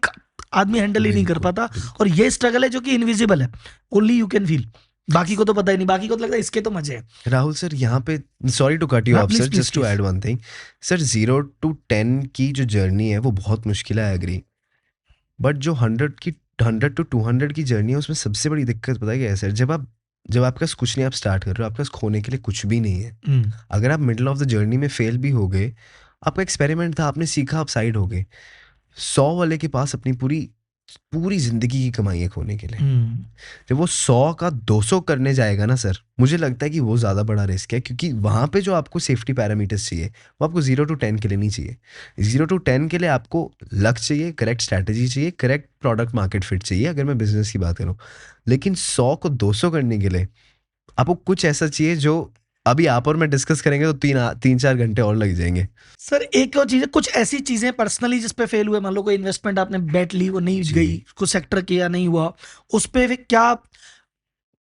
आदमी हैंडल ही नहीं कर बिल्कुल, पाता। बिल्कुल। और ये स्ट्रगल है जो कि इनविजिबल है, ओनली यू कैन फील, बाकी को तो पता ही नहीं, बाकी को तो लगता है इसके तो मजे हैं। राहुल सर, यहाँ पे सॉरी टू कट यू हाँ off please sir, please just to please. Add one thing. Sir 0 to 10 की जो जर्नी है वो बहुत मुश्किल है, एग्री। बट जो 100 to 200 की जर्नी है, उसमें सबसे बड़ी दिक्कत पता है क्या है सर? जब आपके पास कुछ नहीं, आप स्टार्ट कर रहे हो, आपके पास खोने के लिए कुछ भी नहीं है। अगर आप मिडल ऑफ द जर्नी में फेल भी हो गए, आपका एक्सपेरिमेंट था, आपने सीखा, आप साइड हो गए। 100 वाले के पास अपनी पूरी पूरी जिंदगी की कमाई है खोने के लिए। जब वो 100 का 200 करने जाएगा ना सर, मुझे लगता है कि वो ज़्यादा बड़ा रिस्क है, क्योंकि वहाँ पे जो आपको सेफ्टी पैरामीटर्स चाहिए, वो आपको 0 to 10 के लिए नहीं चाहिए। 0 to 10 के लिए आपको लक चाहिए, करेक्ट स्ट्रैटेजी चाहिए, करेक्ट प्रोडक्ट मार्केट फिट चाहिए, अगर मैं बिजनेस की बात करूँ। लेकिन 100 को 200 करने के लिए आपको कुछ ऐसा चाहिए जो अभी आप और मैं डिस्कस करेंगे तो 3-4 घंटे और लग जाएंगे। सर एक और चीज है, कुछ ऐसी चीजें पर्सनली जिस पे फेल हुए, मान लो कोई इन्वेस्टमेंट आपने बेट ली, वो नहीं जी। गई, कुछ सेक्टर किया नहीं हुआ, उस पे फिर क्या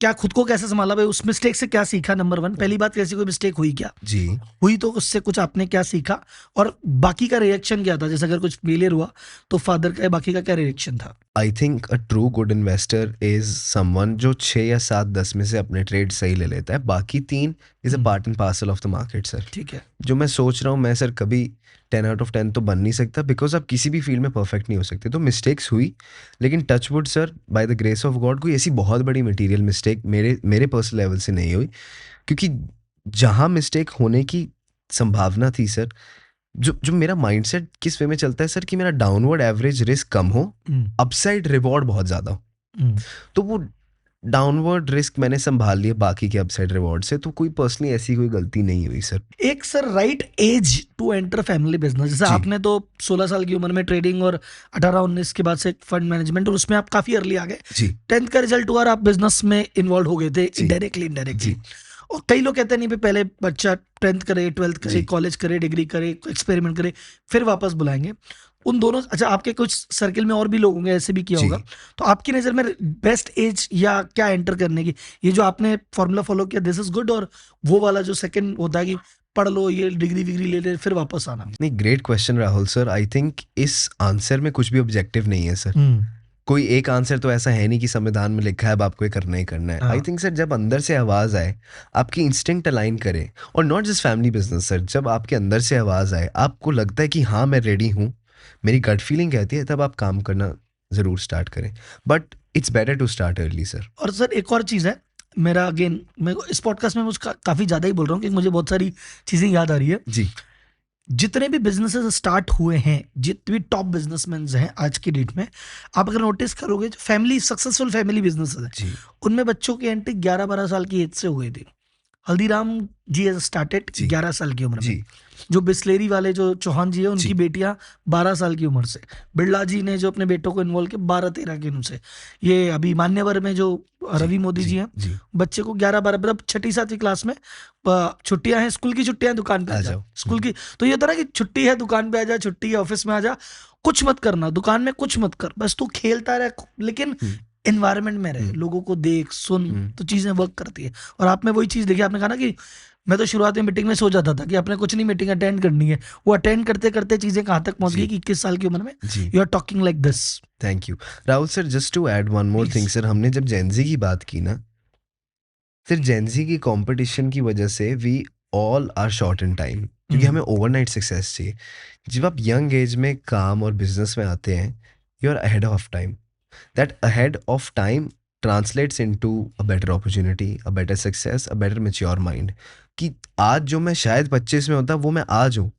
क्या खुद को कैसे संभाला भाई, उस मिस्टेक से क्या सीखा? नंबर 1, पहली बात, कैसी कोई मिस्टेक हुई क्या, जी। हुई तो उससे कुछ आपने क्या सीखा, और बाकी का रिएक्शन क्या था? जैसे अगर कुछ फेलियर हुआ तो फादर का, बाकी का क्या रिएक्शन था? I think a true good investor is someone जो 6 या 7 10 में से अपने ट्रेड सही ले लेता है, बाकी 3 is a part and parcel of the market sir. ठीक है। जो मैं सोच रहा हूँ, मैं सर कभी 10 out of 10 तो बन नहीं सकता, बिकॉज आप किसी भी फील्ड में परफेक्ट नहीं हो सकते। तो मिस्टेक्स हुई, लेकिन touchwood sir, by the grace of God, कोई ऐसी बहुत बड़ी मटेरियल मिस्टेक मेरे पर्सनल लेवल से नहीं हुई। क्योंकि जहाँ मिस्टेक होने की संभावना थी सर, जो मेरा माइंडसेट किस वे में चलता है सर, कि मेरा डाउनवर्ड एवरेज रिस्क कम हो, अपसाइड रिवॉर्ड बहुत ज़्यादा हो, तो वो डाउनवर्ड रिस्क मैंने संभाल लिया बाकी के अपसाइड रिवॉर्ड से। तो कोई पर्सनली ऐसी कोई गलती नहीं हुई सर। एक sir right age to enter family business, जैसे जी। आपने तो 16 साल की उम्र में ट्रेडिंग, और 18-19 के बाद से फंड मैनेजमेंट, और उसमें आप काफी अर्ली आ गए। जी। 10th का रिजल्ट हुआ और आप बिजनेस में इन्वॉल्व हो गए थे, जी। इनडायरेक्टली। जी। और कई लोग कहते हैं नहीं भाई, पहले बच्चा 10th करे, 12th करे, जी। कॉलेज करे, डिग्री करे, एक्सपेरिमेंट करे, फिर वापस बुलाएंगे। उन दोनों, अच्छा आपके कुछ सर्किल में और भी लोग होंगे ऐसे भी किया जी। होगा, तो आपकी नज़र में बेस्ट एज या क्या एंटर करने की, ये जो आपने फॉर्मूला फॉलो किया, दिस इज गुड, और वो वाला जो सेकंड होता है कि पढ़ लो, ये डिग्री विग्री ले ले, फिर वापस आना? नहीं, great question Rahul sir. I think इस आंसर में कुछ भी ऑब्जेक्टिव नहीं है सर। कोई एक आंसर तो ऐसा है नहीं कि संविधान में लिखा है अब आपको ये करना ही करना है। हाँ। आई थिंक सर जब अंदर से आवाज़ आए, आपकी इंस्टिंक्ट अलाइन करे, और not just family business sir, जब आपके अंदर से आवाज़ आए, आपको लगता है कि हाँ मैं रेडी हूँ, मेरी गट फीलिंग कहती है, तब आप काम करना ज़रूर स्टार्ट करें। But it's better to start early sir. और सर एक और चीज़ है, मेरा अगेन मैं इस पॉडकास्ट में मुझे काफ़ी ज़्यादा ही बोल रहा हूँ क्योंकि मुझे बहुत सारी चीज़ें याद आ रही है। जी जितने भी बिजनेसेस स्टार्ट हुए हैं, जितने भी टॉप बिजनेसमैन हैं आज की डेट में, आप अगर नोटिस करोगे जो फैमिली सक्सेसफुल फैमिली बिजनेसेस हैं, जी उनमें बच्चों की एंट्री 11-12 साल की एज से हो गई थी। हल्दीराम जी हैज स्टार्टेड जी 11 साल की उम्र में। जी जो बिस्लेरी वाले जो चौहान जी है, उनकी जी बेटियां 12 साल की उम्र से। बिरला जी ने जो अपने बेटों को इन्वॉल्व किया 12-13 की उम्र से। ये अभी मान्यवर में जो जी रवि मोदी जी हैं, जी बच्चे को 11-12 मतलब 6ठी-7वीं क्लास में छुट्टियां हैं, स्कूल की छुट्टियां, दुकान पे आ आ जा जाओ। स्कूल की। तो ये होता है ना कि छुट्टी है दुकान पे आ जा, छुट्टी है ऑफिस में आ जा, कुछ मत करना दुकान में, कुछ मत कर, बस तू खेलता रह, लेकिन हम्म, एनवायरनमेंट में रहे, हम्म, लोगों को देख सुन, हम्म, तो चीजें वर्क करती है। और आप में वही चीज देखी, आपने कहा ना कि मैं तो शुरुआत में मीटिंग में सो जाता था कि आपने कुछ नहीं मीटिंग अटेंड करनी है, वो अटेंड करते करते चीजें कहाँ तक पहुंच गई जी कि 21 साल की उम्र में जी you are talking like this. Thank you Rahul sir. Just to add one more thing please. Sir, हमने जब जेनजी की बात की ना, फिर जेनजी की कंपटीशन की वजह से we all are short in time, क्योंकि हमें ओवरनाइट सक्सेस चाहिए। जब आप यंग एज में काम और बिजनेस में आते हैं, you are ahead of time. That ahead of time translates into a better opportunity, a better success, a better mature mind. कि आज जो मैं शायद 25 में होता वो मैं आज हूँ,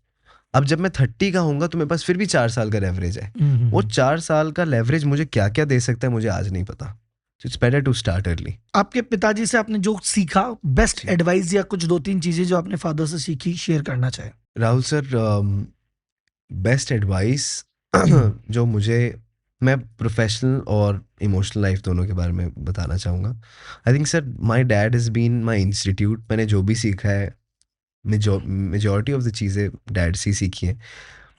अब जब मैं 30 का होऊंगा तो मेरे पास फिर भी 4 साल का लेवरेज है। वो 4 साल का लेवरेज मुझे क्या क्या दे सकता है मुझे आज नहीं पता। It's better to start early. आपके पिताजी से आपने जो सीखा, बेस्ट जी एडवाइस या कुछ 2-3 चीजें जो आपने फादर से सीखी, शेयर करना चाहे। राहुल सर, बेस्ट एडवाइस हम्म। जो मुझे, मैं प्रोफेशनल और इमोशनल लाइफ दोनों के बारे में बताना चाहूँगा। I think sir my dad is been my institute. मैंने जो भी सीखा है, मेजॉरिटी ऑफ द चीज़ें डैड से ही सीखी हैं।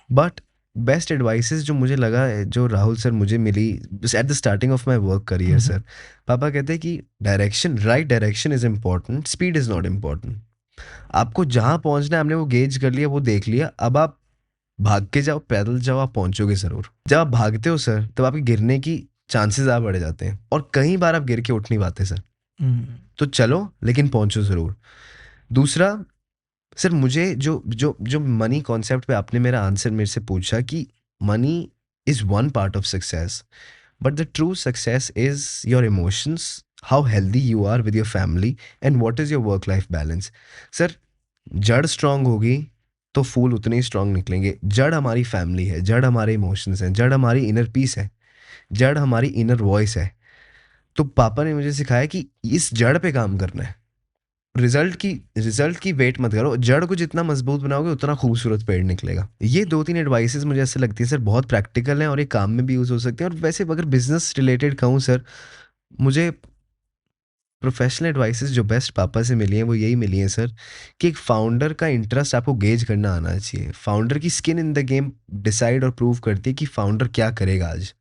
बट बेस्ट एडवाइसेस जो मुझे लगा है, जो राहुल सर मुझे मिली at the starting of my work career sir, पापा कहते हैं कि direction, right direction is important, speed is not important. आपको जहाँ पहुँचना है आपने वो गेज कर लिया, वो देख लिया, अब आप भाग के जाओ, पैदल जाओ, आप पहुंचोगे जरूर। जब आप भागते हो सर, तब आपके गिरने की चांसेस ज़्यादा बढ़ जाते हैं, और कई बार आप गिर के उठ नहीं पाते सर। तो चलो लेकिन पहुंचो ज़रूर। दूसरा सर, मुझे जो जो जो मनी कॉन्सेप्ट पे आपने मेरा आंसर मेरे से पूछा कि money is one part of success, but the true success is your emotions, how healthy you are with your family, and what is your work life balance. Sir जड़ स्ट्रांग होगी तो फूल उतने ही स्ट्रांग निकलेंगे। जड़ हमारी फैमिली है, जड़ हमारे इमोशंस हैं, जड़ हमारी इनर पीस है, जड़ हमारी इनर वॉइस है। तो पापा ने मुझे सिखाया कि इस जड़ पे काम करना है। रिजल्ट की वेट मत करो, जड़ को जितना मजबूत बनाओगे उतना खूबसूरत पेड़ निकलेगा। ये 2-3 एडवाइसेस मुझे ऐसे लगती है सर बहुत प्रैक्टिकल हैं, और ये काम में भी यूज़ हो सकते हैं। और वैसे अगर बिजनेस रिलेटेड कहूँ सर, मुझे प्रोफेशनल एडवाइसेस जो बेस्ट पापा से मिली हैं वो यही मिली हैं सर, कि एक फाउंडर का इंटरेस्ट आपको गेज करना आना चाहिए। फाउंडर की skin in the game decide और प्रूव करती है कि फाउंडर क्या करेगा आज।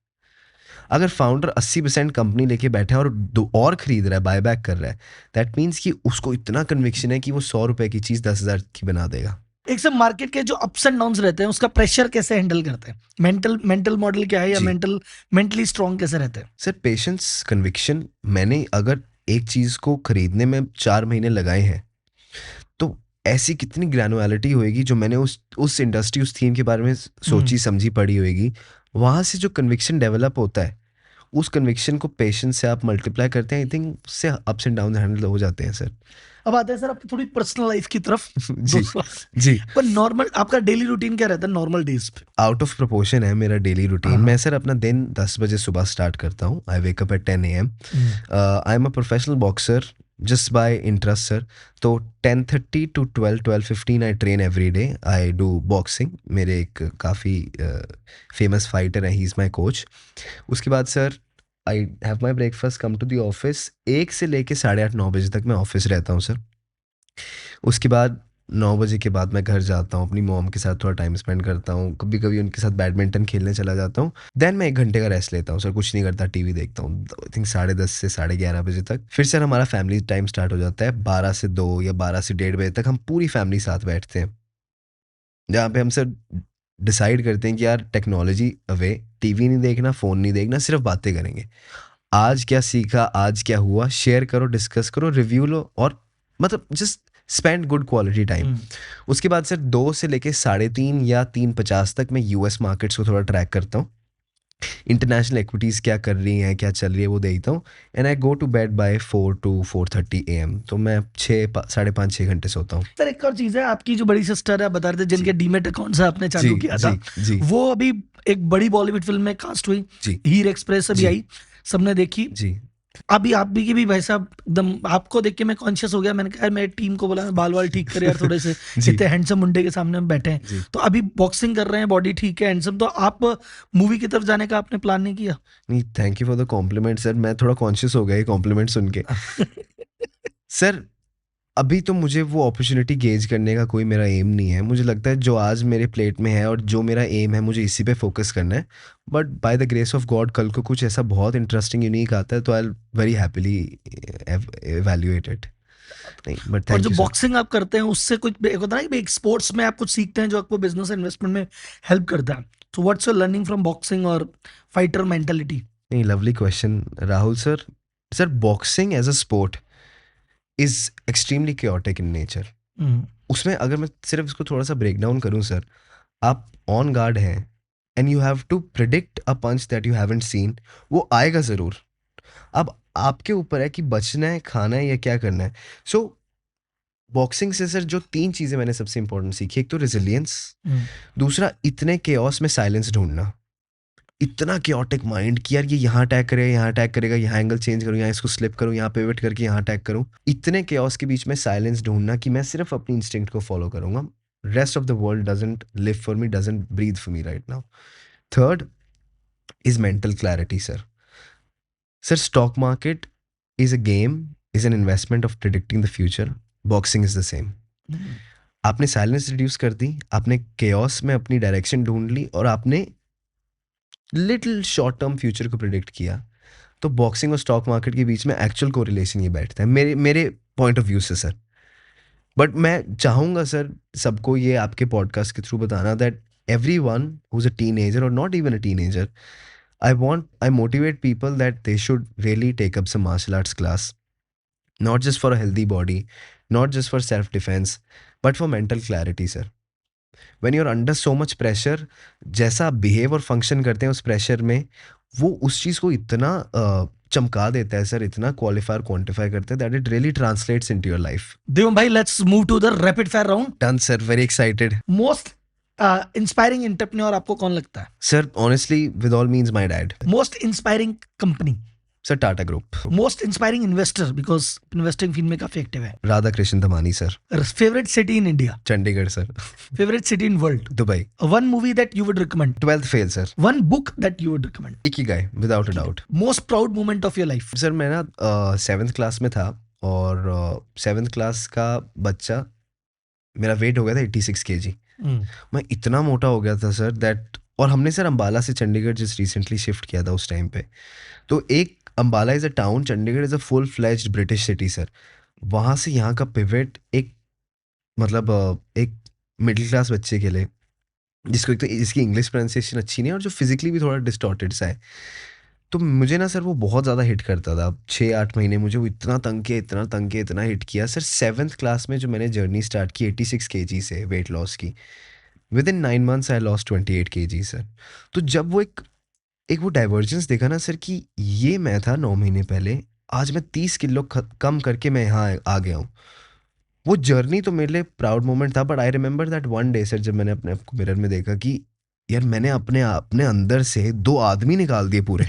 अगर फाउंडर 80% कंपनी लेके बैठा है और दो और खरीद रहा है, बाय बैक कर रहा है, दैट मीन्स कि उसको इतना कन्विक्शन है कि वो 100 रुपए की चीज़ 10,000 की बना देगा। एक सब मार्केट के जो अप्स एंड डाउन्स रहते हैं, उसका प्रेशर कैसे हैंडल करते हैं? मेंटल मॉडल क्या है, या जी मेंटली स्ट्रांग कैसे रहते हैं? Sir, patience, conviction. मैंने अगर एक चीज़ को खरीदने में 4 महीने लगाए हैं, तो ऐसी कितनी ग्रैनुअलिटी होएगी जो मैंने उस इंडस्ट्री, उस थीम के बारे में सोची समझी पढ़ी होएगी। वहाँ से जो कन्विक्शन डेवलप होता है, उस कन्विक्शन को पेशेंस से आप मल्टीप्लाई करते हैं, आई थिंक उससे अप्स एंड डाउन हैंडल हो जाते हैं सर। अब आते हैं सर आपकी थोड़ी पर्सनल लाइफ की तरफ। जी दोस्तों, जी पर नॉर्मल आपका डेली रूटीन क्या रहता है नॉर्मल डेज पे? आउट ऑफ प्रोपोर्शन है मेरा डेली रूटीन। हाँ। मैं सर अपना दिन 10 बजे सुबह स्टार्ट करता हूँ। I wake up at 10 AM। I am a professional boxer just by interest sir. तो 10:30 to 12:15 I train every day. I do boxing. मेरे एक काफ़ी फेमस फाइटर है, ही इज़ माई कोच। उसके बाद sir I have my breakfast, come to the office. 1 से लेके 8:30-9 बजे तक मैं ऑफिस रहता हूँ सर। उसके बाद 9 बजे के बाद मैं घर जाता हूँ, अपनी मॉम के साथ थोड़ा टाइम स्पेंड करता हूँ, कभी कभी उनके साथ बैडमिंटन खेलने चला जाता हूँ। देन मैं 1 घंटे का रेस्ट लेता हूँ सर, कुछ नहीं करता, टीवी देखता हूँ आई थिंक 10:30 से 11:30 बजे तक। फिर सर हमारा फैमिली टाइम स्टार्ट हो जाता है 12 से 2 या 12 से 1:30 बजे तक। हम पूरी फैमिली साथ बैठते हैं, जहाँ पे हम सर डिसाइड करते हैं कि यार टेक्नोलॉजी अवे, टीवी नहीं देखना, फ़ोन नहीं देखना, सिर्फ बातें करेंगे, आज क्या सीखा, आज क्या हुआ, शेयर करो, डिस्कस करो, रिव्यू लो, और मतलब just spend good quality time. उसके बाद सर 2 से लेके 3:30 या 3:50 तक मैं यूएस मार्केट्स को थोड़ा ट्रैक करता हूँ, इंटरनेशनल इक्विटीज़ क्या कर रही हैं, क्या चल रही है वो देखता हूँ, and I go to bed by 4 to 4:30 AM। तो मैं 5.5-6 घंटे सोता हूँ। सर एक और चीज है, आपकी जो बड़ी सिस्टर है, बता रहे थे जिनके डीमेट अकाउंट से आपने चालू जी किया जी था, जी वो अभी एक बड़ी बॉलीवुड फिल्म में कास्ट हुई, जी हीर एक्सप्रेस अभी जी आई, सबने देखी। जी अभी आप भी की भी भाई साहब एकदम, आपको देख के मैं कॉन्शियस हो गया, मैंने कहा यार मेरी टीम को बोला बाल वाल ठीक करे यार थोड़े से, जी इतने हैंडसम मुंडे के सामने हम बैठे हैं। जी। तो अभी बॉक्सिंग कर रहे हैं, बॉडी ठीक है, हैंडसम, तो आप मूवी की तरफ जाने का आपने प्लान नहीं किया? नहीं, thank you for the compliment sir, मैं थोड़ा कॉन्शियस हो गया ये कॉम्प्लीमेंट सुन के। सर अभी तो मुझे वो अपॉर्चुनिटी गेज करने का कोई मेरा एम नहीं है। मुझे लगता है जो आज मेरे प्लेट में है और जो मेरा एम है, मुझे इसी पे फोकस करना है। But by the grace of God कल को कुछ ऐसा बहुत इंटरेस्टिंग यूनिक आता है तो I very happily evaluate it. नहीं बट और थैंक जो यू सर। बॉक्सिंग आप करते हैं उससे कुछ एक होता है ना कि एक स्पोर्ट्स में आप कुछ सीखते हैं जो आपको बिजनेस इन्वेस्टमेंट में हेल्प करता है, तो what's your learning from boxing और फाइटर मेंटालिटी? नहीं, lovely question Rahul sir. Sir boxing as a sport is extremely chaotic in nature. उसमें अगर मैं सिर्फ इसको थोड़ा सा ब्रेक डाउन करूं सर, आप ऑन गार्ड हैं and you have to predict a punch that you haven't seen, वो आएगा ज़रूर। अब आपके ऊपर है कि बचना है, खाना है या क्या करना है। सो बॉक्सिंग से सर जो 3 चीज़ें मैंने सबसे इंपॉर्टेंट सीखी, एक तो रेजिलियंस, दूसरा इतने केओस में साइलेंस ढूंढना, इतना chaotic माइंड कि यार ये यहाँ अटैक करेगा, यहाँ अटैक करेगा, यहाँ एंगल चेंज करूँ, यहाँ इसको स्लिप करूँ, यहाँ पिवट करके यहाँ अटैक करूँ, इतने chaos के बीच में साइलेंस ढूंढना कि मैं सिर्फ अपनी इंस्टिंक्ट को फॉलो करूँगा, rest of the world doesn't live for me, doesn't breathe for me right now. Third is mental clarity sir. Sir stock market is a game, is an investment of predicting the future, boxing is the same. आपने silence reduce कर दी, आपने chaos में अपनी direction ढूंढ ली और आपने little short term future को प्रिडिक्ट किया, तो बॉक्सिंग और स्टॉक मार्केट के बीच में एक्चुअल कोरिलेशन ये बैठता है मेरे मेरे पॉइंट ऑफ व्यू से सर। बट मैं चाहूँगा सर सबको ये आपके पॉडकास्ट के थ्रू बताना that everyone who's a teenager or not even a teenager, I motivate people that they should really take up some martial arts class, not just for a healthy body, not just for self defense, but for mental clarity sir. When you're under so much pressure, जैसा आप behave और function करते हैं उस pressure में, वो उस चीज़ को इतना चमका देता है सर, इतना क्वालिफाई क्वांटिफाई करता है that it really translates into your life. Devam भाई, let's move to the rapid fire round. Done sir, very excited. Most inspiring entrepreneur आपको कौन लगता है? Sir honestly with all means my dad. Most inspiring company? Sir Tata group. Most inspiring investor, because investing field में काफी active है। Radha Krishna Damani sir. Favourite city in India? Chandigarh sir. Favourite city in world? Dubai. One movie that you would recommend? 12th fail sir. One book that you would recommend? Ikigai without a doubt. Most proud moment of your life? Sir मैं ना 7th class में था और 7th class का बच्चा, मेरा wait हो गया था 86 kg। मैं इतना मोटा हो गया था सर दैट, और हमने सर अंबाला से चंडीगढ़ जस्ट रिसेंटली शिफ्ट किया था उस टाइम पे। तो एक Ambala is a town, Chandigarh is a full fledged British city sir. वहाँ से यहाँ का पिवट एक मतलब एक मिडिल क्लास बच्चे के लिए, जिसको एक तो इसकी इंग्लिश प्रोनाउंसिएशन अच्छी नहीं है और जो फिजिकली भी थोड़ा डिस्टॉर्टेड सा है, तो मुझे ना सर वो बहुत ज़्यादा हिट करता था। 6-8 महीने मुझे वो इतना तंग किया, इतना तंग किया, इतना हिट किया सर। 7th क्लास में जो मैंने जर्नी स्टार्ट की 86 kg से वेट लॉस की, with in 9 months I lost 28 kg sir. तो जब वो एक वो डाइवर्जेंस देखा ना सर कि ये मैं था 9 महीने पहले, आज मैं 30 किलो कम करके मैं यहाँ आ गया हूँ, वो जर्नी तो मेरे लिए प्राउड मोमेंट था। But I remember that one day sir, जब मैंने अपने आप को मिरर में देखा कि यार मैंने अपने अंदर से 2 आदमी निकाल दिए पूरे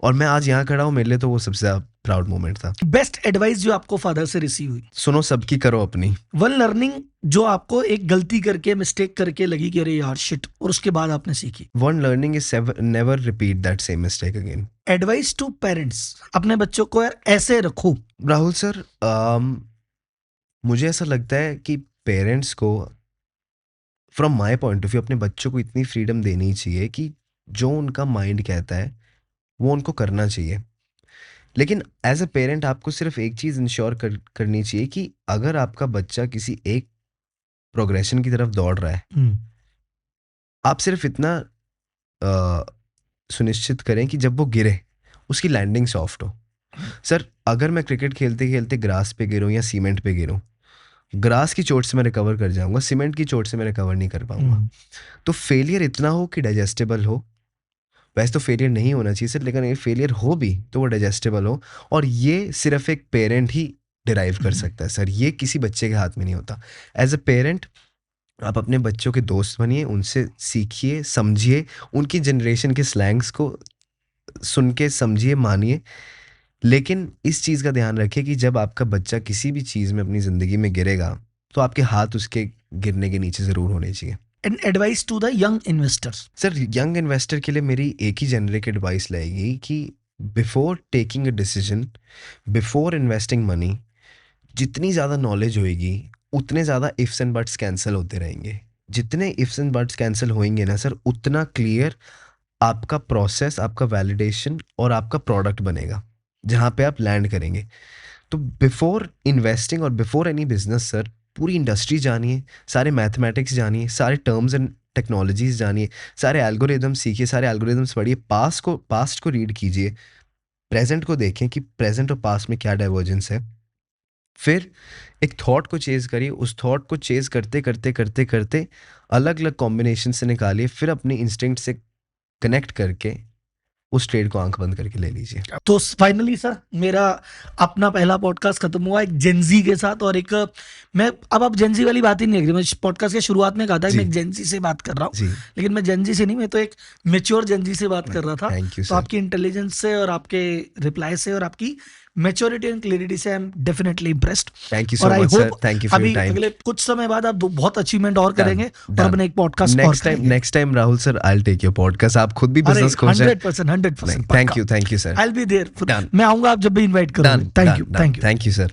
और मैं आज यहाँ खड़ा हूँ, मेरे लिए तो वो सबसे ज़्यादा प्राउड मोमेंट था। बेस्ट एडवाइस जो आपको फादर से रिसीव हुई? सुनो सबकी, करो अपनी। वन लर्निंग जो आपको एक गलती करके, मिस्टेक करके लगी कि अरे यार शिट, और उसके बाद आपने सीखी? One learning is never repeat that same mistake again. Advice to parents, अपने बच्चों को यार ऐसे रखो। राहुल सर, मुझे ऐसा लगता है कि पेरेंट्स को from my point of view अपने बच्चों को इतनी फ्रीडम देनी चाहिए कि जो उनका माइंड कहता है वो उनको करना चाहिए। लेकिन एज अ पेरेंट आपको सिर्फ एक चीज़ इंश्योर करनी चाहिए कि अगर आपका बच्चा किसी एक प्रोग्रेशन की तरफ दौड़ रहा है, आप सिर्फ इतना सुनिश्चित करें कि जब वो गिरे उसकी लैंडिंग सॉफ्ट हो। सर अगर मैं क्रिकेट खेलते खेलते ग्रास पे गिरूं या सीमेंट पे गिरूं, ग्रास की चोट से मैं रिकवर कर जाऊंगा, सीमेंट की चोट से मैं रिकवर नहीं कर पाऊंगा। तो फेलियर इतना हो कि डाइजेस्टेबल हो। वैसे तो फेलियर नहीं होना चाहिए सर, लेकिन अगर फेलियर हो भी तो वो डाइजेस्टेबल हो, और ये सिर्फ एक पेरेंट ही डिराइव कर सकता है सर, ये किसी बच्चे के हाथ में नहीं होता। एज अ पेरेंट आप अपने बच्चों के दोस्त बनिए, उनसे सीखिए, समझिए, उनकी जनरेशन के स्लैंग्स को सुन के समझिए, मानिए, लेकिन इस चीज़ का ध्यान रखिए कि जब आपका बच्चा किसी भी चीज़ में अपनी ज़िंदगी में गिरेगा तो आपके हाथ उसके गिरने के नीचे ज़रूर होने चाहिए। An advice to the young investors. Sir young investor के लिए मेरी एक ही जेनरिक एडवाइस रहेगी कि before taking a decision, before investing money, जितनी ज़्यादा नॉलेज होएगी उतने ज़्यादा इफ्स एंड बट्स कैंसिल होते रहेंगे। जितने इफ्स एंड बट्स कैंसिल होएंगे ना सर, उतना क्लियर आपका प्रोसेस, आपका वैलिडेशन और आपका प्रोडक्ट बनेगा जहाँ पे आप लैंड करेंगे। तो बिफोर इन्वेस्टिंग और बिफोर एनी बिजनेस सर, पूरी इंडस्ट्री जानिए, सारे मैथमेटिक्स जानिए, सारे टर्म्स एंड टेक्नोलॉजीज जानिए, सारे एल्गोरिदम सीखिए, सारे एल्गोरिदम्स पढ़िए, पास्ट को रीड कीजिए, प्रेजेंट को देखें कि प्रेजेंट और पास्ट में क्या डाइवर्जेंस है। फिर एक थॉट को चेज करिए, उस थॉट को चेज करते करते करते करते अलग अलग कॉम्बिनेशन से निकालिए, फिर अपने इंस्टिंक्ट से कनेक्ट करके उस ट्रेड को आंख बंद करके ले लीजिए। तो फाइनली सर, मेरा अपना पहला पॉडकास्ट खत्म हुआ एक जेनजी के साथ, और एक मैं अब जेनजी वाली बात ही नहीं लग रही। मैं पॉडकास्ट के शुरुआत में कहा था कि जी। मैं एक जेनजी से बात कर रहा हूँ, जी, लेकिन मैं जेनजी से नहीं, मैं तो एक मेच्योर जेनजी से बात कर रहा था। थैंक यू तो सर। आपकी इंटेलिजेंस से और आपके रिप्लाई से और आपकी मेच्योरिटी एंड क्लैरिटी से I am definitely impressed. Thank you so और I much sir, hope thank you for अभी योर टाइम। अगले कुछ समय बाद आप बहुत अचीवमेंट और करेंगे और done. अपने एक पॉडकास्ट और करेंगे। Next time Rahul sir, I will take your podcast. आप खुद भी अरे बिजनेस खोज रहे हैं। 100% thank you sir. I will be there. Done. मैं आऊंगा आप जब भी इनवाइट करोगे। Done, thank done, you, done. Thank you. Thank you sir.